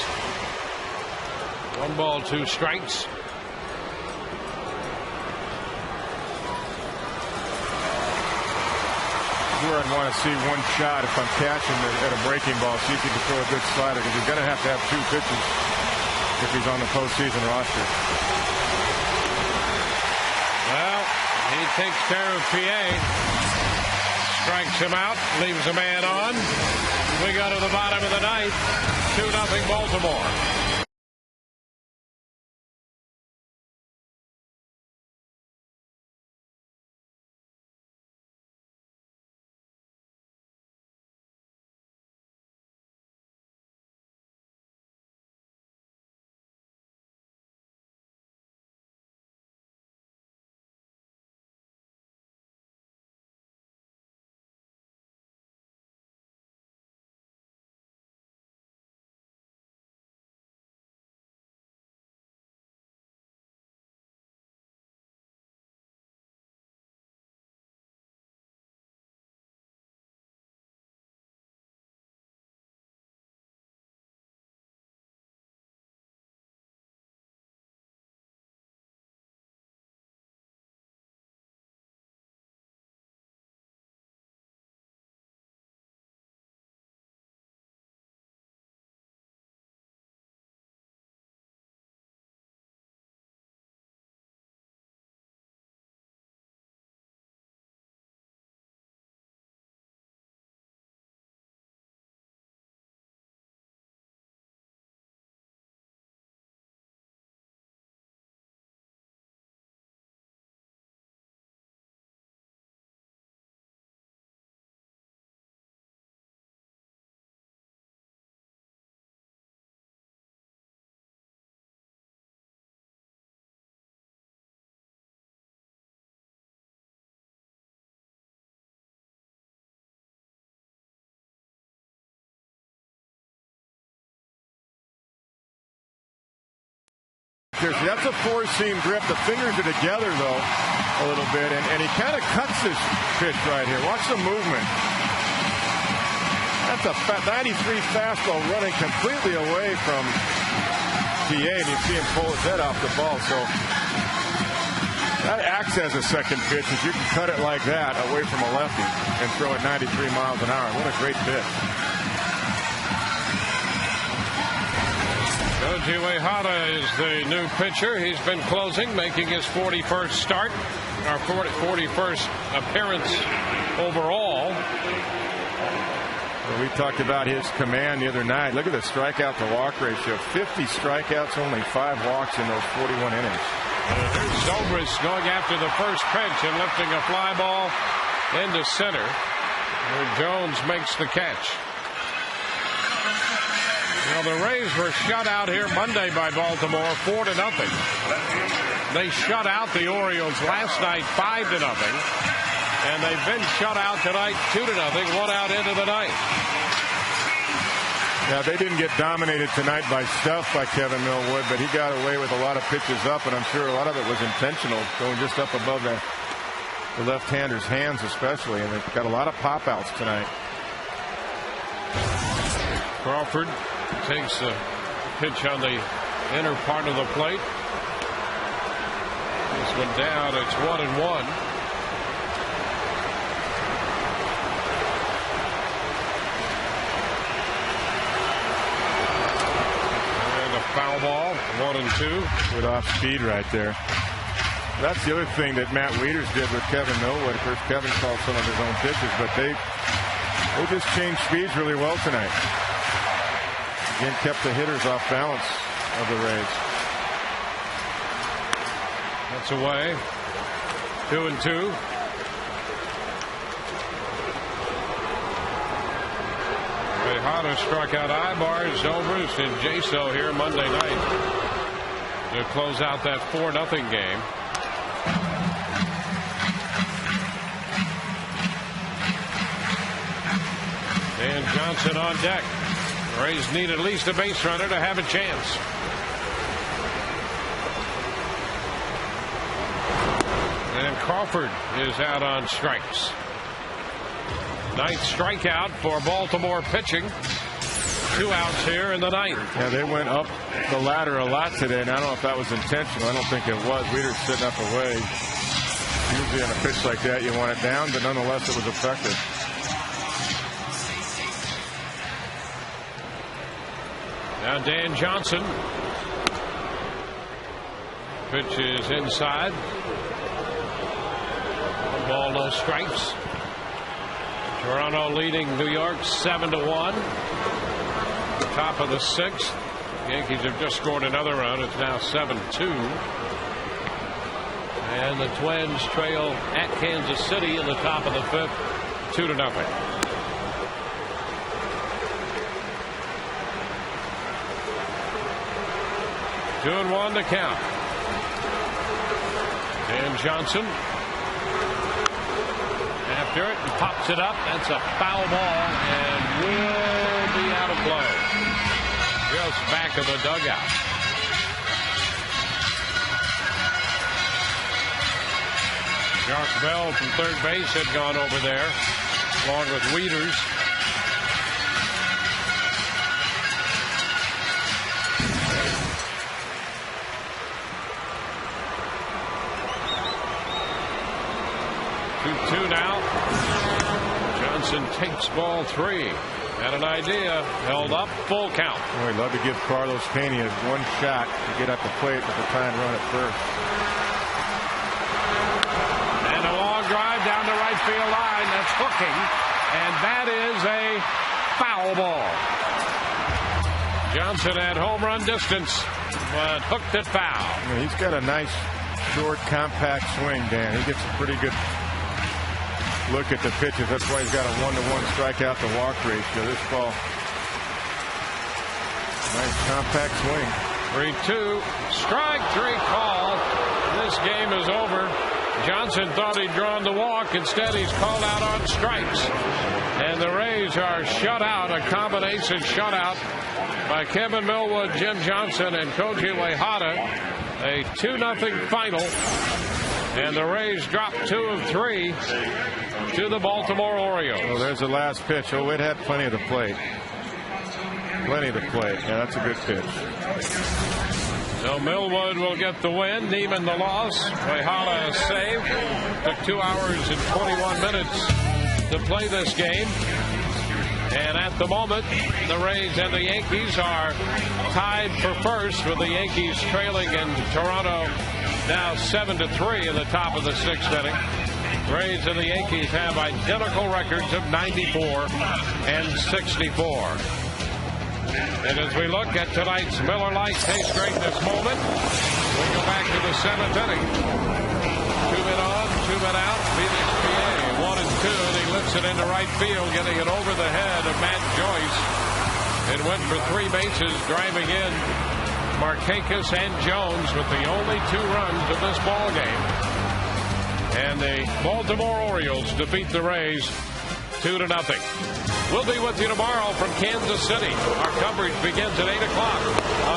1 ball, 2 strikes. Where I'd want to see one shot if I'm catching at a breaking ball, see if he can throw a good slider, because he's going to have 2 pitches if he's on the postseason roster. Well, he takes care of PA. Strikes him out, leaves a man on. We go to the bottom of the ninth. 2-0 Baltimore. That's a four-seam grip. The fingers are together, though, a little bit. And he kind of cuts this pitch right here. Watch the movement. That's a 93 fastball running completely away from PA, and you see him pull his head off the ball. So that acts as a second pitch. If you can cut it like that away from a lefty and throw it 93 miles an hour. What a great pitch. Koji Uehara is the new pitcher. He's been closing, making his 41st start, or 41st appearance overall. Well, we talked about his command the other night. Look at the strikeout to walk ratio. 50 strikeouts, only 5 walks in those 41 innings. Here's Zobrist going after the first pitch and lifting a fly ball into center, where Jones makes the catch. Well, the Rays were shut out here Monday by Baltimore 4-0. They shut out the Orioles last night 5-0. And they've been shut out tonight 2-0, 1 out into the ninth. Yeah, they didn't get dominated tonight by stuff by Kevin Millwood, but he got away with a lot of pitches up, and I'm sure a lot of it was intentional, going just up above the left-hander's hands especially, and they've got a lot of pop-outs tonight. Crawford takes a pitch on the inner part of the plate. This one down. It's 1-1. 1-2. With off speed right there. That's the other thing that Matt Wieters did with Kevin Millwood. Of course, Kevin called some of his own pitches, but they just changed speeds really well tonight. Again, kept the hitters off balance of the Rays. That's away. 2-2. Tejada struck out Ibar, Zobrist, and Jaso here Monday night to close out that 4-0 game. And Johnson on deck. The Rays need at least a base runner to have a chance. And Crawford is out on strikes. Ninth strikeout for Baltimore pitching. 2 outs here in the ninth. Yeah, they went up the ladder a lot today, and I don't know if that was intentional. I don't think it was. Wieters sitting up away. Usually on a pitch like that, you want it down, but nonetheless, it was effective. Now Dan Johnson. Pitch is inside. 1 ball, no strikes. Toronto leading New York 7-1. Top of the 6th. Yankees have just scored another run. It's now 7-2. And the Twins trail at Kansas City in the top of the 5th, 2-0. Two and 1 to count. Dan Johnson after it and pops it up. That's a foul ball and will be out of play. Just back of the dugout. Josh Bell from third base had gone over there along with Wieters. Two now. Johnson takes ball 3. Had an idea. Held up. Full count. Well, we'd love to give Carlos Pena one shot to get up the plate with the tying run at first. And a long drive down the right field line. That's hooking. And that is a foul ball. Johnson at home run distance, but hooked it foul. Yeah, he's got a nice, short, compact swing, Dan. He gets a pretty good look at the pitches. That's why he's got a 1-to-1 strikeout to walk ratio. This ball, nice compact swing. 3-2, strike 3 call. This game is over. Johnson thought he'd drawn the walk. Instead, he's called out on strikes. And the Rays are shut out, a combination shutout by Kevin Millwood, Jim Johnson, and Koji Uehara. A 2-0 final. And the Rays drop 2 of 3 to the Baltimore Orioles. Oh, there's the last pitch. Oh, it had plenty of the plate. Plenty of the plate. Yeah, that's a good pitch. So Millwood will get the win. Neiman the loss. Uehara save. Took 2 hours and 21 minutes to play this game. And at the moment, the Rays and the Yankees are tied for first, with the Yankees trailing in Toronto now 7-3 in the top of the 6th inning. Rays and the Yankees have identical records of 94 and 64. And as we look at tonight's Miller Lite Taste Greatness moment, we go back to the 7th inning. 2 men on, 2 men out. Felix PA 1 and 2, and he lifts it into right field, getting it over the head of Matt Joyce. It went for 3 bases, driving in Markakis and Jones with the only 2 runs of this ball game. And the Baltimore Orioles defeat the Rays 2-0. We'll be with you tomorrow from Kansas City. Our coverage begins at 8 o'clock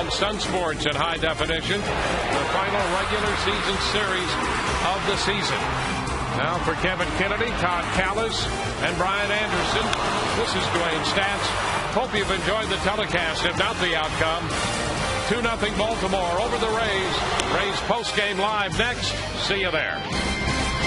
on Sun Sports in high definition. The final regular season series of the season. Now for Kevin Kennedy, Todd Callis, and Brian Anderson, this is Dwayne Stats. Hope you've enjoyed the telecast, if not the outcome. 2-0 Baltimore over the Rays. Rays postgame live next. See you there.